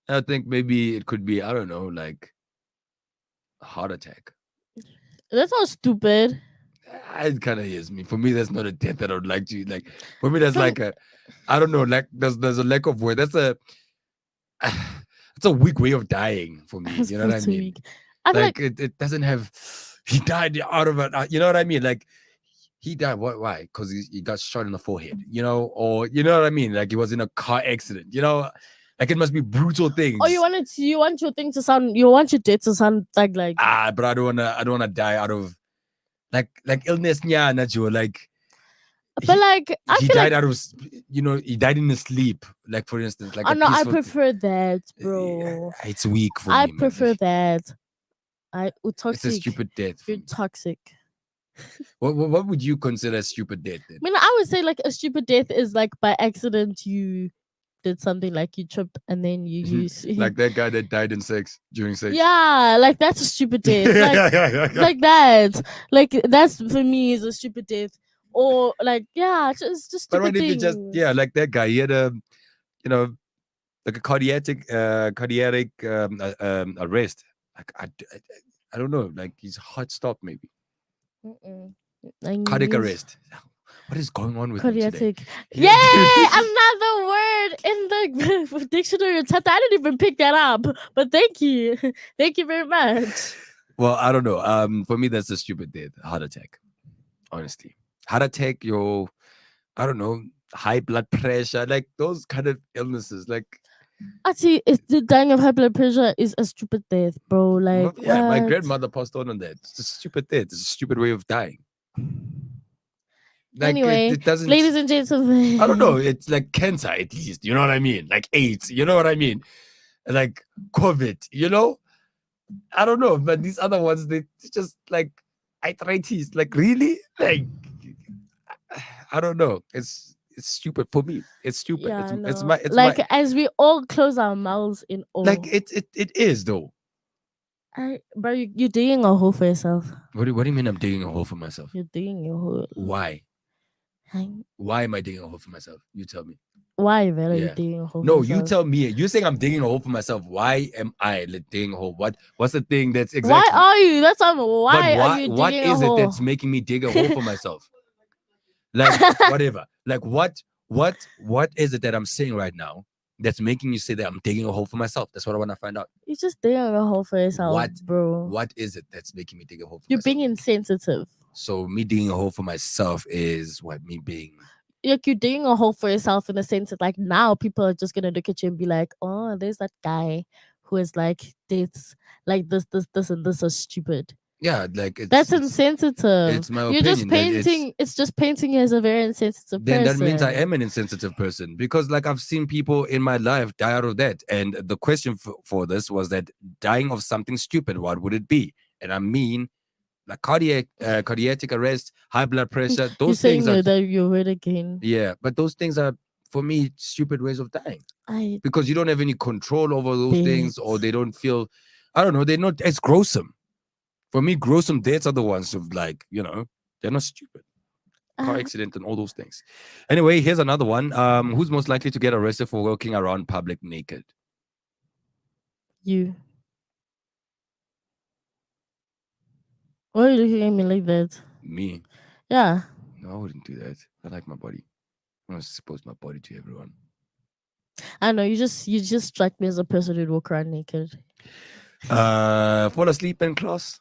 I think maybe it could be, I don't know, like a heart attack. that's not stupid. It kind of is me. For me, that's not a death that I would like to like. For me, that's Some- like a, I don't know, like there's a lack of word. That's a weak way of dying for me. That's You know what I too mean? weak. I feel Like like it doesn't have. He died out of it. You know what I mean? Like he died. What? Why? Because he got shot in the forehead. You know, or you know what I mean? Like he was in a car accident. You know, like it must be brutal things. oh, you want your thing to sound, you want your death to sound like But I don't wanna die out of like illness. Yeah, Nacho. Like but like I he feel died like out of he died in his sleep. Like for instance, like oh a no, I peaceful prefer that, bro. It's weak for I me, man. prefer that. It's a Toxic. stupid death. For You're me. toxic. What would you consider a stupid death then? I mean, I would say like a stupid death is like by accident you did something, like you tripped and then you Like that guy that died in sex during sex. yeah, like that's a stupid death. Like that. Like that's for me is a stupid death. Or like just But stupid what if you things. just like that guy? He had a like a cardiac arrest. Like I don't know. Like his heart stopped maybe. Mm-mm. Cardiac Yes. arrest. What is going on with me today? Cardiac. Yay! Another word in the dictionary. I didn't even pick that up. But thank you. Thank you very much. Well, I don't know. For me, that's a stupid death. Heart attack. Honestly, heart attack. I don't know. High blood pressure, like those kind of illnesses. Like, Actually, it's the dying of high blood pressure is a stupid death, bro. Like, yeah, my what? grandmother passed on that. It's a stupid death. It's a stupid way of dying. Like, Anyway, it doesn't. ladies and gentlemen, I don't know. It's like cancer, at least. You know what I mean? Like AIDS. You know what I mean? Like COVID. You know? I don't know, but these other ones, they just like arthritis. Like really? Like I don't know. It's stupid for me. It's stupid. yeah, It's no. my like as we all close our mouths in awe. like it is though. Bro, you're digging a hole for yourself. What do you mean I'm digging a hole for myself? You're digging your hole. Why? Hang- Why am I digging a hole for myself? You tell me. Why, Vera, you Yeah. digging a hole? No, for you yourself? tell me. You're saying I'm digging a hole for myself. Why am I digging a hole? What's the thing that's Why exactly? are you? That's why But are you digging what a is it hole? that's making me dig a hole for myself? Like whatever. Like what is it that I'm saying right now that's making you say that I'm digging a hole for myself? That's what I want to find out. You're just digging a hole for yourself, bro. What is it that's making me dig a hole for You're myself? being insensitive. So me digging a hole for myself is what me being. Like you're digging a hole for yourself in the sense that like now people are just gonna look at you and be like, oh, there's that guy who is like this, and this is stupid. Yeah, like That's insensitive. It's my You're just opinion that it's- painting. It's just painting you as a very insensitive then person. that means I am an insensitive person because like I've seen people in my life die out of that. And the question for this was that dying of something stupid, what would it be? And I mean like cardiac arrest, high blood pressure, You're those saying things are that you heard again. yeah, but those things are for me stupid ways of dying because you don't have any control over those things or they don't feel I don't know, they're not as gruesome. For me, gruesome deaths are the ones of like, they're not stupid. Car accident and all those things. Anyway, here's another one. Who's most likely to get arrested for walking around public naked? You. Why are you looking at me like that? Me? Yeah. No, I wouldn't do that. I like my body. I want to expose my body to everyone. I know you just strike me as a person who'd walk around naked. Fall asleep in class.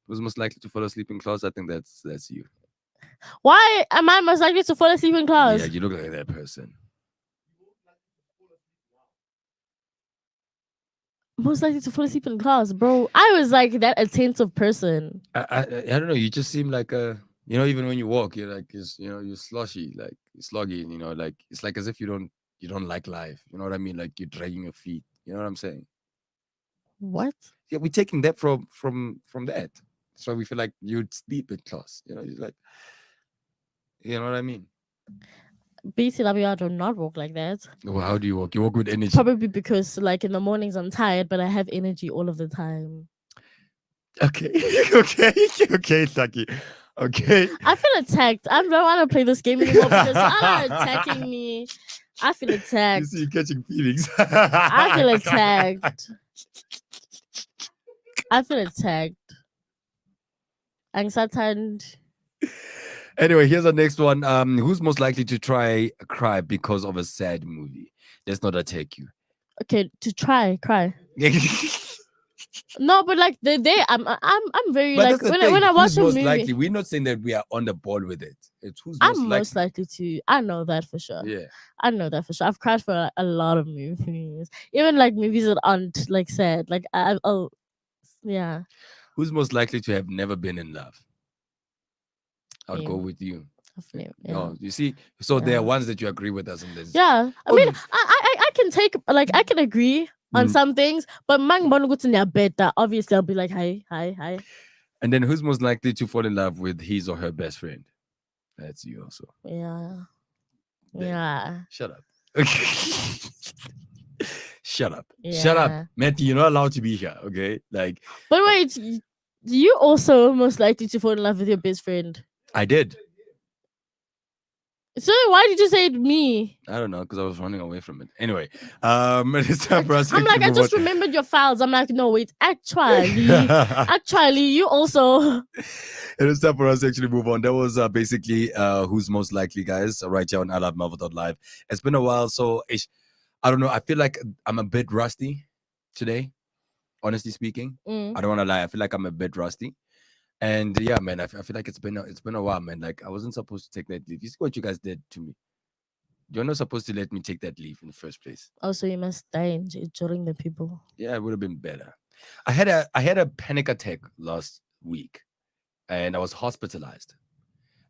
Who's most likely to fall asleep in class? I think that's you. Why am I most likely to fall asleep in class? Yeah, you look like that person. Most likely to fall asleep in class, bro. I was like that attentive person. I don't know. You just seem like even when you walk, you're like you're sloshy, like you're sloggy. Like it's like as if you don't like life. You know what I mean? Like you're dragging your feet. You know what I'm saying? What? Yeah, we're taking that from that. That's why we feel like you'd sleep in class. You're like, you know what I mean? BTW, I do not walk like that. Well, how do you walk? You walk with energy. Probably because like in the mornings I'm tired, but I have energy all of the time. Okay, okay, Saki. Okay. I feel attacked. I don't want to play this game anymore because y'all are attacking me. I feel attacked. You see, you're catching feelings. I feel attacked. I feel attacked. Anxiety. Anyway, here's the next one. Who's most likely to cry because of a sad movie? Let's not attack you. Okay, to cry. No, but like I'm very But like that's the when thing. I watch Who's a most movie, likely? We're not saying that we are on the board with it. It's who's most I'm likely. most likely to. I know that for sure. Yeah. I know that for sure. I've cried for a lot of movies, even like movies that aren't like sad. Like oh yeah, Who's most likely to have never been in love? I would go me. with you. Yeah. No, you see, so there are Yeah. ones that you agree with us, and there's Yeah, I Oh, mean, the- I can take like I can agree on Mm. some things, but mang bono go to better. Obviously, I'll be like, hi. and then who's most likely to fall in love with his or her best friend? That's you also. Yeah, There. yeah, Shut up. Shut up. Shut yeah. up. Matty, you're not allowed to be here, okay? Like, But wait, you also most likely to fall in love with your best friend. I did. So why did you say it me? I don't know, because I was running away from it. Anyway, it's time for us to I'm like, actually I move just on. remembered your files. I'm like, no, wait, actually, you also. It is time for us to actually move on. That was basically who's most likely, guys, right here on ilovemarvel.live. It's been a while, so I don't know. I feel like I'm a bit rusty today, honestly speaking. I don't want to lie. I feel like I'm a bit rusty. And yeah, man, I feel like it's been a while, man. Like I wasn't supposed to take that leave. You see what you guys did to me. You're not supposed to let me take that leave in the first place. Also, you must die during the people. Yeah, it would have been better. I had a panic attack last week, and I was hospitalized,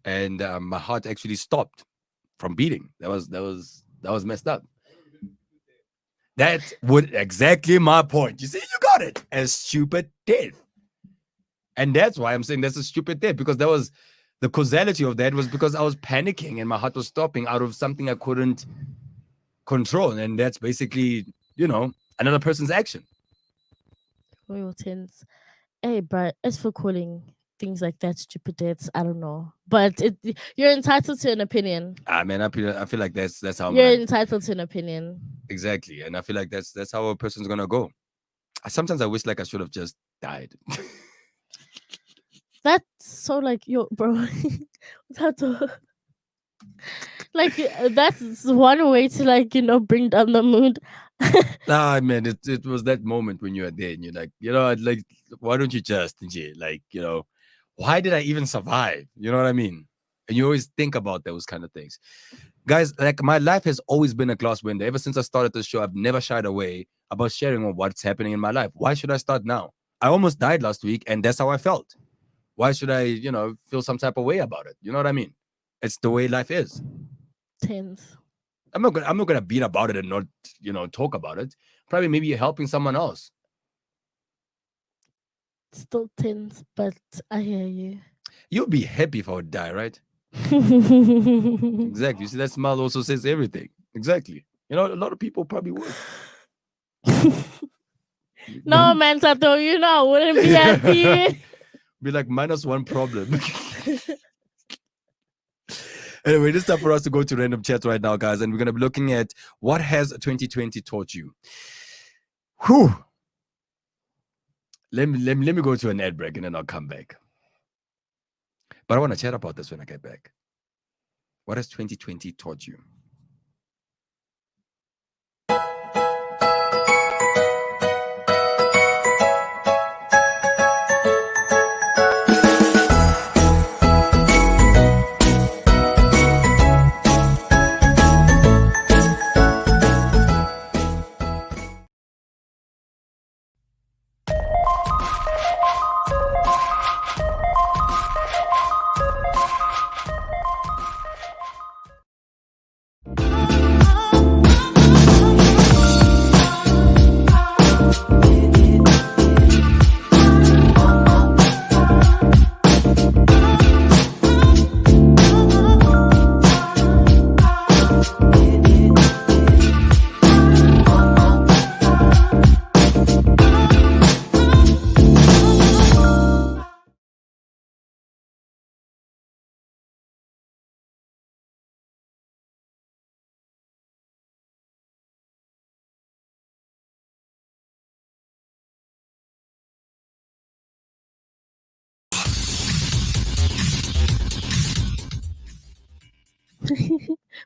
and my heart actually stopped from beating. That was messed up. That would exactly my point. You see, you got it. A stupid death. And that's why I'm saying that's a stupid death, because that was the causality of that was because I was panicking and my heart was stopping out of something I couldn't control. And that's basically, another person's action. Royal tins. Hey, but as for calling things like that stupid deaths, I don't know. But you're entitled to an opinion. Man, I feel like that's how You're entitled to an opinion. Exactly. And I feel like that's how a person's gonna go. Sometimes I wish like I should have just died. That's so like yo, bro. Like that's one way to like bring down the mood. Nah, man, it was that moment when you were there and you're like, like, why don't you just, like, why did I even survive? You know what I mean? And you always think about those kind of things. Guys, like my life has always been a glass window. Ever since I started this show, I've never shied away about sharing on what's happening in my life. Why should I start now? I almost died last week, and that's how I felt. Why should I, feel some type of way about it? You know what I mean? It's the way life is. Tens. I'm not gonna beat about it and not, talk about it. Probably maybe you're helping someone else. Still tens, but I hear you. You'd be happy if I would die, right? Exactly. You see, that smile also says everything. Exactly. A lot of people probably would. No, man, Tato, I wouldn't be happy. Be like -1 problem. Anyway, it's time for us to go to random chat right now, guys, and we're gonna be looking at what has 2020 taught you. Whew. Let me go to an ad break and then I'll come back. But I want to chat about this when I get back. What has 2020 taught you?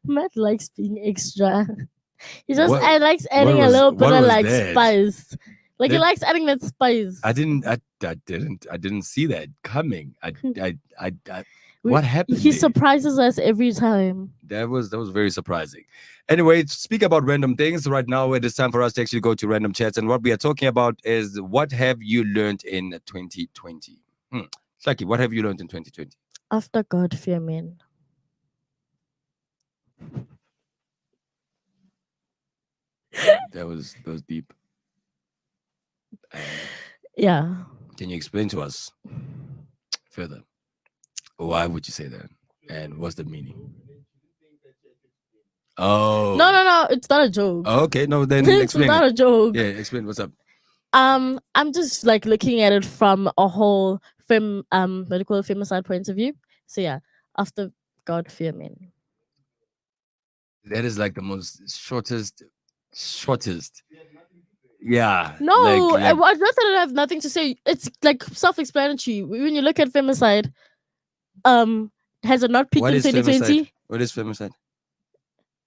Matt likes being extra. He just What- likes adding a was- little bit what of was like that? spice. Like he Then- likes adding that spice. I didn't see that coming. We- What happened He there? surprises us every time. That was very surprising. Anyway, speak about random things. Right now, it is time for us to actually go to random chats, and what we are talking about is what have you learned in 2020? Saki, what have you learned in 2020? After God, fear men. That was deep. And Yeah. can you explain to us further? Why would you say that? And what's the meaning? Oh. No. It's not a joke. Oh, okay, no, then It's explain not it. a joke. Yeah, explain what's up. I'm just like looking at it from a whole medical femicide point of view. So yeah, after God, fear men. That is like the most shortest. Yeah. No, not that I have nothing to say. It's like self-explanatory. When you look at femicide, has it not peaked what in is 2020? femicide? What is femicide?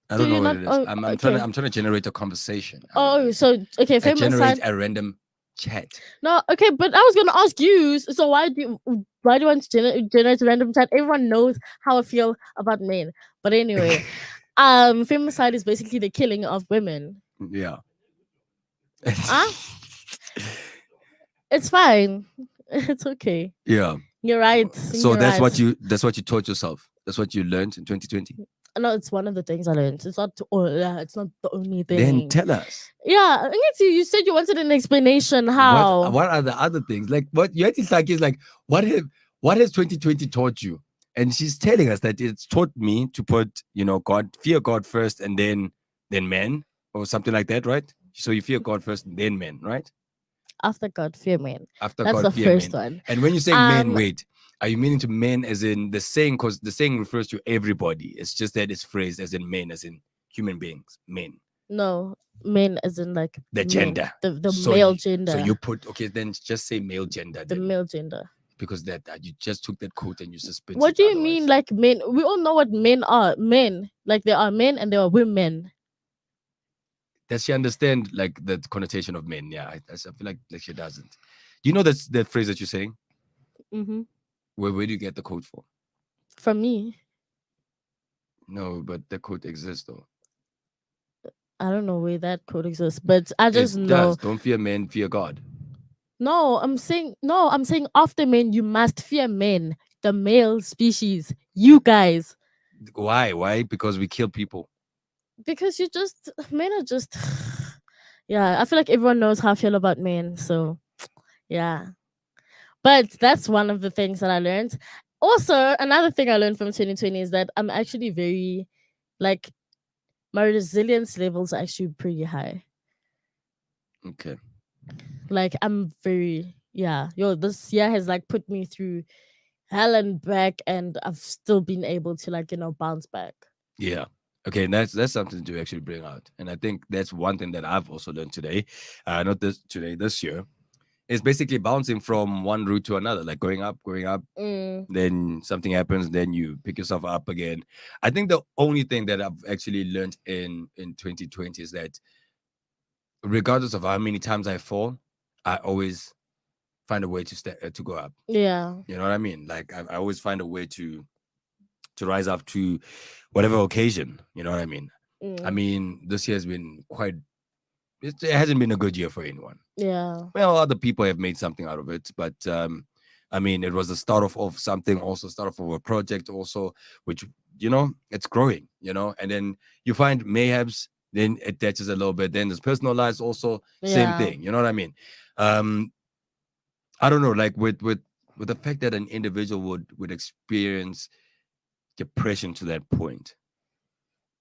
I Do don't know you what not- it is. oh, I'm okay. trying to generate a conversation. out of Oh, it. so okay, I generate femicide. a random chat. No, okay, but I was gonna ask you. So why do you want to generate a random chat? Everyone knows how I feel about men. But anyway, femicide is basically the killing of women. Yeah. Huh? It's fine. It's okay. Yeah. You're right. So You're that's right. what you taught yourself. That's what you learned in 2020. No, it's one of the things I learned. It's not. It's not the only thing. Then tell us. Yeah, I get you said you wanted an explanation. How? What are the other things? Like what you actually like is like what has 2020 taught you? And she's telling us that it's taught me to put, fear God first and then men or something like that, right? So you fear God first and then men, right? After God, fear men. After That's God, the fear first men. one. And when you say men, Um, wait, are you meaning to men as in the saying? Because the saying refers to everybody. It's just that it's phrased as in men, as in human beings, men. No, men as in like The men, gender. the So male you- gender. So you put then just say male gender. the then, male gender. because that you just took that quote and you suspended. What do you mean, like men? We all know what men are. Men, like there are men and there are women. Does she understand like the connotation of men? Yeah, I feel like she doesn't. Do you know that's that phrase that you're saying? Mm-hmm. Where do you get the quote from? From me, No, but the quote exists though. I don't know where that code exists, but I just It know. does. Don't fear men, fear God. No, I'm saying after men, you must fear men, the male species. You guys, Why? Why? Because we kill people. because you just men are just. Yeah, I feel like everyone knows how I feel about men, so yeah. But that's one of the things that I learned. Also, another thing I learned from 2020 is that I'm actually very, like, my resilience levels are actually pretty high. Okay. Like, I'm very, yeah. This year has like put me through hell and back, and I've still been able to like bounce back. Yeah. Okay, and that's something to actually bring out, and I think that's one thing that I've also learned today. Not this year. It's basically bouncing from one route to another, like going up, Mm, then something happens, then you pick yourself up again. I think the only thing that I've actually learned in 2020 is that regardless of how many times I fall, I always find a way to go up. yeah. You know what I mean? Like I always find a way to rise up to whatever occasion. You know what I mean? Mm, I mean, this year has been it hasn't been a good year for anyone. yeah. Well, other people have made something out of it, but I mean, it was the start of something, also start off of a project, also, which it's growing, and then you find mayhaps, then it touches a little bit, then there's personal lives also, same Yeah. thing, you know what I mean? I don't know, like with the fact that an individual would experience depression to that point.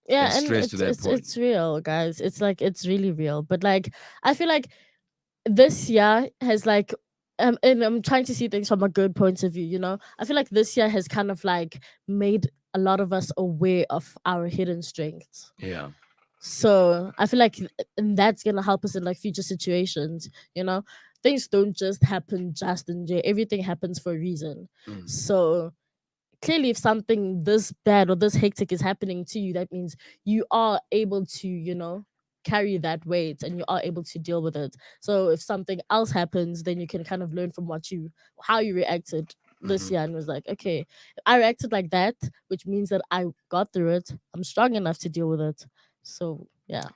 Yeah, And and stress to that point. it's real, guys. It's like it's really real. But like I feel like this year has like and I'm trying to see things from a good point of view, I feel like this year has kind of like made a lot of us aware of our hidden strengths. Yeah. So I feel like and that's gonna help us in like future situations, Things don't just happen just in jail. Everything happens for a reason. Mm. So clearly if something this bad or this hectic is happening to you, that means you are able to carry that weight and you are able to deal with it. So if something else happens, then you can kind of learn from how you reacted this Mhm. year, and was like, okay, I reacted like that, which means that I got through it. I'm strong enough to deal with it. So yeah.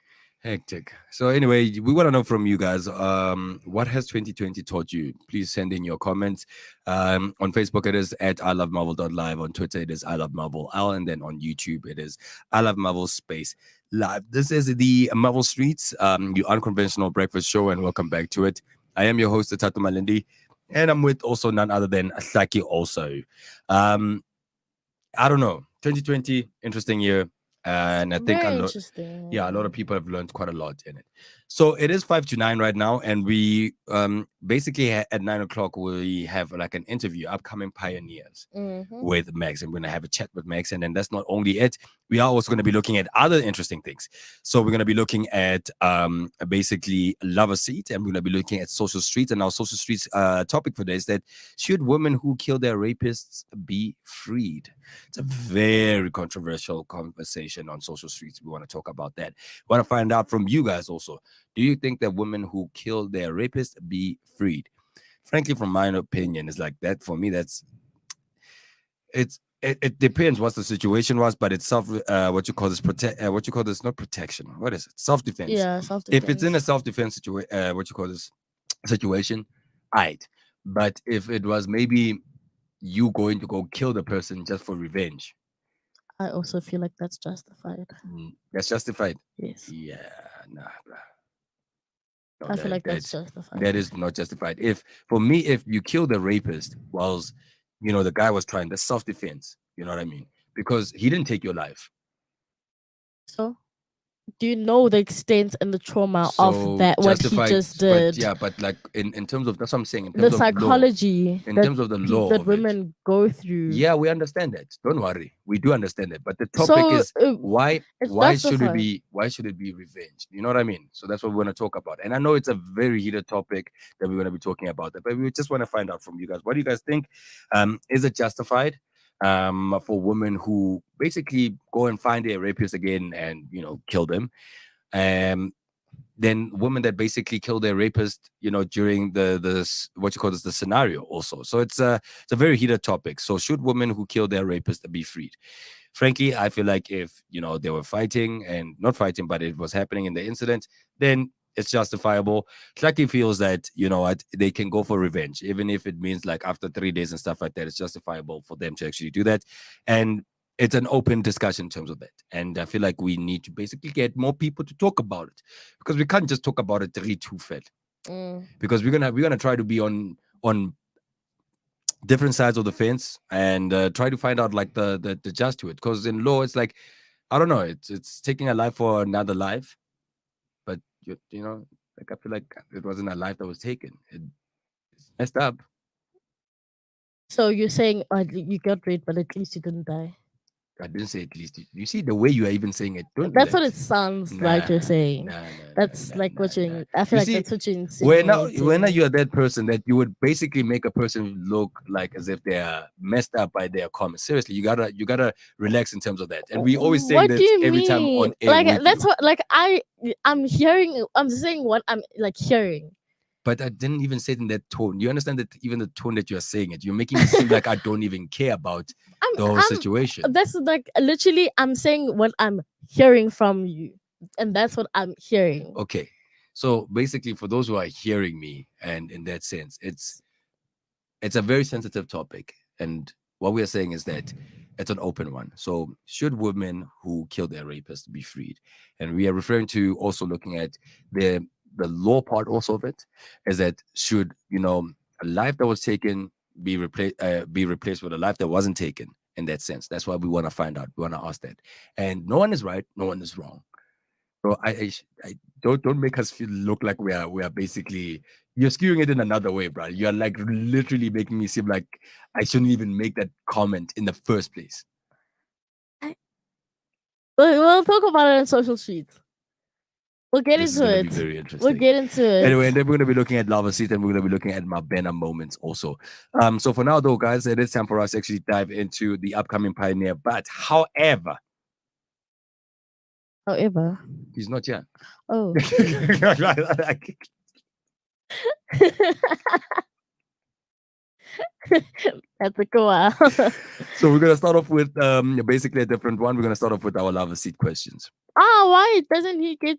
Hectic. So anyway, we want to know from you guys, what has 2020 taught you? Please send in your comments. On Facebook, it is at ilovemarvel.live. On Twitter, it is I Love Marvel L. And then on YouTube, it is I Love Marvel Space Live. This is the Marvel Streets, your unconventional breakfast show, and welcome back to it. I am your host, Tato Malindi, and I'm with also none other than Saki also. Um, I don't know. 2020, interesting year. And I think Very interesting. a lot of people have learned quite a lot in it. So it is 5 to 9 right now, and we basically at 9 o'clock we have like an interview, upcoming pioneers Mm-hmm. with Max, and we're gonna have a chat with Max. And then that's not only it; we are also gonna be looking at other interesting things. So we're gonna be looking at basically Lover Seat, and we're gonna be looking at Social Streets. And our Social Streets topic for today is that should women who kill their rapists be freed? It's a very controversial conversation on Social Streets. We want to talk about that. We want to find out from you guys also. Do you think that women who kill their rapists be freed? Frankly, from my opinion, it's like that. For me, it depends what the situation was, but it's what you call this what you call this, not protection. What is it? Self-defense. Yeah, self If it's in a defense. self-defense situation, what you call this situation, right. But if it was maybe you going to go kill the person just for revenge, I also feel like that's justified. that's justified. Yes. Yeah, nah, bruh. No, I feel like that's that justified. is not justified. If for me, if you kill the rapist whilst the guy was trying, the self-defense, you know what I mean? Because he didn't take your life. So, do you know the extent and the trauma of So that, what he justified, just but did? yeah, but like in terms of, that's what I'm saying, in The terms of law, psychology in that terms of the law that of it. women go through. Yeah, we understand that. Don't worry. We do understand it. But the topic So is it's justified. why should it be revenge? You know what I mean? So that's what we want to talk about. And I know it's a very heated topic that we're going to be talking about that, but we just want to find out from you guys. What do you guys think? Is it justified for women who basically go and find their rapist again and kill them? Um then women that basically kill their rapist, during what you call this, the scenario also. So it's a very heated topic. So should women who kill their rapist be freed? Frankly, I feel like if they were fighting and not fighting, but it was happening in the incident, then it's justifiable. Klaki feels that what, they can go for revenge, even if it means like after 3 days and stuff like that. It's justifiable for them to actually do that, and it's an open discussion in terms of that. And I feel like we need to basically get more people to talk about it, because we can't just talk about it too fat. Mm. Because we're gonna try to be on different sides of the fence and try to find out like the just to it. Because in law, it's like, I don't know, it's taking a life for another life, but like I feel like it wasn't a life that was taken. It's messed up. So you're saying you got raped, but at least you didn't die. I didn't say at least. You see the way you are even saying it. Don't do That's what that. it sounds like Nah, you're saying. nah, nah, That's nah, like nah, what nah, you. nah. I feel You like see, that's what you're when insinuating. you are that person that you would basically make a person look like as if they are messed up by their comments. Seriously, you gotta relax in terms of that. And we always saying What do that you every time mean? on air Like with that's you. what like I'm hearing. I'm saying what I'm like hearing. But I didn't even say it in that tone. You understand that even the tone that you're saying it, you're making me seem like I don't even care about the whole situation. That's like literally I'm saying what I'm hearing from you, and that's what I'm hearing. Okay. So basically, for those who are hearing me, and in that sense, it's a very sensitive topic. And what we are saying is that it's an open one. So should women who kill their rapists be freed? And we are referring to also looking at the law part also of it, is that should a life that was taken be replaced with a life that wasn't taken, in that sense. That's why we want to find out. We want to ask that. And no one is right, no one is wrong. So I don't make us feel look like we are basically, you're skewing it in another way, bro. You're like literally making me seem like I shouldn't even make that comment in the first place. We'll talk about it on social streets. We'll get This is into gonna be it. very We'll interesting. get into it. Anyway, and then we're gonna be looking at Lava Seat, and we're gonna be looking at Mabena moments also. So for now though, guys, it is time for us to actually dive into the upcoming pioneer. But however, However. He's not here. Oh. That's a cool one. So we're gonna start off with basically a different one. We're gonna start off with our love seat questions. Oh, why doesn't he get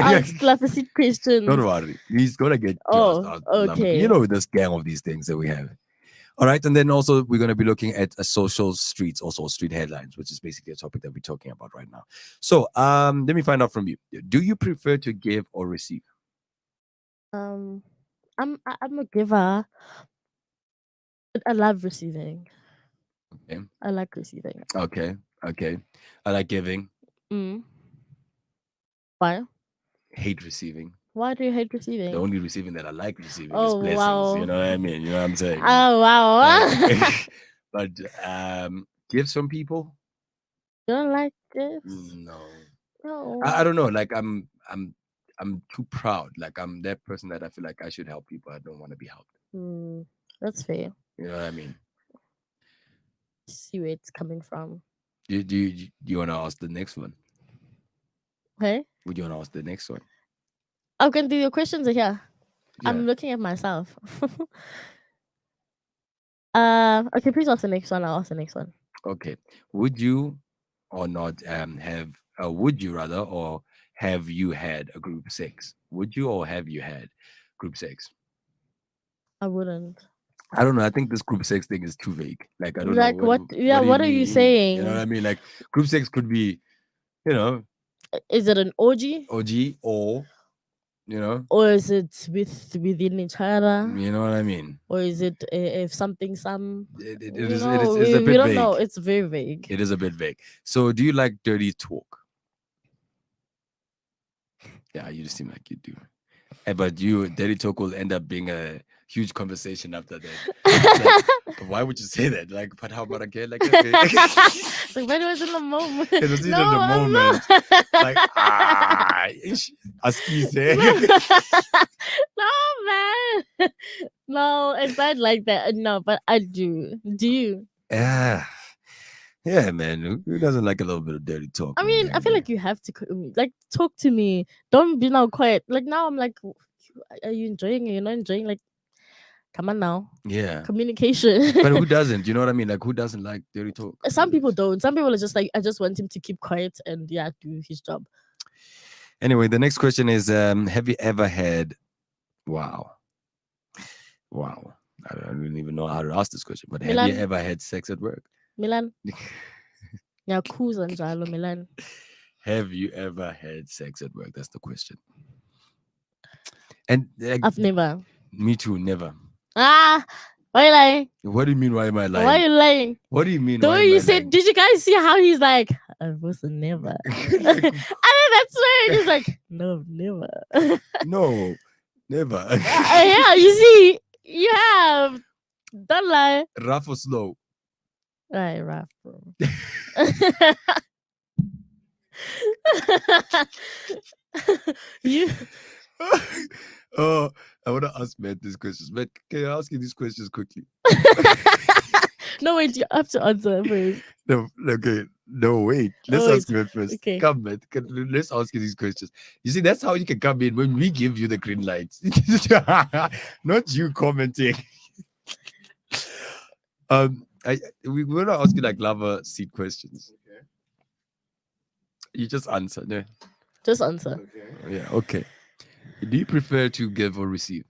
asked love seat questions? Don't worry, he's gonna get Oh, asked okay. You know this gang of these things that we have. All right, and then also we're gonna be looking at social streets, also street headlines, which is basically a topic that we're talking about right now. So let me find out from you. Do you prefer to give or receive? I'm a giver. But I love receiving. Okay. I like receiving. Okay. I like giving. Why? Hate receiving. Why do you hate receiving? The only receiving that I like receiving is Oh, blessings. wow. You know what I mean? You know what I'm saying? Oh wow. But gifts from people? You don't like gifts? No. No. I don't know. Like I'm too proud. Like I'm that person that I feel like I should help people. I don't want to be helped. That's fair. You know what I mean? See where it's coming from. Do you want to ask the next one? Hey? Would you want to ask the next one? I'm gonna do your questions are here. Yeah. I'm looking at myself. Okay, please ask the next one. I'll ask the next one. Okay. Would you or not have would you rather or have you had a group sex? Would you or have you had group sex? I wouldn't. I don't know. I think this group sex thing is too vague. Like I don't Like know what? Yeah, do what are you mean? saying? You know what I mean? Like group sex could be, you know, Is it an orgy? OG or you know, Or is it within each other? you know what I mean? Or is it if something It you is know, it is a we bit don't vague. know. It's very vague. It is a bit vague. So do you like dirty talk? Yeah, you just seem like you do. But dirty talk will end up being a huge conversation after that. Like, why would you say that? Like, but how about a girl like that? Like, but it was in the moment. It was in the I'm moment. not. Like, askies, eh? No, man. No, it's not like that. No, but I do. Do you? Yeah, man. Who doesn't like a little bit of dirty talk? I mean, I feel like you have to like talk to me. Don't be now quiet. Like now, I'm like, are you enjoying it? You're not enjoying. Like, come on now. Yeah. Communication. But who doesn't? You know what I mean? Like, who doesn't like dirty talk? Some people don't. Some people are just like, I just want him to keep quiet and do his job. Anyway, the next question is: have you ever had? Wow. I don't even know how to ask this question. But have you ever had sex at work? Milan. Yakuza njalo, Milan. Have you ever had sex at work? That's the question. And I've never. Me too, never. Why are you lying? What do you mean? Why am I lying? Why are you lying? What do you mean? The way you said, did you guys see how he's like, I was never. And then that's where he's like, no, never. No, never. Yeah, you see, you have. Don't lie. Rough or slow? Right, rough, bro. You. Oh, I want to ask Matt these questions. Matt, can I ask you these questions quickly? No, wait, you have to answer first. No, okay. No, wait. Let's ask Matt first. Okay. Come, Matt. Let's ask you these questions. You see, that's how you can come in when we give you the green lights. Not you commenting. We're gonna ask you like lover seat questions. Okay. You just answer. Yeah. Just answer. Okay. Yeah. Okay. Do you prefer to give or receive?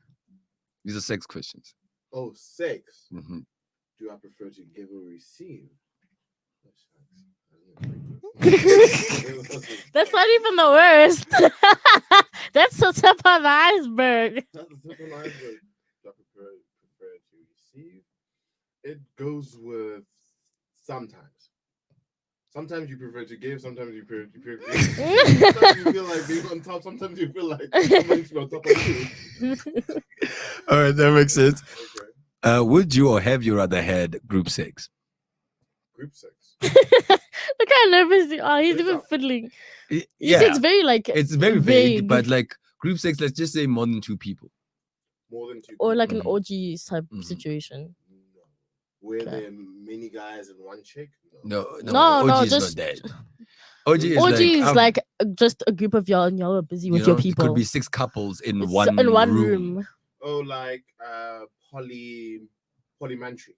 These are sex questions. Oh, sex. Mm-hmm. Do I prefer to give or receive? That's not even the worst. That's the tip of the iceberg. That's the tip of the iceberg. Do I prefer to receive? It goes with sometimes. Sometimes you prefer to give, sometimes you prefer to give. Sometimes you feel like being on top, sometimes you feel like someone's on top of you. All right, that makes sense. Okay. Would you or have you rather had group sex? Group sex. Look how nervous you are. He's even fiddling. You see, it's very like it's very vague, but like group sex, let's just say more than two people. More than two or people. like an orgy type Mhm. situation. No. Were there many guys and one chick? No, No, OG is just- not that. OG is OG like, is like just a group of y'all and y'all are busy with your it people. could be 6 couples in It's one in one room. room. Oh, like polymentary,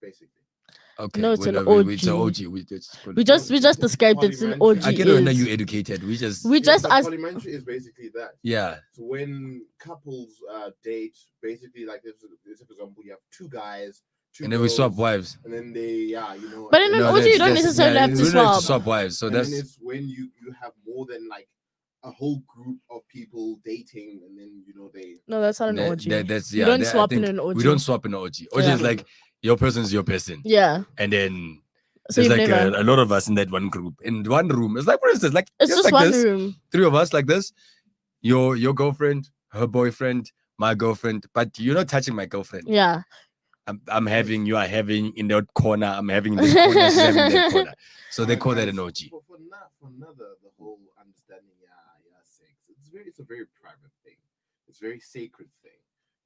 basically. Okay, No, it's an It's an OG. OG. We just described it's an OG. I get it. Now is. you educated. We just We just but asked. polymentary is basically that. yeah. So when couples date, basically like this, for example, you have 2 guys, 2 And then we swap girls, wives. and then they you know. But and in then- an OG, you don't necessarily have to we don't have to swap. swap wives. So and that's then it's when you have more than like a whole group of people dating, and then you know they. No, that's not an that- OG. that's You yeah. don't that- I swap in think an OG. We don't swap in an OG. OG Yeah. is like your person is your person, Yeah. and then So there's you've like never. a lot of us in that one group in one room. It's like, for instance, like It's just like one this, room. 3 of us like this. Your girlfriend, her boyfriend, my girlfriend, but you're not touching my girlfriend. Yeah. I'm having, you are having in that corner. I'm having in this corner. She's having in that corner. So they call that an OG. For now, the whole understanding, sex. It's a very private thing. It's a very sacred thing.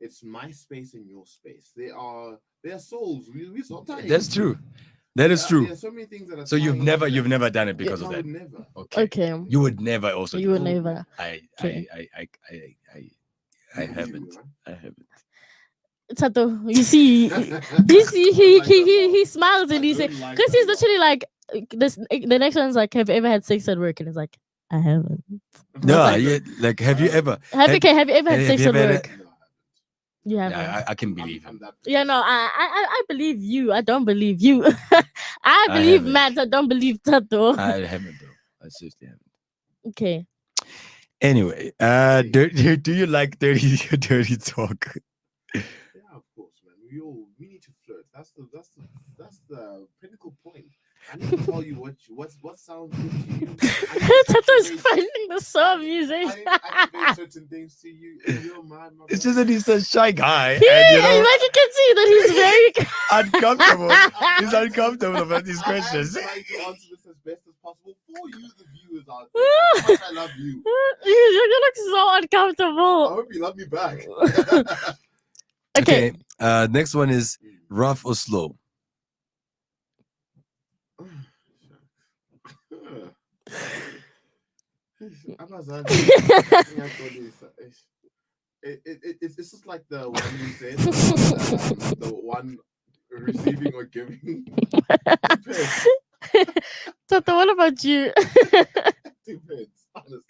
It's my space and your space. They are souls. We so tiny. That's true. That is true. There are so many things that are. So you've tying never up done it because I of that. would never. Okay. Okay. You would never also. You do would that. never. I haven't. I haven't. Tato, you see, he smiles and he says, because he's literally like, this. The next one's like, have you ever had sex at work? And it's like, I haven't. No, Like- yeah, like have you ever? Have you ever had have sex you at ever had work? No, You haven't. Yeah, I can believe him. Yeah, no, I believe you. I don't believe you. I believe haven't. Matt. I don't believe Tato. I haven't though. I seriously haven't. Okay. Anyway, do you like dirty talk? Yeah, of course, man. We need to flirt. That's the pinnacle point. I need to tell you what sounds good to you. Tato's finding the song music. I need to activate certain things to you in your mind. My It's brother. just that he's a shy guy, He, and you know, like you can see that he's very. uncomfortable. He's uncomfortable about these questions. I'm trying to answer this as best as possible for you, the viewers out there. How much I love you. You look so I uncomfortable. hope you love me back. Okay. Next one is rough or slow. It's just like the one you said, the one receiving or giving. Depends. Tato, what about you? Depends, honestly.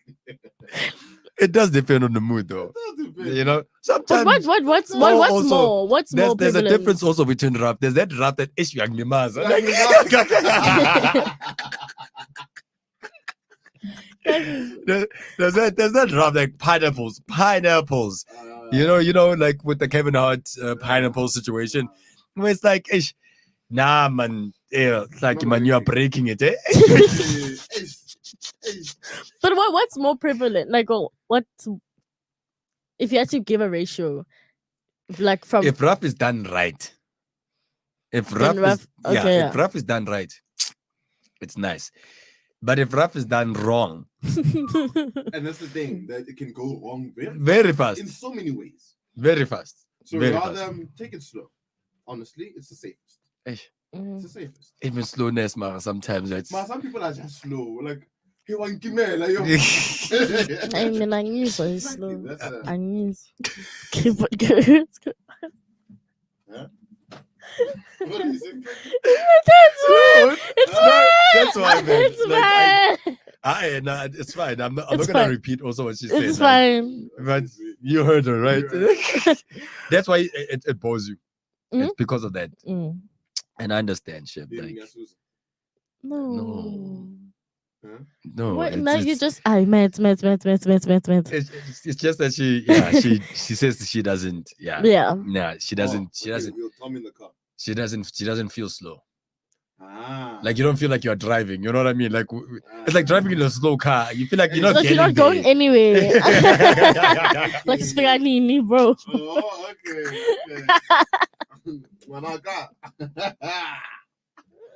It does depend on the mood, though. It does depend. You know, But sometimes what's Oh, what's also, more? What's more there's a prevalent? difference also between rap. There's that rap that is young limaza. There's that rap like pineapples. You know, like with the Kevin Hart pineapple situation, where it's like, ish, nah, man, it's like, man, you are breaking it, eh? But what's more prevalent? Like, what if you had to give a ratio, like from If rap is done right, if Then rap is rap- okay, if rap is done right, it's nice. But if rap is done wrong, And that's the thing, that it can go wrong very fast, in so many ways. very fast. So Very rather fast. take it slow. Honestly, it's the safest. Ish. Mhm. It's the safest. Even slowness, man, sometimes it's. But some people are just slow. Like, hey, one give me like yo. I mean, I knew so it's Exactly, slow. that's a- I knew. Keep it good. What do you think? It's No, fine. that's what I meant. It's Like, fine. no, it's fine. I'm not It's gonna fine. repeat also what she said. It's like, fine. But you heard her, right? That's why it bores you. Mhm. It's because of that. Mm. And I understand, shit. Being Like, a Susan. No. no, What? it's, Now you it's, just I met. it's just that she says that she doesn't. Yeah. Yeah. Nah, she doesn't. She okay, doesn't. We'll come in the car. She doesn't feel slow. Ah. Like you don't feel like you're driving. You know what I mean? Like it's like driving in a slow car. You feel like you're not Like you're not getting going there. anywhere. Like Spiganini, bro. Oh, okay. Managa.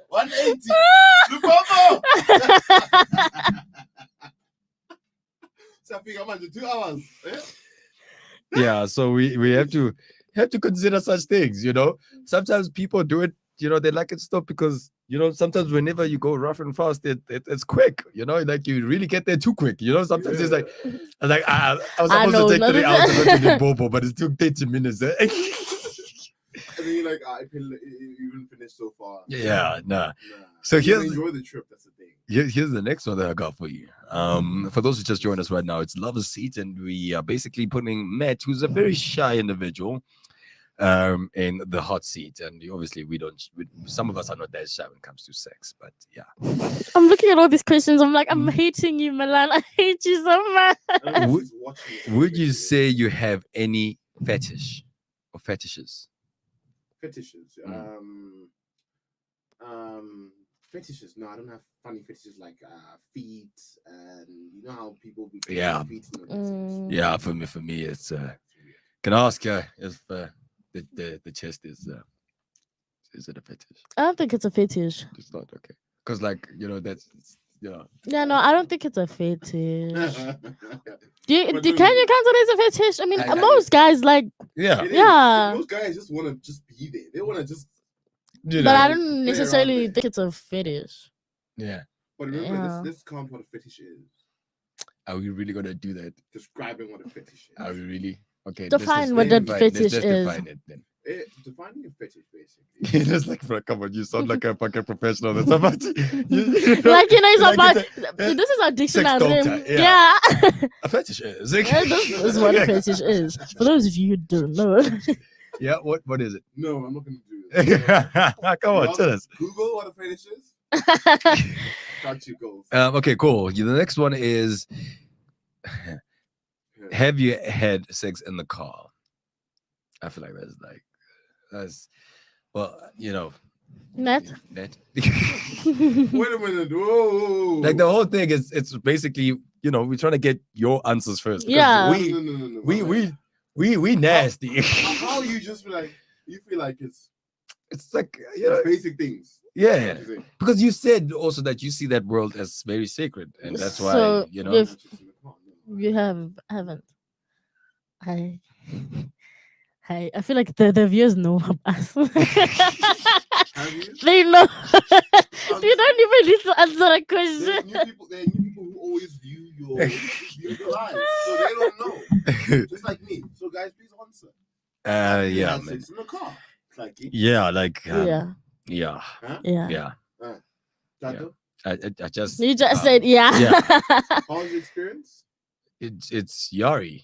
180. Lupopo. So I think I'm under 2 hours. Eh? Yeah, so we have to consider such things. You know, sometimes people do it they like it stop because sometimes whenever you go rough and fast, it's quick. Like you really get there too quick. Sometimes it's like I was I supposed know, to take nothing- 3 hours to go to the Bobo, but it took 30 minutes. I mean, like, I can even finish so far. Yeah, nah. Nah. So You here's enjoy the trip. That's the thing. here's the next one that I got for you. For those who just joined us right now, it's Lover's Seat, and we are basically putting Matt, who's a very shy individual, in the hot seat. And obviously, some of us are not that shy when it comes to sex, but yeah. I'm looking at all these questions. I'm like, I'm Mm. hating you, Milan. I hate you so much. I'm Would- just watching it. Would you say you have any fetish or fetishes? Fetishes? Fetishes? No, I don't have funny fetishes like feet, and you know how people be putting Yeah. feet in the Mm. Yeah, for me, it's. Can I ask if the chest is it a fetish? I don't think it's a fetish. It's not okay, because that's Yeah, no, I don't think it's a fetish. But Can no, you count it as a fetish? I mean, I- most guys like, yeah. It is. Yeah. Most guys just want to just be there. They want to just. but I don't play around necessarily there. think it's a fetish. Yeah. But remember, Yeah. let's count what a fetish is. Are we really gonna do that? Describing what a fetish is. Are we really? Okay. Define what the fetish let's is. define it then. Defining a fetish, basically. Just like, bro, come on, you sound like a fucking professional. That's about Like, it's like about, it's this is our dictionary. doctor, Yeah. a fetish is. Yeah, this is what a fetish is. For those of you who don't know. Yeah, what is it? No, I'm not going to do this. Come on, Y'all tell us. Google what a fetish is. Got you, goals. Okay, cool. The next one is: have you had sex in the car? I feel like that's well, Net. that. Wait a minute. Whoa. Like the whole thing is, it's basically we're trying to get your answers first. because Yeah. No. we nasty. How you just be like, you feel like it's It's like basic things. yeah, What you say? because you said also that you see that world as very sacred, and that's why So, you know. if- Not just in the car, no. You haven't. I feel like the viewers know us. Have you? They know. You don't even need to answer a There's question. there are new people who always view your lives, so they don't know. Just like me. So guys, please answer. Yeah, Have man. sex in the car. Like Yeah, like Yeah, yeah, yeah. yeah. Tato, I just You just said yeah. how was your experience? it's Yari.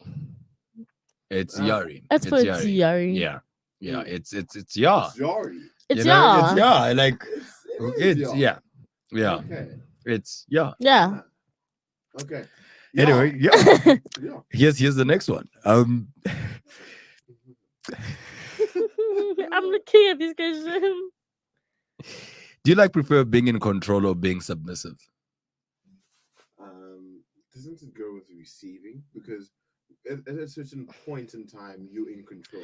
It's Ah. Yari. That's for Yari. Yari. Yeah, yeah. Mm. It's yeah. It's Yari. It's You know, it's yeah. yeah. Like It is it's Yari. yeah. Okay. It's yeah. Yeah. Okay. Anyway, yeah. Yeah. Here's the next one. I'm looking at these questions. Do you prefer being in control or being submissive? Doesn't it go with receiving? Because at a certain point in time, you're in control.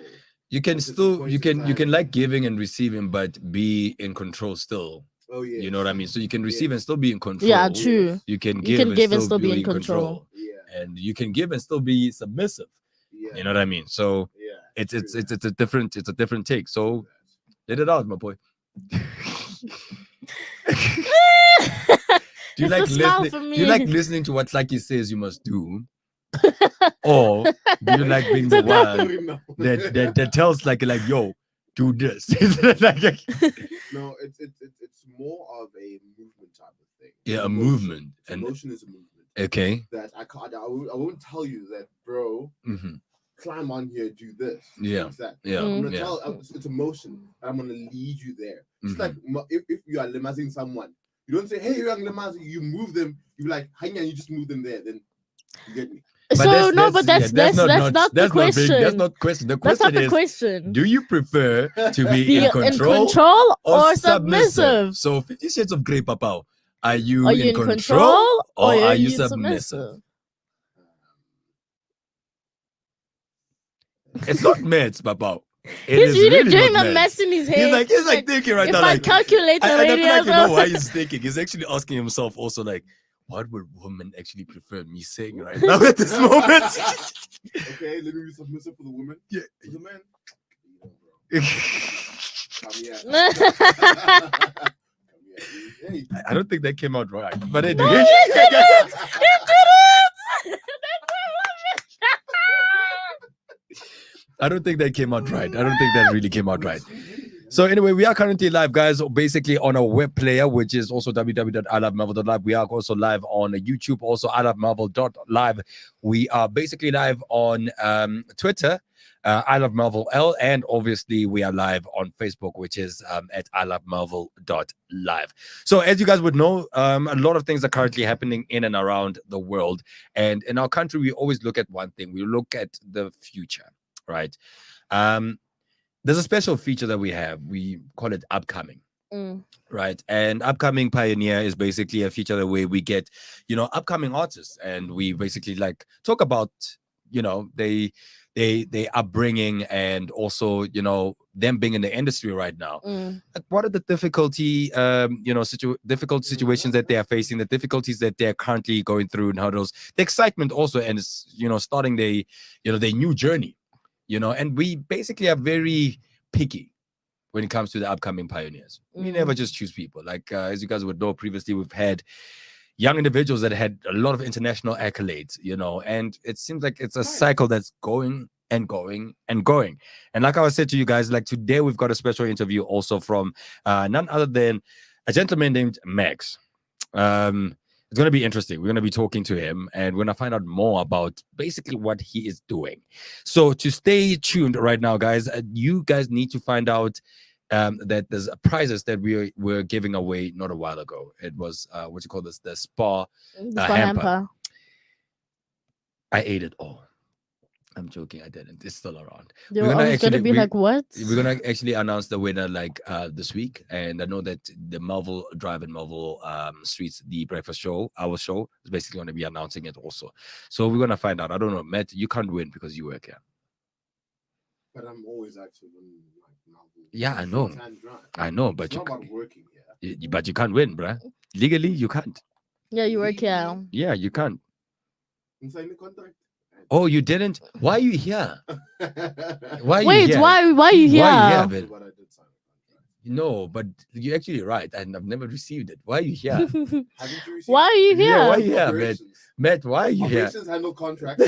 You can At certain still points you in can time- like giving and receiving, but be in control still. Oh yeah. You know what I mean? So you can receive and Yes. still be in control. Yeah, true. You can You give, can and, give and still still be in control. Yeah. and you can give and still be submissive. Yeah. You know what I mean? So Yeah. it's true it's that. a different take. So let it out, my boy. Do you It's a like smile listening? for Do you like me. listening to what Lucky says you must do, or do you like being the one No. that tells like yo, do this? Like, No, it's more of a movement type of thing. yeah, a Emotion. movement. It's And emotion is a movement. okay, That I can't. I won't tell you that, bro. hmm Climb on here, do this. Yeah. It's that. yeah, Mm. I'm gonna yeah. tell. It's emotion. I'm gonna lead you there. It's Mhm. like if you are limousing someone, you don't say, "Hey, you're limousing." You move them. You be like, "Hang on," you just move them there. Then you get me. So no, but that's not the question. That's not question. The That's not question the is: question. do you prefer to be Be in control, or submissive? So 50 Shades of Grey, Papa. Are you, Are you in control or are you submissive? It's not maths, Papa. It He's is really doing not the maths in his head. He's like thinking right if now. I Like, calculate the and I feel like you know radius, why he's thinking. He's actually asking himself also like, what would women actually prefer me saying right now at this moment? Okay, let me be submissive for the woman. Yeah. For the man. Come here. Hey. I don't think that came out right. But anyway. No, you didn't. I don't think that came out right. I don't think that really came out right. So anyway, we are currently live, guys, basically on a web player, which is also www.ilovemarvel.live. We are also live on YouTube, also ilovemarvel.live. We are basically live on Twitter, I Love Marvel L, and obviously we are live on Facebook, which is at ilovemarvel.live. So as you guys would know, a lot of things are currently happening in and around the world. And in our country, we always look at one thing. We look at the future, right? There's a special feature that we have. We call it Upcoming. Right. And Upcoming Pioneer is basically a feature where we get, upcoming artists, and we basically like talk about, they upbringing, and also, them being in the industry right now. Like, what are the difficult situations that they are facing, the difficulties that they're currently going through, and how the excitement also, and it's, starting their new journey. And we basically are very picky when it comes to the upcoming pioneers. We never just choose people. Like, as you guys would know, previously we've had young individuals that had a lot of international accolades, and it seems like it's a cycle that's going and going and going. And like I said to you guys, like today we've got a special interview also from none other than a gentleman named Max. It's going to be interesting. We're going to be talking to him, and we're going to find out more about basically what he is doing. So to stay tuned right now, guys, you guys need to find out that there's prizes that we're giving away not a while ago. It was, the spa hamper. I ate it all. I'm joking, I didn't. It's still around. I was gonna be like, what? We're gonna actually announce the winner this week, and I know that the Melville Drive and Melville Streets, the breakfast show, our show, is basically gonna be announcing it also. So we're gonna find out. I don't know, Matt. You can't win because you work here. But I'm always active in Melville. Yeah, I know. I know, but it's not about working here. But you can't win, bruh. Legally, you can't. Yeah, you work here. Yeah, you can't. Inside the contract. Oh, you didn't? Why are you here? Why are you Wait, here? why are you here? Why are you here, But man? I did sign a contract. No, but you're actually right, and I've never received it. Why are you here? Haven't you received Why are you here? Yeah, why are you here, Matt? Operations. Matt, why are you here? Operations handle contracts.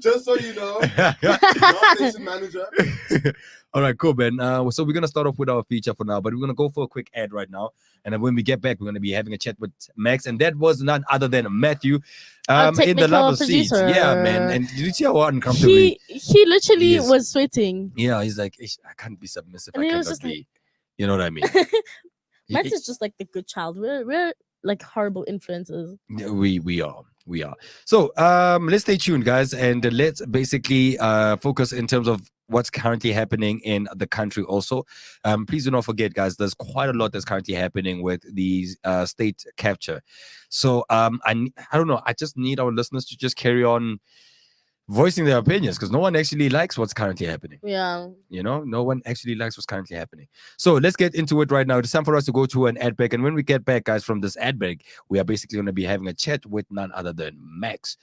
Just so you know, not station manager. All right, cool, man. So we're gonna start off with our feature for now, but we're gonna go for a quick ad right now, and then when we get back, we're gonna be having a chat with Max, and that was none other than Matthew, Our in the technical love seat. Yeah, man. producer. And did you see how uncomfortable? He literally He is. was sweating. Yeah, he's like, I can't be submissive. And I he was cannot just be. You know what I mean? Matt is just like the good child. We're like horrible influences. Yeah, we are. So let's stay tuned, guys, and let's basically focus in terms of what's currently happening in the country also. Please do not forget, guys, there's quite a lot that's currently happening with these state capture. So I don't know, I just need our listeners to just carry on voicing their opinions, because no one actually likes what's currently happening. Yeah. No one actually likes what's currently happening. So let's get into it right now. It's time for us to go to an ad break, and when we get back, guys, from this ad break, we are basically going to be having a chat with none other than Max.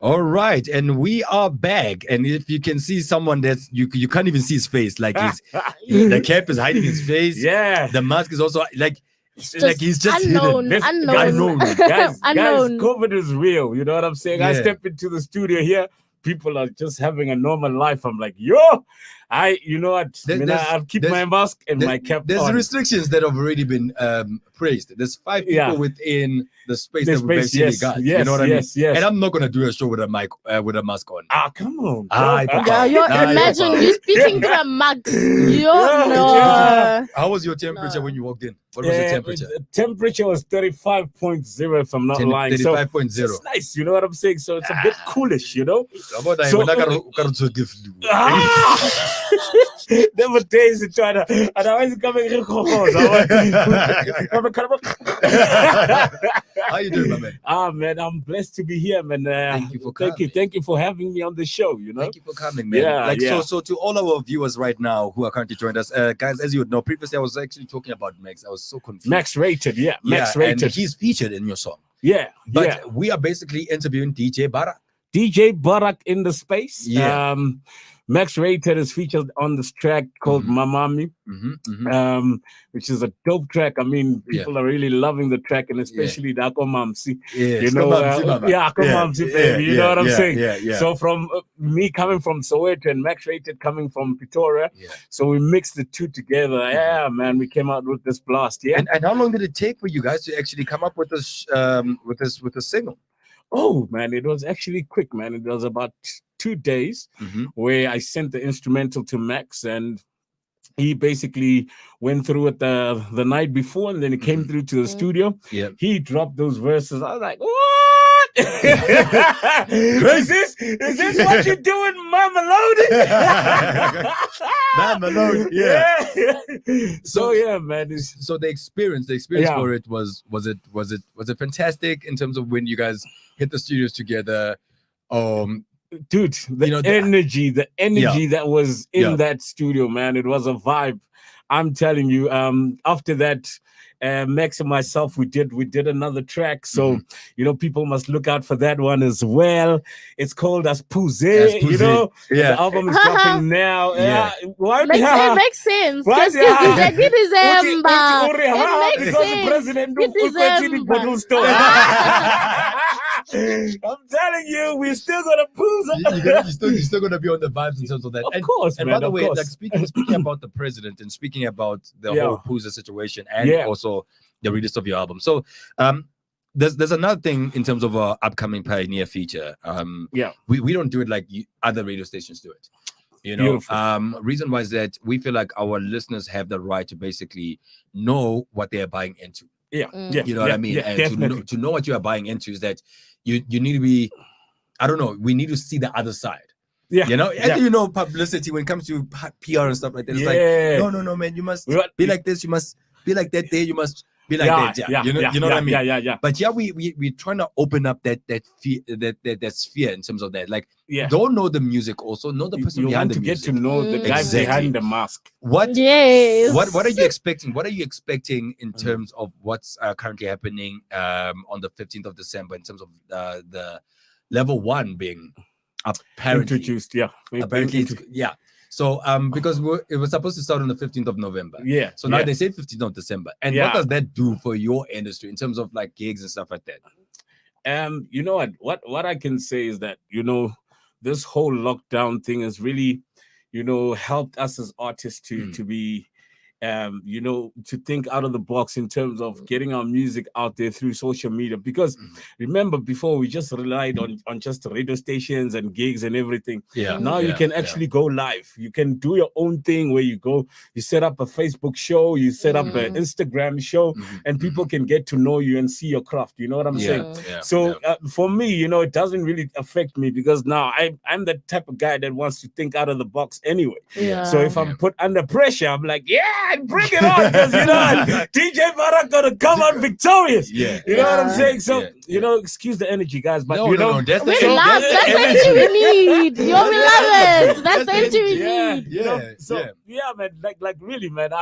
All right, and we are back. And if you can see someone that's you can't even see his face, like the cap is hiding his face. Yeah. The mask is also like he's just unknown, hidden. unknown, guys, unknown. COVID is real. You know what I'm saying? I Yeah. step into the studio here. People are just having a normal life. I'm like, yo, you know what? I'll keep my mask and my cap There's on. restrictions that have already been praised. There's 5 people Yeah. within the space The that we've space, actually yes, got. yes, you know what I mean? yes, yes. And I'm not gonna do a show with a mic with a mask on. Ah, come on. Ah, bro. Yeah, imagine you speaking to a mugs. No. How was your temperature No. when you walked in? What was the temperature? The temperature was 35.0 if I'm not lying. So 35.0. it's nice, you know what I'm saying? So it's a bit coolish, you know? About that, So- when I gotta give flu. There were days to try to, and I was coming. How you doing, my man? Man, I'm blessed to be here, man. Thank you for coming. Thank you for having me on the show. You know, Thank you for coming, man. Yeah, yeah. So to all our viewers right now who are currently joining us, guys, as you would know, previously I was actually talking about Max. I was so confused. Max Rated, yeah, Max Yeah, Rated, and he's featured in your song. yeah, But yeah. we are basically interviewing DJ Barak. DJ Barak in the space. Yeah. Max Rated is featured on this track called Mhm. Mamami. Which is a dope track. I mean, Yeah. people are really loving the track, and especially the Akomamsi. Yeah, You know, Akomamsi, baby. You know what I'm saying? Yeah. So from me coming from Soweto and Max Rated coming from Pretoria, Yeah. so we mixed the two together. Yeah, man, we came out with this blast. Yeah. And how long did it take for you guys to actually come up with this with this single? Oh man, it was actually quick, man. It was about 2 days where I sent the instrumental to Max, and he basically went through it the night before, and then he came through to the studio. Yeah. He dropped those verses. I was like, what? Is this what you're doing, Mama Loaded? Mama Loaded, yeah. So yeah, man. So the experience Yeah. for it was it fantastic in terms of when you guys hit the studios together? Dude, the energy that was in Yeah. that studio, man, it was a vibe. I'm telling you. After that, Max and myself, we did another track. So you know, people must look out for that one as well. It's called As Puze. You know, Yeah. the album is dropping now. Yeah. Why Makes sense. Why Because do you have- it December. It makes because the sense. president It December. I'm telling you, we're still gonna Puze. You're still gonna be on the vibes in terms of that. Of course, And man. by the of way, course. like speaking about the president and speaking about the Yeah. whole Pooza situation and Yeah. also the release of your album. So there's another thing in terms of our upcoming Pioneer feature. Yeah. We don't do it like other radio stations do it. You know, Beautiful. reason why is that we feel like our listeners have the right to basically know what they're buying into. Yeah, Mm. yeah, You know what yeah, I mean? yeah, And definitely. to know what you are buying into is that you need to be, I don't know, we need to see the other side. Yeah, You know, yeah. and you know, publicity when it comes to PR and stuff like that. It's Yeah. like, no, man, you must We want- be like this, you must be like that day, you must be like yeah, that. yeah, You know, yeah, you know what I mean? Yeah. But yeah, we're trying to open up that sphere in terms of that. Like, Yeah. don't know the music, also know the person You behind want the to get music. to know the guy Exactly. behind the mask. What Yes. what are you expecting? What are you expecting in terms of what's currently happening on the 15th of December in terms of the level 1 being apparently Introduced, yeah. apparently yeah. So because it was supposed to start on the 15th of November. Yeah. So now yeah. they say 15th of December. And Yeah. what does that do for your industry in terms of like gigs and stuff like that? You know what I can say is that, you know, this whole lockdown thing has really, you know, helped us as artists to be you know, to think out of the box in terms of getting our music out there through social media. Because remember, before we just relied on just radio stations and gigs and everything. Yeah. Now you can actually go live. You can do your own thing where you go, you set up a Facebook show, you set up an Instagram show, and people can get to know you and see your craft. You know what I'm saying? Yeah. So for me, you know, it doesn't really affect me because now I'm the type of guy that wants to think out of the box anyway. Yeah. So if I'm put under pressure, I'm like, yeah, bring it on, because you know DJ Barak gonna come out victorious. Yeah. You know what I'm Yeah. saying? So Yeah. you know, excuse the energy, guys, but No, you know, that's the We so love. that's That's the the energy we need. You're beloved. That's the energy we yeah, need. you know, Yeah, so yeah. yeah, man, like really, man,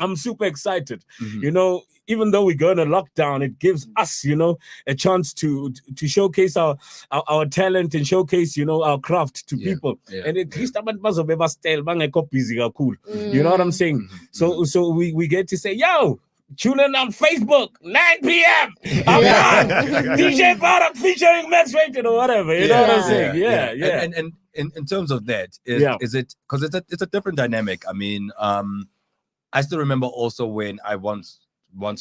I'm super excited. Mhm. You know, even though we go in a lockdown, it gives us, you know, a chance to showcase our talent and showcase, you know, our craft to Yeah, people. yeah, And at yeah. least abantu bazobe style bangekho busy kakhulu. You know what I'm saying? Mhm, So we get to say, yo, tune in on Facebook, 9 p.m. Yeah. DJ Barak featuring Max Rated or whatever. You know what I'm Yeah. saying? Yeah. And in terms of that, Yeah. is it because it's a different dynamic? I mean, I still remember also when I once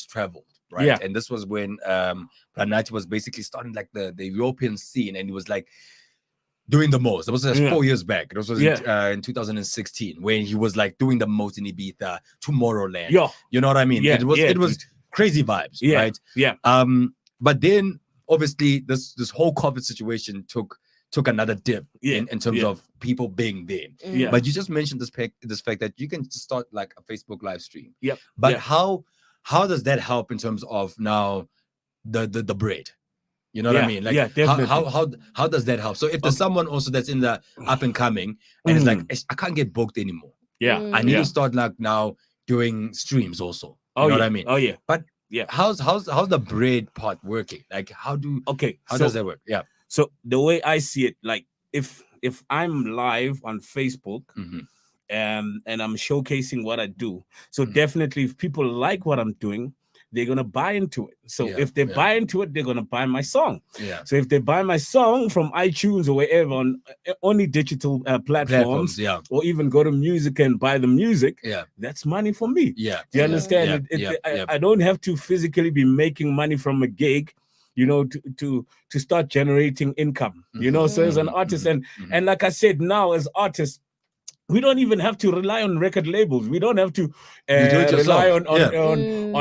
traveled, right? Yeah. And this was when Pranati was basically starting like the European scene, and he was like doing the most. It was just Yeah. 4 years back. It was Yeah. in 2016 when he was like doing the most in Ibiza, Tomorrowland. Yo. You know what I mean? Yeah, It was dude. crazy vibes, Yeah. right? Yeah. But then obviously this whole COVID situation took another dip Yeah, in terms yeah. of people being there. Yeah. But you just mentioned this fact that you can just start like a Facebook live stream. Yep. But yeah. how does that help in terms of now the bread? You know what I Yeah, mean? Like yeah, definitely. how does that help? So if there's Okay. someone also that's in the up and coming and it's like Mm. I can't get booked anymore. Yeah. I need yeah. to start like now doing streams also. Oh, You know yeah. what I mean? Oh yeah. But yeah. how's the bread part working? Like how Okay. does that work? Yeah. So the way I see it, like if I'm live on Facebook Mhm. and I'm showcasing what I do, so Mhm. definitely if people like what I'm doing, they're gonna buy into it. So Yeah, if they yeah. buy into it, they're gonna buy my song. Yeah. So if they buy my song from iTunes or wherever on only digital platforms, Yeah. or even go to music and buy the music, Yeah. that's money for me. Yeah. Do you yeah, understand? Yeah. I don't have to physically be making money from a gig, you know, to start generating income. You know, so as an Mhm, artist, mhm. and like I said, now as artists, we don't even have to rely on record labels. We don't have to You do it rely yourself.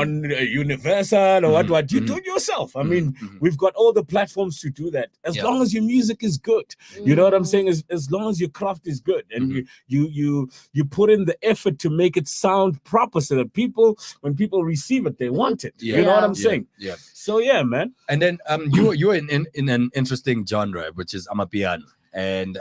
on Mm. Universal or Mhm, what. You mhm. do it yourself. I Mhm, mean, mhm. we've got all the platforms to do that. As Yeah. long as your music is good, you know what I'm saying. Mm. As long as your craft is good, and Mhm. you put in the effort to make it sound proper, so that when people receive it, they want it. Yeah. You know what I'm Yeah. saying? Yeah. So yeah, man. And then you're in an interesting genre, which is amapiano. And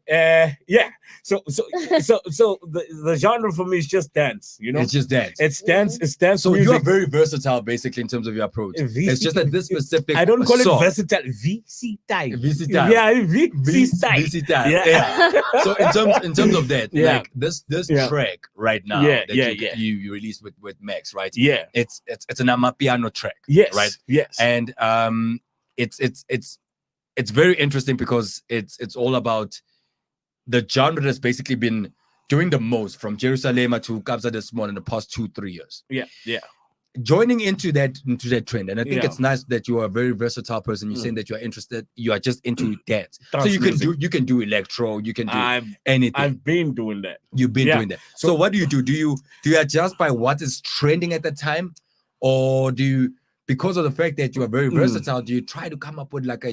Yeah. So the genre for me is just dance. You know, it's just dance. it's dance. It's dance So you are music. very versatile, basically, in terms of your approach. It's just that this specific I don't call song, it versatile. VC type. VC style. Yeah, VC style. VC style. Yeah. Yeah. So in terms of that, Yeah. like this Yeah. track right now Yeah, that yeah. you released with Max, right? Yeah. It's an amapiano track. Yes. Right. Yes. And it's very interesting because it's all about the genre that's basically been doing the most from Jerusalem to Kabza this morning in the past 2-3 years. Yeah. Yeah. Joining into that trend, and I think Yeah. it's nice that you are a very versatile person. You're saying that you are interested, you are just into dance. So Dance you can music. do electro, you can do I've anything. been doing that. You've been Yeah. doing that. So what do you do? Do you adjust by what is trending at the time, or do you, because of the fact that you are very versatile, do you try to come up with like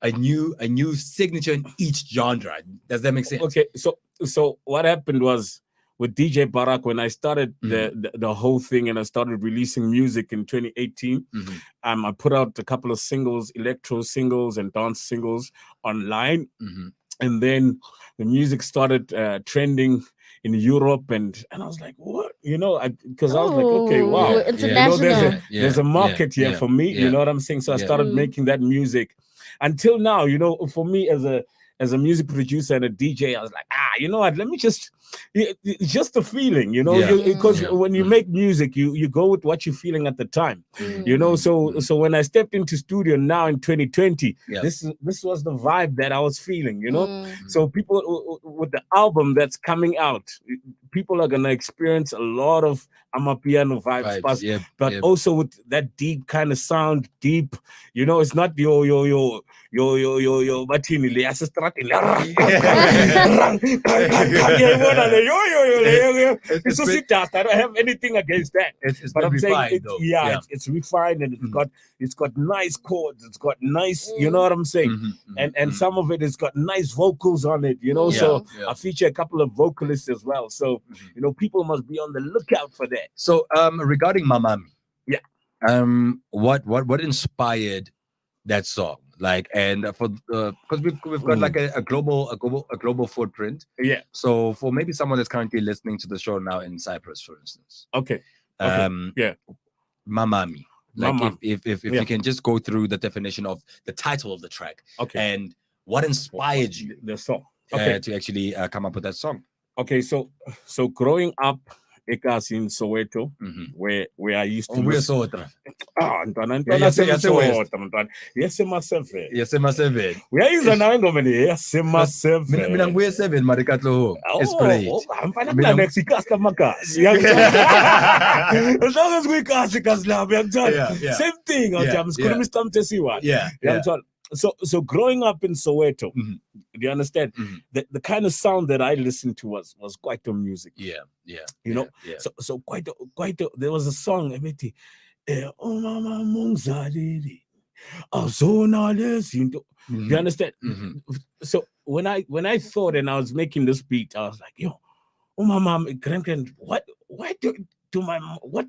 a new signature in each genre? Does that make sense? Okay. So what happened was with DJ Barak, when I started the whole thing and I started releasing music in 2018, I put out a couple of singles, electro singles and dance singles online. And then the music started trending in Europe, and I was like, what? You know, because I was like, okay, wow. Oh, You know, international. there's a market here for me. You know what I'm saying? So I started making that music. Until now, you know, for me as a music producer and a DJ, I was like, you know what? Let me it's just a feeling, you know, because when you make music, you go with what you're feeling at the time, you know. So when I stepped into studio now in 2020, this was the vibe that I was feeling, you know. So people with the album that's coming out, people are gonna experience a lot of amapiano vibes, but also with that deep kind of sound, deep, you know. It's not yo batini le asistratini so sit down. I don't have anything against that. It's but I'm refined, saying though. it's refined, and it's got nice chords, it's got nice, you know what I'm saying? And some of it has got nice vocals on it, you know. So I feature a couple of vocalists as well. So you know, people must be on the lookout for that. So regarding Mamami, what inspired that song? Like, and for because we've got like a global footprint. Yeah. So for maybe someone that's currently listening to the show now in Cyprus, for instance, Okay. Yeah. Mamami. Like Mama. if you can just go through the definition of the title of the track, Okay. and what inspired you the song? Okay. to actually come up with that song. Okay, so growing up, Ekas in Soweto, where I used to. We're so Ntwana yasema-7. yasema-7 Uyayizwa nawe ingoma le yasema-7. mina ngibuye 7 marikatlo esprayed Mfana mina next customer kasi. As long as we kasi labo yakuthola. Same thing. I'm sikhuluma isitamthesiwa. Yeah. So growing up in Soweto, do you understand? The kind of sound that I listened to was kwaito music. Yeah. You know. So kwaito. There was a song, emithi, oh mama mungzaleli, azona lezinto. Do you understand? So when I thought and I was making this beat, I was like, yo, oh my mom, grand, what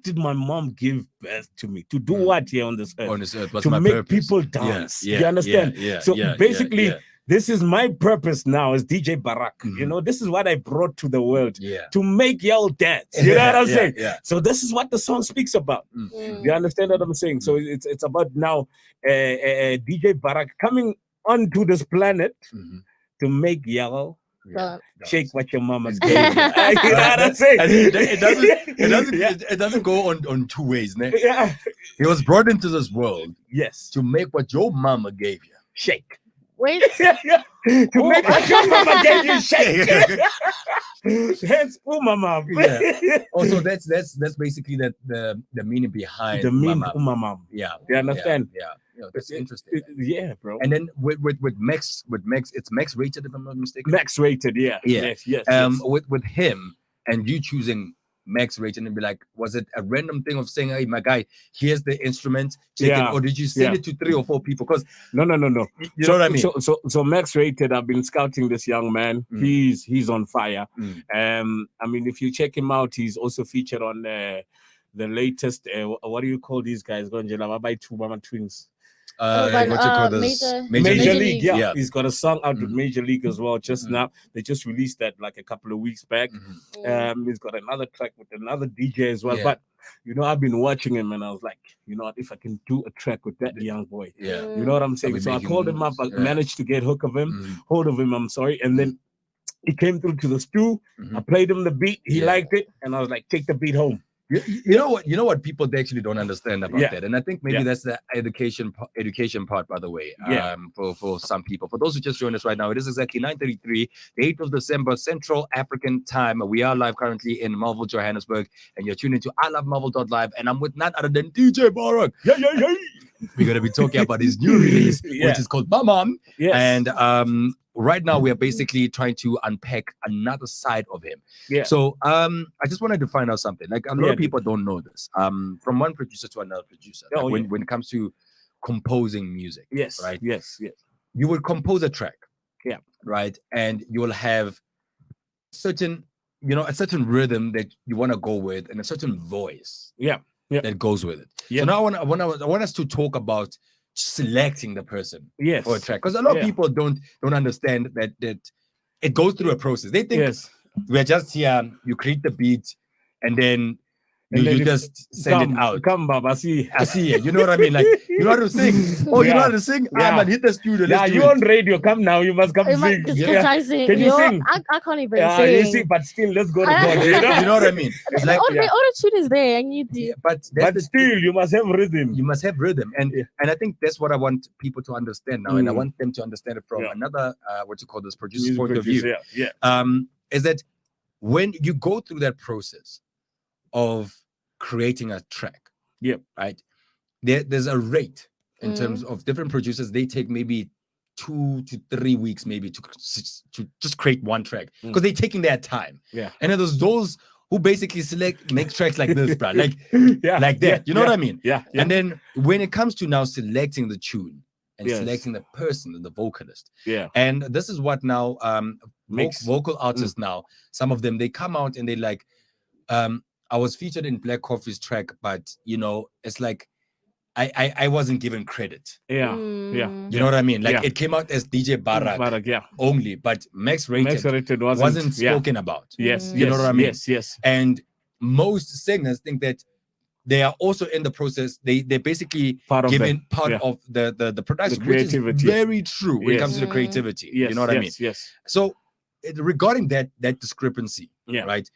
did my mom give birth to me to do what here on this earth? What's to my make purpose? people dance. Yeah, you understand? So basically, this is my purpose now as DJ Barak. You know, this is what I brought to the world to make y'all dance. You know what I'm saying? So this is what the song speaks about. You understand what I'm saying? So it's about now DJ Barak coming onto this planet to make y'all shake what your mama's gave you. You know what I'm saying? It doesn't go on two ways, ne? Yeah. He was brought into this world, yes, to make what your mama gave you shake. Wait. To make what your mama gave you shake. Hence, mama. Also, that's basically the meaning behind the meaning mama. Yeah. You understand? Yeah. That's interesting. Yeah, bro. And then with Max, it's Max rated, if I'm not mistaken. Max rated, yeah. Yes. With him and you choosing Max rated and be like, was it a random thing of saying, hey, my guy, here's the instrument, check it, or did you send it to 3 or 4 people? Because no. You know what I mean? So Max rated, I've been scouting this young man. He's on fire. I mean, if you check him out, he's also featured on the latest. What do you call these guys? Gonjela by two Mama Twins. What you call this? Major League. Yeah. He's got a song out with Major League as well. Just now, they just released that like a couple of weeks back. He's got another track with another DJ as well. But you know, I've been watching him and I was like, you know what, if I can do a track with that young boy, you know what I'm saying? So I called him up. I managed to get hold of him. I'm sorry, and then he came through to the stew. I played him the beat. He liked it, and I was like, take the beat home. You know what people actually don't understand about that, and I think maybe that's the education part, by the way. For some people, for those who just joined us right now, it is exactly 9:33, the 8th of December, Central African Time. We are live currently in Melville, Johannesburg, and you're tuned into ilovemelville.live, and I'm with none other than DJ Barak. We're gonna be talking about his new release, which is called Mamam. And right now we are basically trying to unpack another side of him. So I just wanted to find out something. Like a lot of people don't know this. From one producer to another producer. When it comes to composing music. Right? Yes. You will compose a track. Right. And you will have a certain rhythm that you want to go with and a certain voice. That goes with it. So now I want us to talk about selecting the person for a track, because a lot of people don't understand that it goes through a process. They think we're just here, you create the beat, and then you just send it out. Come, Baba, I see it. You know what I mean? Like, you know how to sing? Oh, you know how to sing? Man, hit the studio. You on radio. Come now. You must come sing. Can you sing? I can't even sing. You sing. but still, let's go to God. You know what I mean? It's like the auto-tune is there, and you do. But still, you must have rhythm. You must have rhythm, and I think that's what I want people to understand now, and I want them to understand it from another producer's point of view. Is that when you go through that process of creating a track, right, there's a rate in terms of different producers. They take maybe 2 to 3 weeks maybe to just create one track, because they're taking their time. And then there's those who basically make tracks like this, bro, like that. You know what I mean? And then when it comes to now selecting the tune and selecting the person and the vocalist, and this is what now vocal artists now, some of them, they come out and they like, I was featured in Black Coffee's track, but you know, it's like I wasn't given credit. Yeah. Mm. You know what I mean? Like Yeah. it came out as DJ Barak Barak, yeah. only, but Max Max Rated Rated wasn't yeah. spoken about. Yes, You know what I mean? Yes. And most singers think that they are also in the process. They basically Part of given the, part yeah. of the production, The which is creativity. very true when it Yes. comes to the creativity. Yes, You know what I mean? Yes. So regarding that discrepancy, Yeah. right?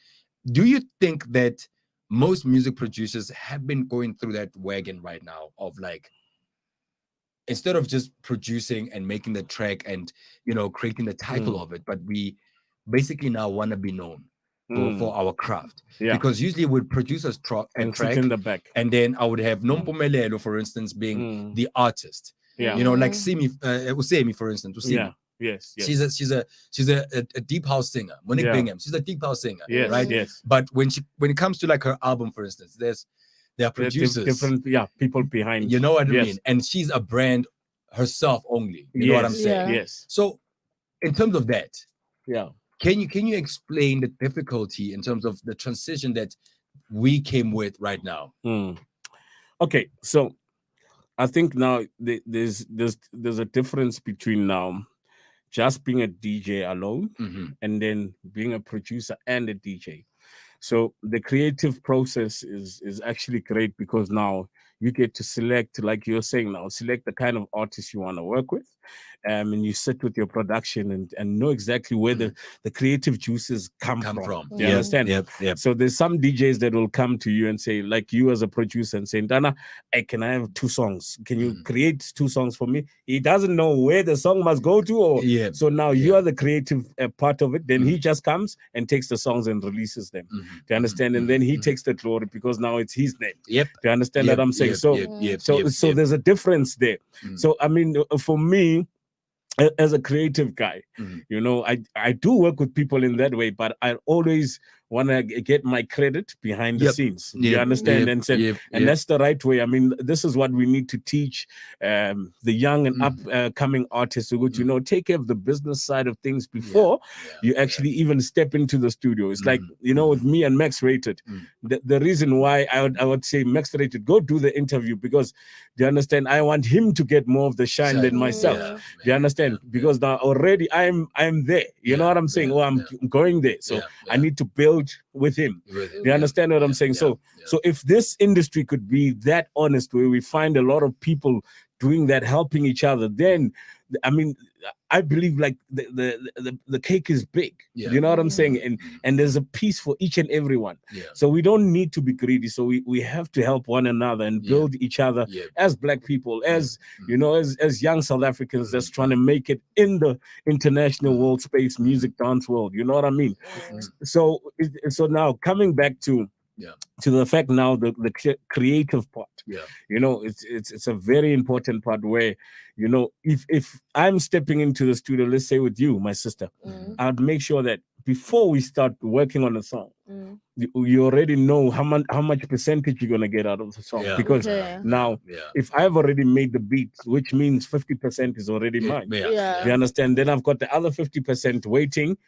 Do you think that most music producers have been going through that wagon right now of like, instead of just producing and making the track and creating the title of it, but we basically now want to be known for our craft? Yeah. Because usually we'd produce a track sit in the back. and then I would have Nompumelelo, for instance, being the artist. Yeah. Like Usemi, for instance. Usemi. Yeah. Yes. She's a deep house singer. Monique Yeah. Bingham. She's a deep house singer. Yes. Right. Yes. But when it comes to like her album, for instance, there are producers, different people behind. You know what I Yes. mean? And she's a brand herself only. You know what I'm saying? Yeah. Yes. So, in terms of that, Yeah. can you explain the difficulty in terms of the transition that we came with right now? Okay, so I think now there's a difference between now just being a DJ alone and then being a producer and a DJ. So the creative process is actually great because now you get to select, like you're saying now, select the kind of artist you want to work with. And you sit with your production and know exactly where the creative juices come from. Do you understand? Yep. So there's some DJs that will come to you and say, like you as a producer, and say, Dana, can I have 2 songs? Can you create 2 songs for me? He doesn't know where the song must go to. So now you are the creative part of it. Then he just comes and takes the songs and releases them. Do you understand? And then he takes the glory because now it's his name. Yep. Do you understand what I'm saying? So there's a difference there. So I mean, for me, as a creative guy, I do work with people in that way, but I always want to get my credit behind the scenes. You understand? And that's the right way. I mean, this is what we need to teach the young and upcoming artists to take care of the business side of things before you actually even step into the studio. It's like, with me and Max Rated, the reason why I would say Max Rated, go do the interview, because do you understand? I want him to get more of the shine than myself. Do you understand? Because now already I'm there. You know what I'm saying? I'm going there. So I need to build with him. Do you understand what I'm saying? So if this industry could be that honest, where we find a lot of people doing that, helping each other, then I mean, I believe like the cake is big. You know what I'm saying? And there's a piece for each and every one. So we don't need to be greedy. So we have to help one another and build each other as Black people, as as young South Africans that's trying to make it in the international world space, music, dance world. You know what I mean? So now coming back to the fact now, the creative part. It's a very important part where, if I'm stepping into the studio, let's say with you, my sister, I'd make sure that before we start working on a song, you already know how much percentage you're gonna get out of the song. Because now, if I've already made the beat, which means 50% is already mine. You understand? Then I've got the other 50% waiting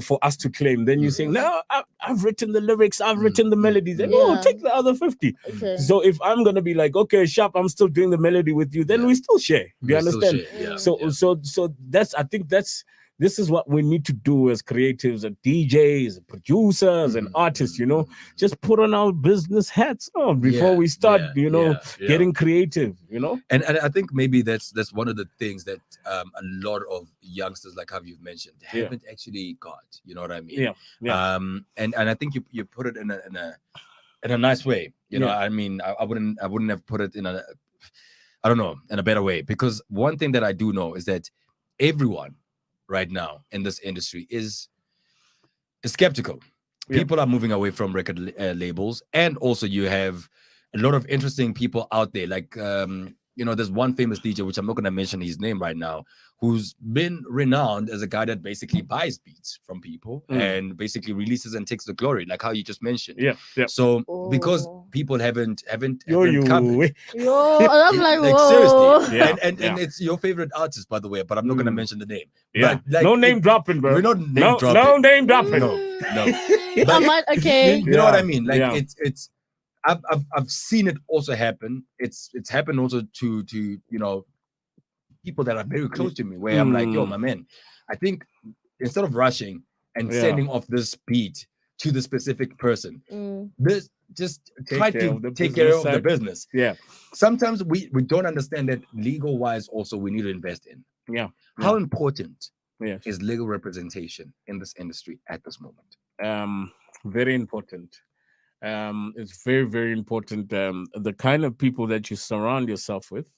for us to claim. Then you say, no, I've written the lyrics, I've written the melodies. Then take the other 50. So if I'm gonna be like, okay, Sharp, I'm still doing the melody with you, then we still share. Do you understand? So that's, I think this is what we need to do as creatives and DJs, producers and artists, just put on our business hats on before we start, getting creative, And I think maybe that's one of the things that a lot of youngsters, like how you've mentioned, haven't actually got. You know what I mean? And I think you put it in a nice way. I mean, I wouldn't have put it in in a better way, because one thing that I do know is that everyone right now in this industry is skeptical. People are moving away from record labels, and also you have a lot of interesting people out there. Like there's one famous DJ, which I'm not going to mention his name right now, who's been renowned as a guy that basically buys beats from people and basically releases and takes the glory, like how you just mentioned. So because people haven't covered. I'm like, seriously. And it's your favorite artist, by the way, but I'm not going to mention the name. But, like, no name dropping, bro. We're not name dropping. No name dropping. No. I might, okay. You know what I mean? Like it's I've seen it also happen. It's happened also to people that are very close to me, where I'm like, yo, my man, I think instead of rushing and sending off this beat to the specific person, this just try to take care of the business. Yeah. Sometimes we don't understand that legal wise also we need to invest in. Yeah. How important Yes. is legal representation in this industry at this moment? Very important. It's very, very important. The kind of people that you surround yourself with,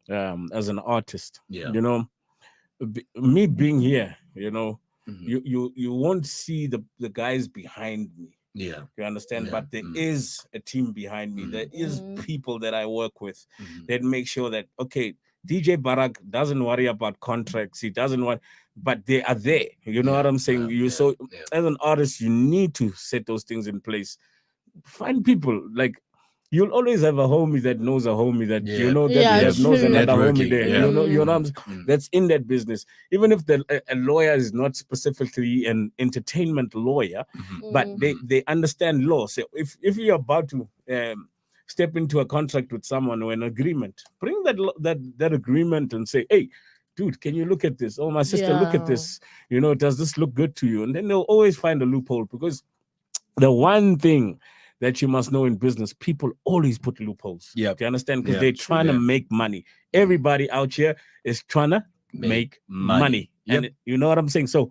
as an artist. Yeah. You know, me being here, you know, you won't see the guys behind me. Yeah. You understand? Yeah. But there is a team behind me. There is people that I work with that make sure that, okay, DJ Barak doesn't worry about contracts. He doesn't want, but they are there. You know what I'm saying? As an artist, you need to set those things in place. Find people, like, you'll always have a homie that knows a homie that that knows another homie there. You know what I'm saying? That's in that business. Even if a lawyer is not specifically an entertainment lawyer, but they understand law. So if you're about to step into a contract with someone or an agreement, bring that agreement and say, hey, dude, can you look at this? Oh, my sister, look at this. You know, does this look good to you? And then they'll always find a loophole, because the one thing that you must know in business, people always put loopholes. Yeah. Do you understand? Because they're trying to make money. Everybody out here is trying to make money. Yep. And you know what I'm saying? So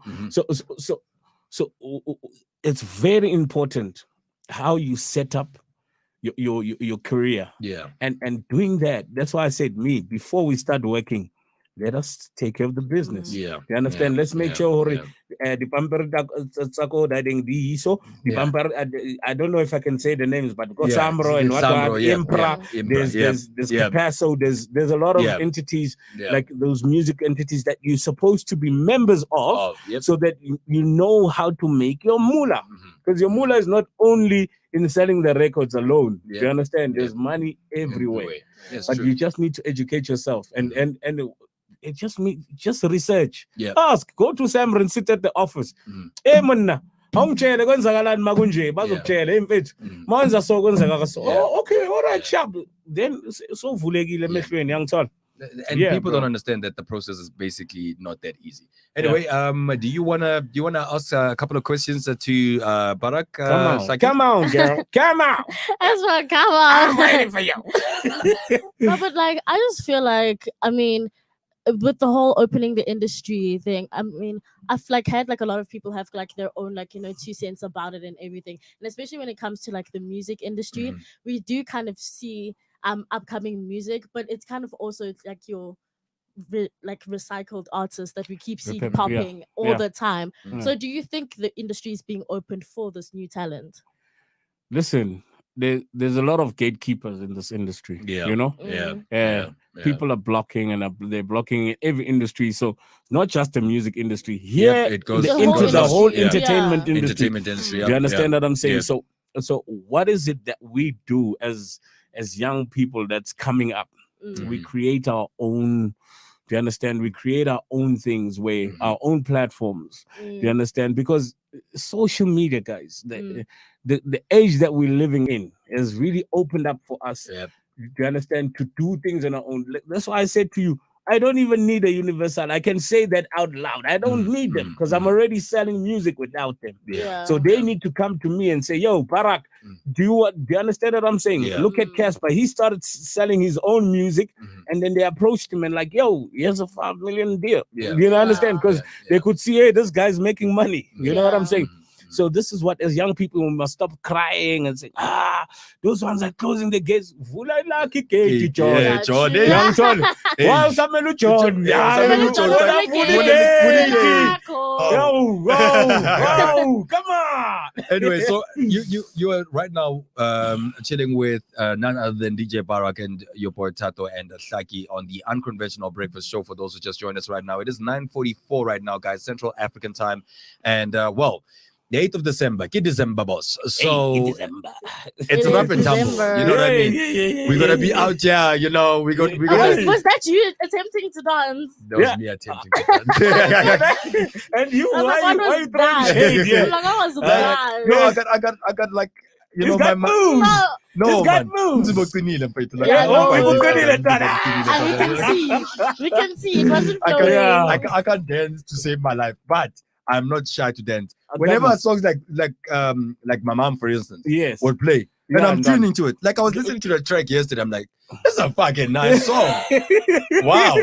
it's very important how you set up your career. Yeah. And doing that, that's why I said, before we start working, let us take care of the business. Yeah. You understand? Let's make sure the bumper I don't know if I can say the names, but Samro and Impra, there's Picasso, there's a lot of entities, like those music entities that you're supposed to be members of, so that you know how to make your moolah. Because your moolah is not only in selling the records alone. Do you understand? There's money everywhere. But you just need to educate yourself and it just research. Ask, go to Samra and sit at the office. Hey manna, awungitshele kwenzakalani makunje bazokutshela imfethu manje so kwenzeka so. Okay, all right, sharp. Then so vulekile emehlweni yangithola. And people don't understand that the process is basically not that easy. Anyway, do you wanna ask a couple of questions to Barak? Come on, girl, come on. That's what, come on. I'm waiting for you. No, but like, I just feel like, I mean, with the whole opening the industry thing, I mean, I've like had like a lot of people have like their own like 2 cents about it and everything, and especially when it comes to like the music industry, we do kind of see upcoming music, but it's kind of also like your recycled artists that we keep seeing popping all the time. So do you think the industry is being opened for this new talent? Listen, there's a lot of gatekeepers in this industry. You know, people are blocking, and they're blocking every industry. So not just the music industry. Here it goes into the whole entertainment industry. Do you understand what I'm saying? So what is it that we do as young people that's coming up? We create our own. Do you understand? We create our own things, our own platforms. Do you understand? Because social media, guys, the age that we're living in has really opened up for us. Do you understand? To do things on our own. That's why I said to you, I don't even need a universal. I can say that out loud. I don't need them, because I'm already selling music without them. So they need to come to me and say, yo, Barak, do you understand what I'm saying? Look at Casper. He started selling his own music, and then they approached him and like, yo, here's a $5 million deal. You know, understand? Because they could see, hey, this guy's making money. You know what I'm saying? So this is what, as young people, we must stop crying and say, those ones are closing the gates. Come on. Anyway, so you are right now chilling with none other than DJ Barak and your boy Tato and Saki on the Unconventional Breakfast Show. For those who just joined us right now, it is 9:44 right now, guys, Central African time, and the 8th of December, December, boss. So it's a rough and tumble. You know what I mean? We're gonna be out here. You know, we got. Was that you attempting to dance? That was me attempting to dance. And you, why you throwing shade? Yeah. I was bad. No, I got like, you know, my No, guy man. moves. Yeah, no. We can see it wasn't I flowing. can't, I can't dance to save my life, but I'm not shy to dance. Whenever songs like my mom, for instance, Yes. would play, and Yeah, I'm tuning to it. Like I was listening to the track yesterday. I'm like, this is a fucking nice song. Wow.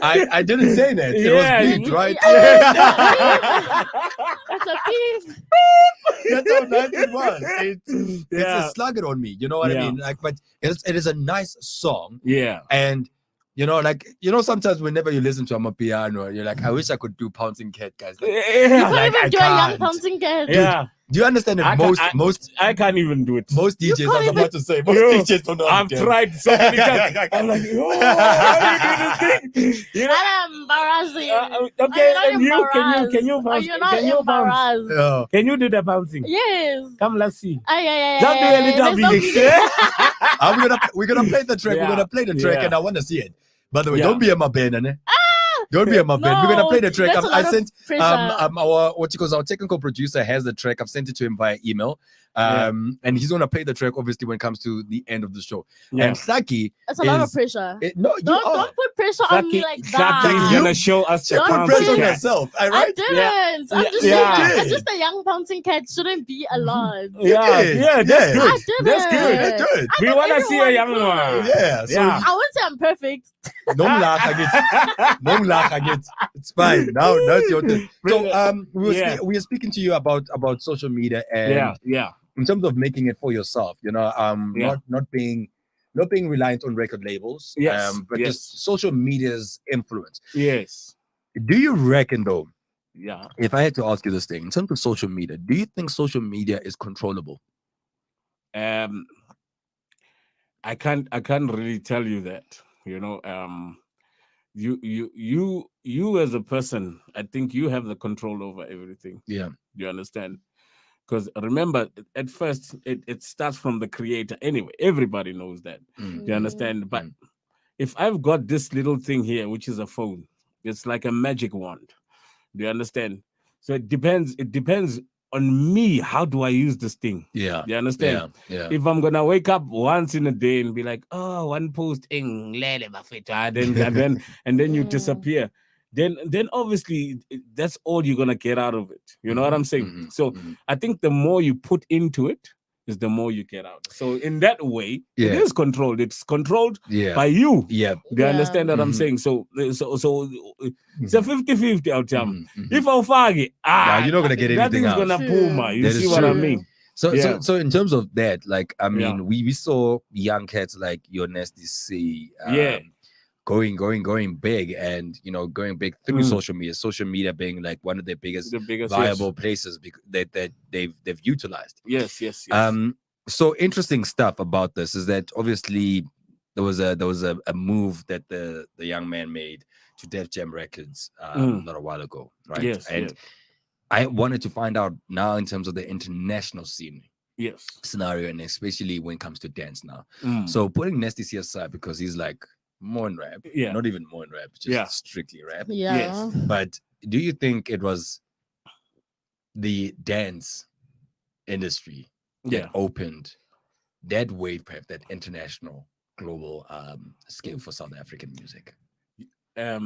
I didn't say that. It was beat, right? That's a beef. That's how nice it was. It's a slugging on me. You know what I mean? Like, but it is a nice song. Yeah. And sometimes whenever you listen to Amapiano, you're like, I wish I could do Pouncing Cat, guys. Like, You can't like, even I do a young can't. pouncing cat. Yeah. Do you understand that I can't even do it. most DJs, I was even- about to say, most Yo, DJs don't know how I've to dance. tried so many times. I'm like, oh, how do you do this thing? You know? That's embarrassing. Okay, Are and you you not can embarrassed? Are you not embarrassed? Yeah. Can you do the bouncing? Yes. Come, let's see. Ay, Just do a little there's bit. We're gonna play the track. Yeah. We're gonna play the track, Yeah. and I want to see it. By the way, Yeah. don't be a mabena, ne? Don't be a mabena. We're gonna play the track. That's a I lot of sent pressure. our technical producer has the track. I've sent it to him via email. And he's gonna play the track obviously when it comes to the end of the show. Yeah. And Saki, That's a lot of is- pressure. don't Don't put pressure on me like that. Saki's You- gonna show us the Don't put pouncing pressure on put- cat. yourself. All I right? didn't. Yeah. I'm just Yeah. saying. You It's just a young pouncing cat shouldn't be a lot. Yeah, did. yeah, that's Yeah. good. I didn't. That's good. That's good. We want to see a young everyone one. Yeah. So Yeah. I wouldn't say I'm perfect. don't laugh again. Don't laugh again. It's fine. Now that's your turn. So Yeah. we are speaking to you about social media and Yeah. in terms of making it for yourself, Yeah. not being reliant on record labels, Yes, but yes. just social media's influence. Yes. Do you reckon though, Yeah. if I had to ask you this thing, in terms of social media, do you think social media is controllable? I can't really tell you that. You as a person, I think you have the control over everything. Yeah. You understand? Because remember, at first it starts from the creator anyway. Everybody knows that. Mm. You understand? But Mm. if I've got this little thing here, which is a phone, it's like a magic wand. Do you understand? So it depends on me. How do I use this thing? Yeah. Do you understand? Yeah. If I'm gonna wake up once in a day and be like, oh, one post then and then you Mm. disappear, then obviously that's all you're gonna get out of it. You know what I'm saying? Mhm, So mhm. I think the more you put into it is the more you get out. So in that way, it Yeah. is controlled. It's controlled Yeah. by you. Yeah. Do you Yeah. understand what I'm Mhm. saying? So it's a 50-50 out there. Mhm, mhm. If I fag you're not gonna get anything nothing's out. gonna True. boom. You That is see what I true. mean? So so in terms of that, like I mean, Yeah. we saw young cats like your Nasty C, Yeah. going big, and going big through Mm. social media. Social media being like one of the biggest The biggest viable places that they've utilized. Yes. So interesting stuff about this is that obviously there was a move that the young man made to Def Jam Records not a while ago, right? Yes. And I wanted to find out now in terms of the international scene Yes. scenario, and especially when it comes to dance now. Mm. So putting Nasty C aside because he's like more in rap, Yeah. not even more in rap, just Yeah. strictly rap. Yeah. Yes. But do you think it was the dance industry that Yeah. opened that wave path, that international global scale for South African music? I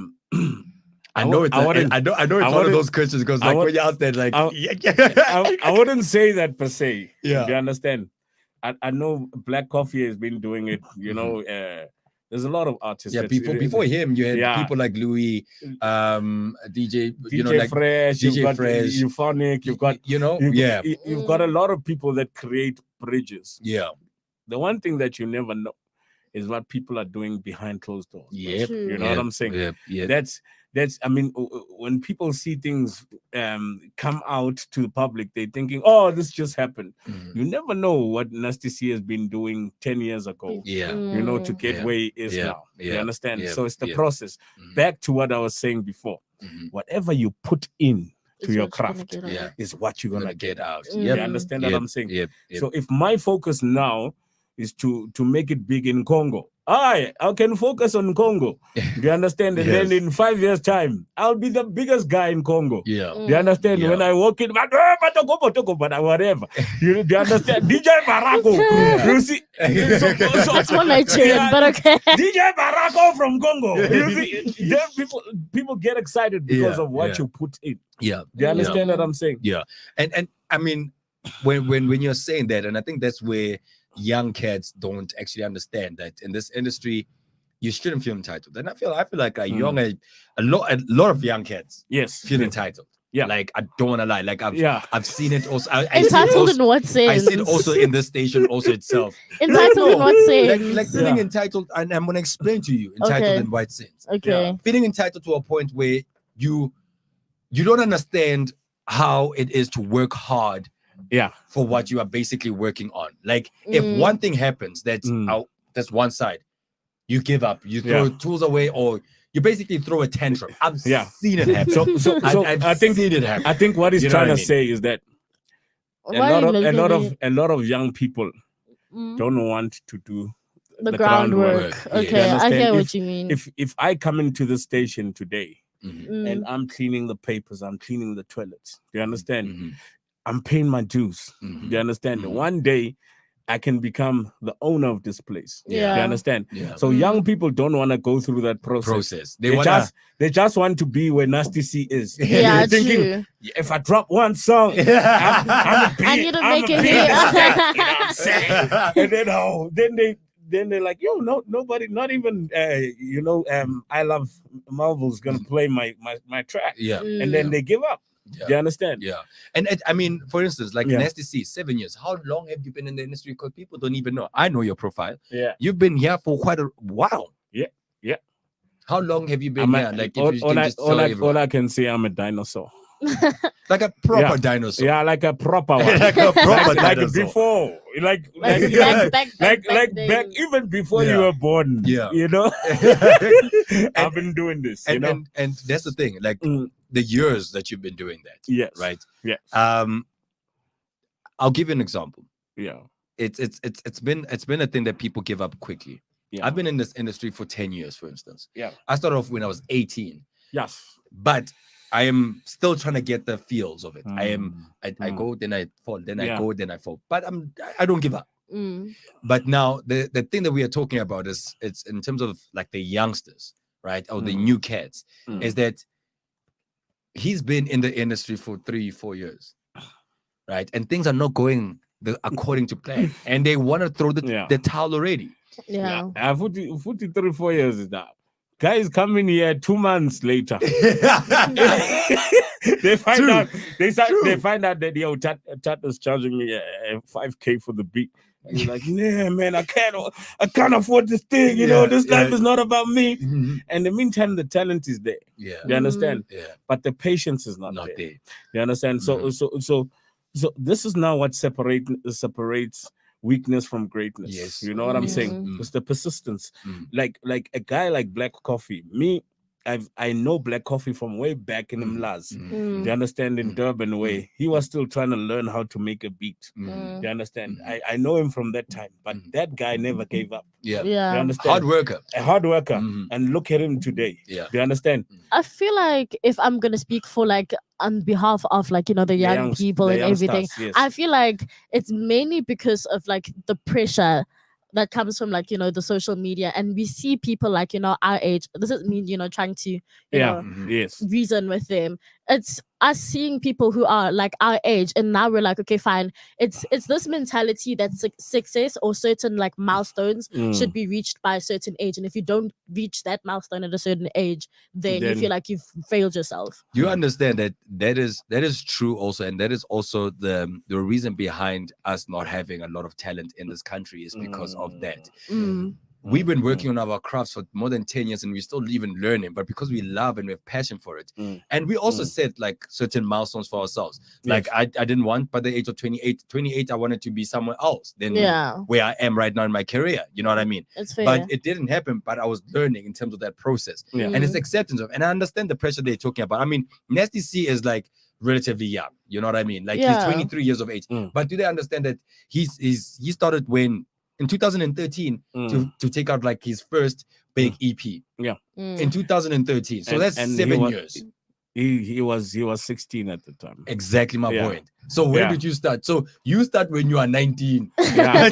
know it's wouldn't- I know it's one of wouldn't- those questions because I like would- when you ask that, like I wouldn't say that per se. Yeah. Do you understand? I know Black Coffee has been doing it. There's a lot of artists. yeah, that- before him, you had Yeah. people like Louis, DJ, DJ Fresh, DJ you've got Fresh. Euphonic, you've got yeah, you've got a lot of people that create bridges. yeah, The one thing that you never know is what people are doing behind closed doors. yeah. True. You know what I'm saying? Yeah. That's I mean, when people see things come out to the public, they're thinking, oh, this just happened. Mhm. You never know what Nasty C has been doing 10 years ago, Yeah. to get Yeah. where he is Yeah. now. You Yeah. understand? Yeah. So it's the Yeah. process. Mhm. Back to what I was saying before. Mhm. Whatever you put in to It's your what you're gonna craft get out. Yeah. is what you're Gonna gonna get out. Mm. You Yep. understand Yep. what I'm saying? Yep. So if my focus now is to make it big in Congo. I can focus on Congo. Do you understand? And then in 5 years' time, I'll be the biggest guy in Congo. Yeah. Do you understand? Yeah. When I walk in, but whatever. Do you understand? DJ Barako. You see? That's more Nigerian, but okay. DJ Barako from Congo. You see? Then people get excited because of what you put in. Yeah. Do you understand what I'm saying? Yeah. And I mean, when you're saying that, and I think that's where young kids don't actually understand that in this industry you shouldn't feel entitled. And I feel like a lot of young kids feel entitled. Yeah, like I don't want to lie, like I've seen it also. Entitled in what sense? I see it also in this station also itself. Entitled in what sense? Like feeling entitled, and I'm gonna explain to you entitled in what sense. Okay. Feeling entitled to a point where you don't understand how it is to work hard for what you are basically working on. Like if one thing happens that's one side, you give up, you throw tools away, or you basically throw a tantrum. I've seen it happen. So I think seen it happen. I think what he's trying to say is that a lot of young people don't want to do the groundwork. Okay, I hear what you mean. If I come into the station today and I'm cleaning the papers, I'm cleaning the toilets. Do you understand? I'm paying my dues. Do you understand? One day I can become the owner of this place. Do you understand? So young people don't want to go through that process. They just want to be where Nasty C is. Yeah, they're thinking, if I drop one song, I need to make it here. You know what I'm saying? And then they're like, nobody, not even I Love Melville's gonna play my track. And then they give up. Do you understand? Yeah. And I mean, for instance, like Nasty C, 7 years. How long have you been in the industry? Because people don't even know. I know your profile. Yeah. You've been here for quite a while. Yeah. Yeah. How long have you been here? Like, all I can say, I'm a dinosaur. Like a proper dinosaur. Yeah, like a proper one. Like a proper like dinosaur. Before. Like back even before you were born. Yeah. You know? I've been doing this. And that's the thing. Like the years that you've been doing that. Yes. Right? Yes. I'll give you an example. Yeah. It's been a thing that people give up quickly. Yeah. I've been in this industry for 10 years, for instance. Yeah. I started off when I was 18. Yes. But I am still trying to get the feels of it. I go, then I fall, then I go, then I fall. But I don't give up. But now the thing that we are talking about is it's in terms of like the youngsters, right? Or the new cats, is that he's been in the industry for 3-4 years, right? And things are not going according to plan. And they want to throw the towel already. Yeah. 43-4 years is that. Guys coming here 2 months later. They find out that Tat is charging me 5K for the beat. And you're like, nah, man, I can't afford this thing. You know, this life is not about me. And in the meantime, the talent is there. Yeah. You understand? Yeah. But the patience is not there. You understand? So this is now what separates weakness from greatness. Yes. You know what I'm saying? It's the persistence. Like a guy like Black Coffee. Me, I know Black Coffee from way back in Mlaz. Do you understand? In Durban way. He was still trying to learn how to make a beat. Do you understand? I know him from that time, but that guy never gave up. Yeah. Do you understand? A hard worker. And look at him today. Yeah. Do you understand? I feel like if I'm gonna speak for like on behalf of like the young people and everything, yes. I feel like it's mainly because of like the pressure that comes from like the social media, and we see people like our age. This is me trying to reason with them. It's us seeing people who are like our age, and now we're like, okay, fine, it's this mentality that success or certain like milestones should be reached by a certain age, and if you don't reach that milestone at a certain age, then you feel like you've failed yourself. You understand that is true also, and that is also the reason behind us not having a lot of talent in this country is because of that. We've been working on our crafts for more than 10 years and we're still even learning, but because we love and we have passion for it. And we also set like certain milestones for ourselves. Like I didn't want by the age of 28, I wanted to be somewhere else than where I am right now in my career. You know what I mean? It's fair. But it didn't happen, but I was learning in terms of that process. And it's acceptance of, and I understand the pressure they're talking about. I mean, Nasty C is like relatively young. You know what I mean? Like he's 23 years of age. But do they understand that he started when in 2013 to take out like his first big EP. Yeah. In 2013. So And- that's and 7 was- years. He was 16 at the time. Exactly my Yeah. point. So when Yeah. did you start? So you start when you are 19. Yeah.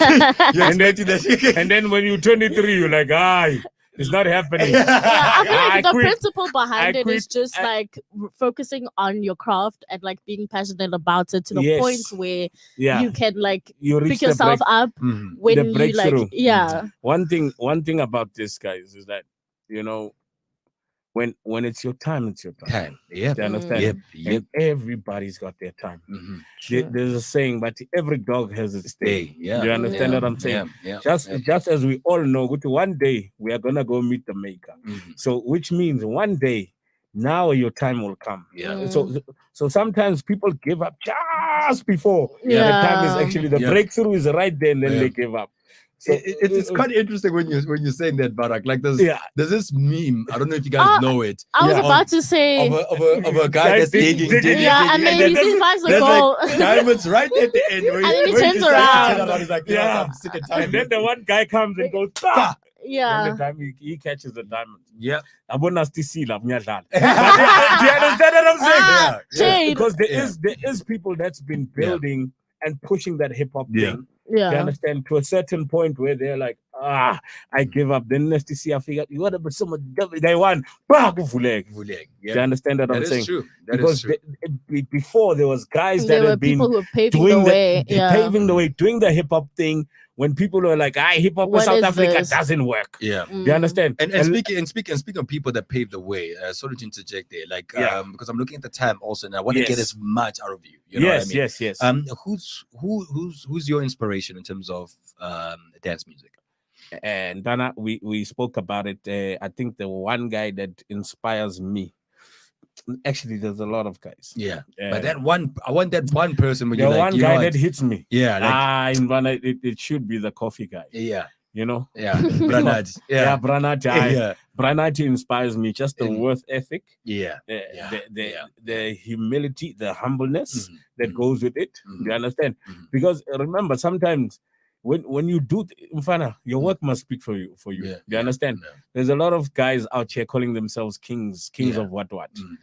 You're And then- expecting that. And then when you 23, you're like, it's not happening. Yeah, I feel like I the quit. principle behind I it is quit. just like focusing on your craft and like being passionate about it to the Yes. point where Yeah. you can like You reach pick the yourself break- up Mhm. when the you breakthrough. like, yeah. One thing about this, guys, is that when it's your time, it's your time. Time. Yep. You understand? Yep. Yep. And everybody's got their time. Mhm. There's a saying, but every dog has its day. Stay. Yeah. Do you understand Yeah. what I'm saying? Yeah. Just as we all know, one day we are gonna go meet the maker. Mhm. So which means one day now your time will come. Yeah. So sometimes people give up just before Yeah. the time is actually the Yeah. breakthrough is right there, and then Yeah. they give up. So It's quite interesting when you're saying that, Barak. Like there's this meme. I don't know if you guys Ah, know it. I was Yeah. about to say, Of a guy that's digging. yeah, and then he finds the there's goal. like diamonds right at the end. Where And then he where turns decides to around. turn around, he's like, Yeah. I'm sick of and diamonds. then the one guy comes and goes, "Bah!" Yeah. And the time he catches the diamond. Yeah. I want us to see love. Do you understand what I'm saying? Ah, shade. Because there is people that's been building and pushing that hip hop Yeah. thing. You Yeah. understand, to a certain point where they're like, I give up. Then let's see, I figure you gotta be someone they want. Yeah. You understand what That I'm is saying? true. That is Because true. before there was guys There that were had been people who were paving doing the way. Yeah. paving the way, doing the hip hop thing. When people were like, hip hop in What South is Africa this? doesn't work. Yeah. You understand? And speaking of people that paved the way, sorry to interject there, like because I'm looking at the time also, and I want to get Yes. as much out of you. You know what I mean? yes. Who's your inspiration in terms of dance music? And Dana, we spoke about it. I think the one guy that inspires me. Actually, there's a lot of guys. Yeah, Uh, but I want that one person when the you're like, one you know guy what? that hits me. Yeah, like In Ghana, it should be the coffee guy. yeah, You know? Branad. Yeah, Branat. yeah, Branat inspires me. Just the Mm. worth ethic, yeah. the humility, the humbleness Mhm, that mhm, goes with it. mhm, You understand? mhm. Because remember, sometimes when you do Mfana, your work must speak for you. Yeah, You understand? yeah. There's a lot of guys out here calling themselves kings Yeah. of what.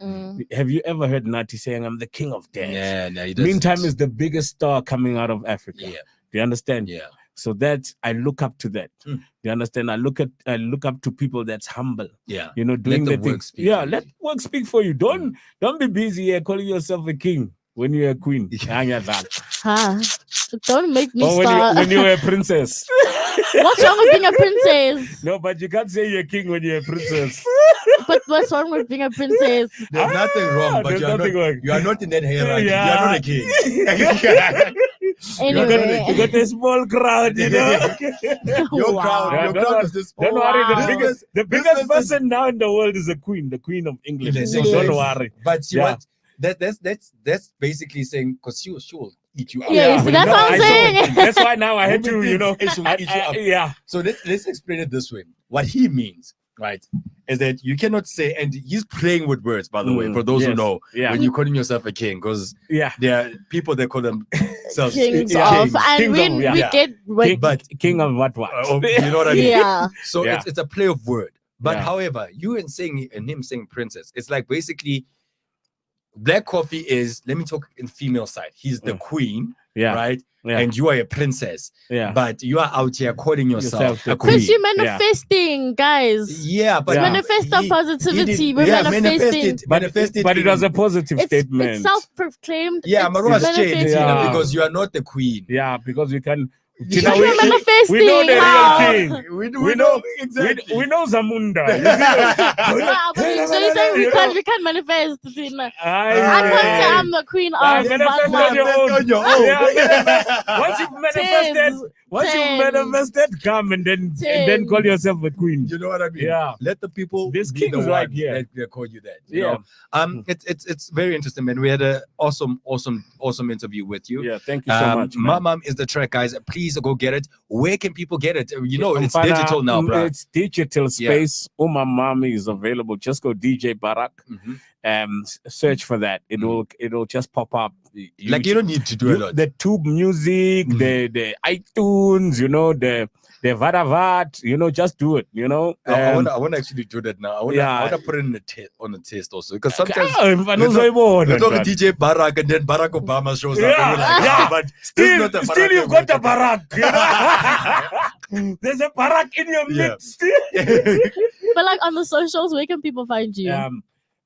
Mm. Have you ever heard Nati saying, "I'm the king of dance"? Yeah, no, he doesn't. Meantime, is the biggest star coming out of Africa. yeah, Do you understand? yeah. So that I look up to that. Mm. Do you understand? I look up to people that's humble. Yeah. You know, doing the the work thing. speak Yeah, for you. let work speak for you. Don't be busy here calling yourself a king when you're a queen. Ah, don't make me Or start. when you're a princess. What's wrong with being a princess? No, but you can't say you're a king when you're a princess. But what's wrong with being a princess? There's nothing wrong, but there's you are nothing wrong. you are not in that hierarchy. Yeah. You are not a king. Anyway, You got a small crowd, you know. Your Wow. crowd, Yeah, your don't crowd worry. is this. Don't worry, Wow. the biggest person- person now in the world is the queen of England. Yes, So yes. don't worry. But you Yeah. want that's basically saying because she will eat you up. Yeah, but that's no, what I'm I saw- saying. That's why now I had to, Women you know. think she will eat you up. Yeah. So let's explain it this way. What he means, right, is that you cannot say, and he's playing with words, by the way, for those who Yes. know, Yeah. when you're calling yourself a king, because Yeah. there are people that call themselves Kings Yeah. of, and Kings when of, yeah. we Yeah. get King, but king of what? you know what I mean? yeah, So Yeah. it's a play of word. But Yeah. however, you and him saying princess, it's like basically Black Coffee is, let me talk in female side. He's the queen, Yeah. right? Yeah. And you are a princess. Yeah. But you are out here calling yourself Yourself the a queen. queen. because you're manifesting, guys. Yeah, but Yeah. Manifest our he positivity. did- We're yeah, manifesting. manifest it But it in- was a positive statement. It's self-proclaimed. yeah, it's Marwa Shade, manifesting. Yeah. because you are not the queen. Yeah, because we can. You But know, we're manifesting. we know the Wow. real king. We We know know exactly. We know Zamunda. Wow, but so you're saying we can't manifest. I can't say I'm the queen of. manifest blah, on your blah. own. on your own. Yeah, once you've manifested, Tens. once you've Tens. manifested, come and then call yourself a queen. You know what I mean? Yeah. Let the people There's be the kings right ones here. that they call you that. You Yeah. know? It's very interesting, man. We had an awesome interview with you. Yeah, thank you so much. My man. mom is the track, guys. Please go get it. Where can people get it? You know, it's Mfana, digital now, bro. It's digital space. My mommy is available. Just go DJ Barak. Mhm. search for that. It'll just pop up. Like you don't need to do a lot. The Tube Music, the iTunes, the Vadavat, just do it, I want to actually do that now. I want to put it in on the test also because sometimes there's a DJ Barack and then Barack Obama shows up. And we're like, but still you've got the Barack. There's a Barack in your mix. But like on the socials, where can people find you?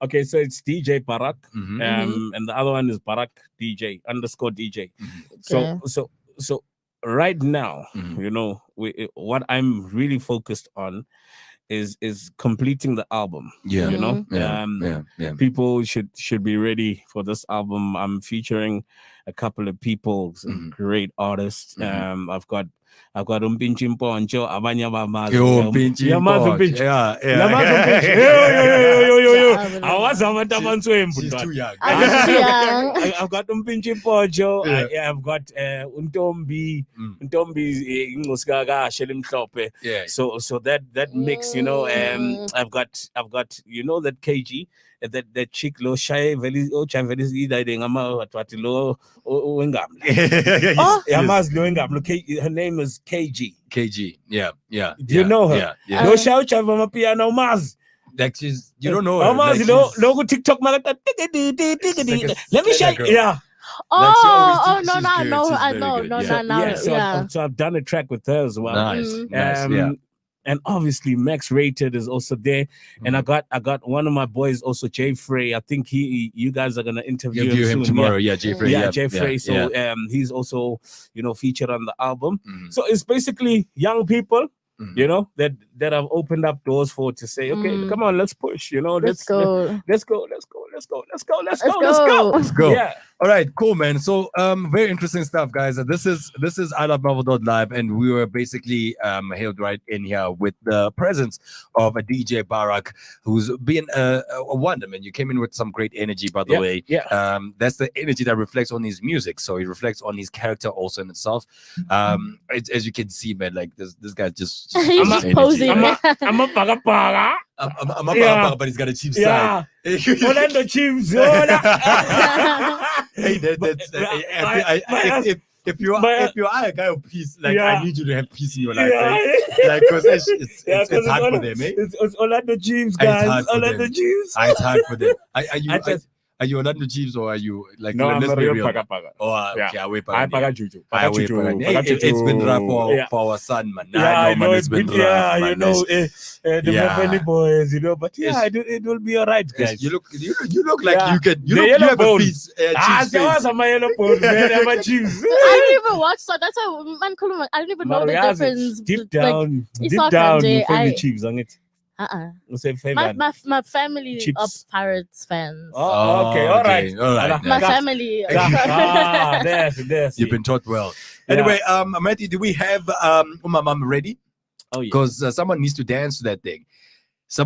Okay, so it's DJ Barack, and the other one is Barack DJ _DJ. Okay. So right now, what I'm really focused on is completing the album. People should be ready for this album. I'm featuring a couple of people, some great artists. I've got Umpinchi Mponcho, Abanya Bamazi. She's too young. I've got Umpinchi Mponcho. I've got Untombi Ngoskaga Shelim Tope. So that mix, I've got that KG. That chick lo shy very her name is KG. Yeah. Do you know her? Yeah. No shout from piano Maz. Like she's, you don't know her. Maz, logo TikTok. Let me show you. Yeah. Oh, no, she's no, good. no, She's I very know, good. no, Yeah. no, no. So I've done a track with her as well. Nice. Yeah. And obviously Max Rated is also there, and I got one of my boys also, Jay Frey. I think you guys are gonna interview him soon. tomorrow. Yeah, Jay Frey. Yeah, Jay Frey. So he's also featured on the album. So it's basically young people, that have opened up doors for to say, okay, come on, let's push. Let's go. Let's go. Yeah. All right, cool, man. So, very interesting stuff, guys. This is I Love Marvel Live, and we were basically hailed right in here with the presence of a DJ Barack, who's been a wonder, man. You came in with some great energy, by the way. Yeah. That's the energy that reflects on his music, so it reflects on his character also in itself. As you can see, man, like this guy just He's just posing. I'm a paga. I'm a but he's got a cheap side. Orlando Chiefs. Hey, if you are a guy of peace, like I need you to have peace in your life, right? Like because it's hard for them, eh? It's Orlando Chiefs, guys. Orlando Chiefs. It's hard for them. Are you Orlando Chiefs or are you like? No, I'm a real paga. Oh, okay. I paga juju. It's been rough for our son, man. I know, man. It's been rough, man. The Melville boys, but it will be all right, guys. You look like you can. You have a piece. I'm a yellow bone, man. I'm a Chiefs. I didn't even watch that. That's why, man, I didn't even know the difference. Deep down, you feel the Chiefs on it. My family Chips. are Pirates fans. Oh, okay, all right. My family. There's. You've been taught well. Anyway, Matty, do we have Umamam ready? Oh, yeah. Because someone needs to dance to that thing. You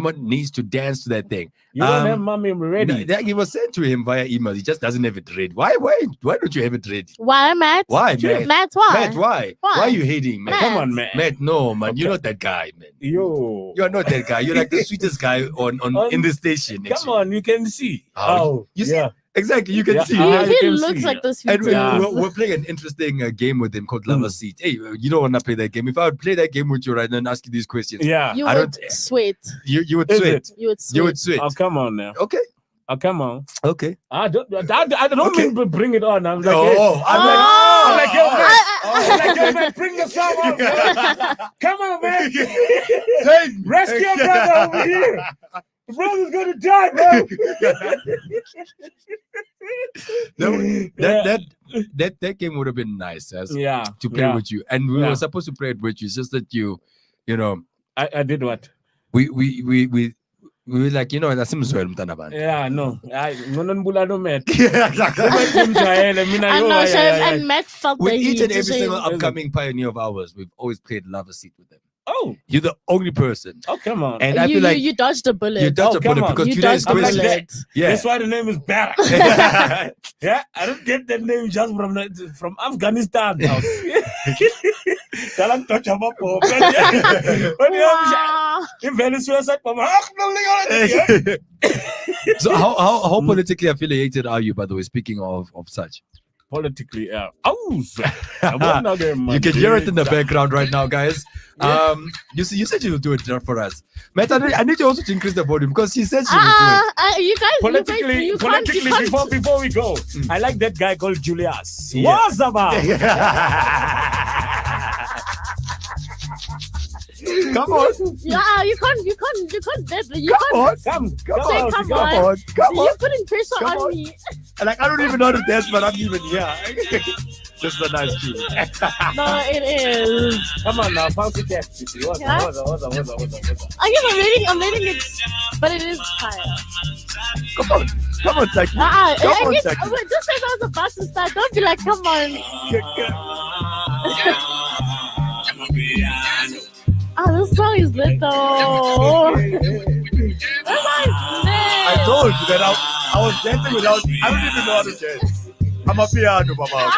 don't have mommy ready. That he was sent to him via email. He just doesn't have it ready. Why don't you have it ready? Why, Matt? Why, Matt? Matt, why? Matt, why? Why are you hating, man? Come on, man. Matt, no, man. Okay. You're not that guy, man. You're not that guy. You're like the sweetest guy on in the station. Come on, you can see. You see? Exactly, you can see. He looks like the sweetest. And we're playing an interesting game with him called Lover Seat. Hey, you don't want to play that game. If I would play that game with you right now and ask you these questions, you would sweat. You would sweat. You would sweat. Oh, come on now. Okay. Oh, come on. Okay. I don't mean to bring it on. I'm like, I'm like, bring the song on. Come on, man. Rescue your brother over here. The brother's gonna die, bro. That game would have been nice to play with you, and we were supposed to play it with you. It's just that you know. I did what? We were like, that's him. Yeah, no. No met. And Matt felt with that each and every he single upcoming pioneer of ours, we've always played Lover Seat with them. Oh, you're the only person. Oh, come on. And I feel like you dodged a bullet. You dodged a bullet because you today's dodged a question. bullet. Yeah, that's why the name is Barak. Yeah, I don't get that name just from Afghanistan. Don't touch him up. So how politically affiliated are you, by the way, speaking of such? Politically, you You can hear it in the background right now, guys. You said you'll do it for us. Matt, I need you also to increase the volume because she said she will do it. You guys, Politically, you can't. before we go, I like that guy called Julius. Yeah. What's about? Come on. Yeah, you can't. You can't. Come Say, on. come on. You're putting pressure Come on on. me. Like, I don't even know how to dance, but I'm even here. This is a nice tune. No, it is. Come on now, fancy that. What's Yeah? up? I guess I'm letting it, but it is fire. Come on, Taki. I Come on, guess, Taki. wait, just as I was about to start, don't be like, come on. This song is lit though. This song is lit. I told you that I was dancing without. I don't even know how to dance. I'm a piano, mama.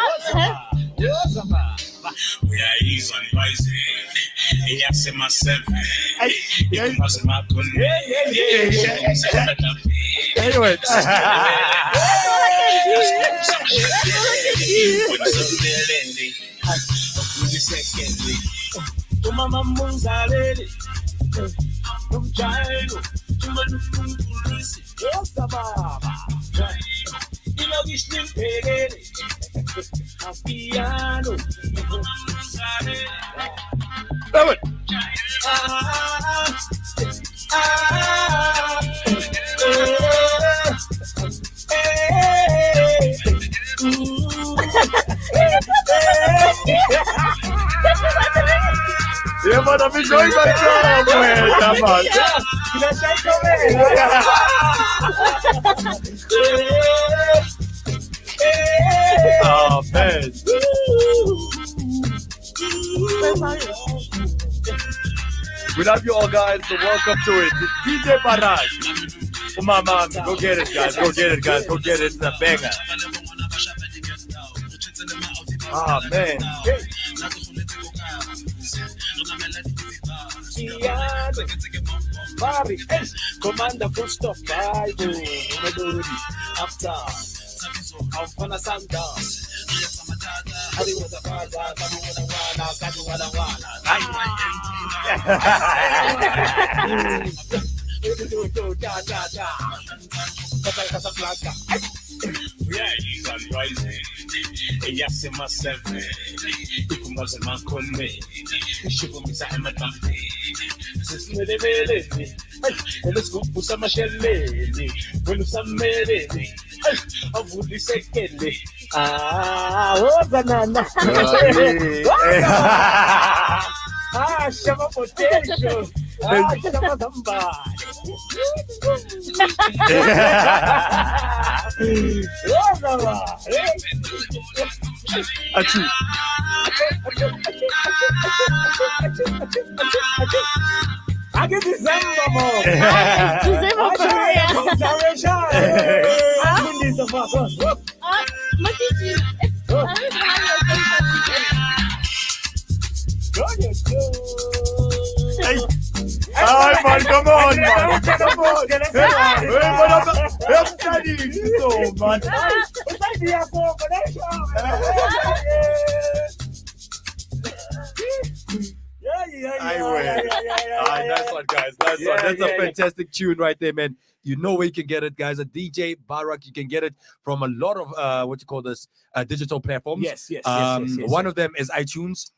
We are easy on voice. Yeah, say myself. Anyway. Mama Muzarelli, piano. Yeah, but I'm enjoying myself, man. Come on. Oh, man. We love you all, guys. So welcome to it. DJ Barak. Mama, go get it, guys. Go get it, guys. Go get it. It's a banger. Oh, man. Bobby, Commander full stop, Bible, after I'm gonna stand down. We are easy on rising. Yeah, say myself. If you must man call me, she will miss a matampi. This is me. And let's go put some lady. When you some lady, I would be secondly. Oh, banana. Shama potential. Shama gamba. I get December more. December Korea. Hi, man, come on, man. Come on. I'm studying so, man. Nice one, guys. Nice one. That's a fantastic tune right there, man. You know where you can get it, guys. A DJ Barak, you can get it from a lot of digital platforms. Yes. One of them is iTunes,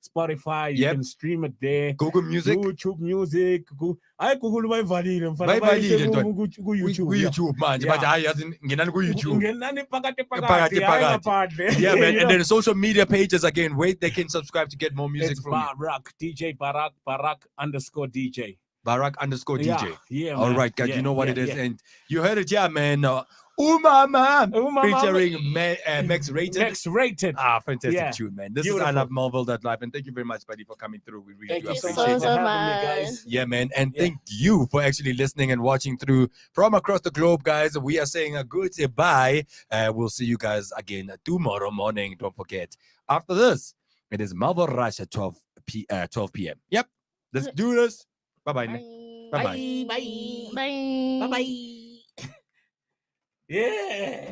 Spotify. You can stream it there. Google Music, YouTube Music. Google my valile. YouTube, man. Yeah. But I ngenani ku-YouTube. Ngenani phakathi Phakathi. phakathi. Yeah, man. And then social media pages again. Wait, they can subscribe to get more music It's from you. Barak, DJ Barak, Barak_DJ. Barak_DJ. Yeah, All man. right, guys. Yeah, You know what it is. yeah. And you heard it, yeah, man. Umama featuring Max Rated. Max Rated. Fantastic Yeah. tune, man. This Beautiful. is I Love Melville.live. And thank you very much, buddy, for coming through. We really Thank do you appreciate so much it. for having me, guys. Yeah, man. And Yeah. thank you for actually listening and watching through from across the globe, guys. We are saying a good bye. We'll see you guys again tomorrow morning. Don't forget. After this, it is Melville Rush at 12 p.m. Yep. Let's do this. Bye-bye. Bye. Bye-bye. Bye. Bye. Bye. Yeah.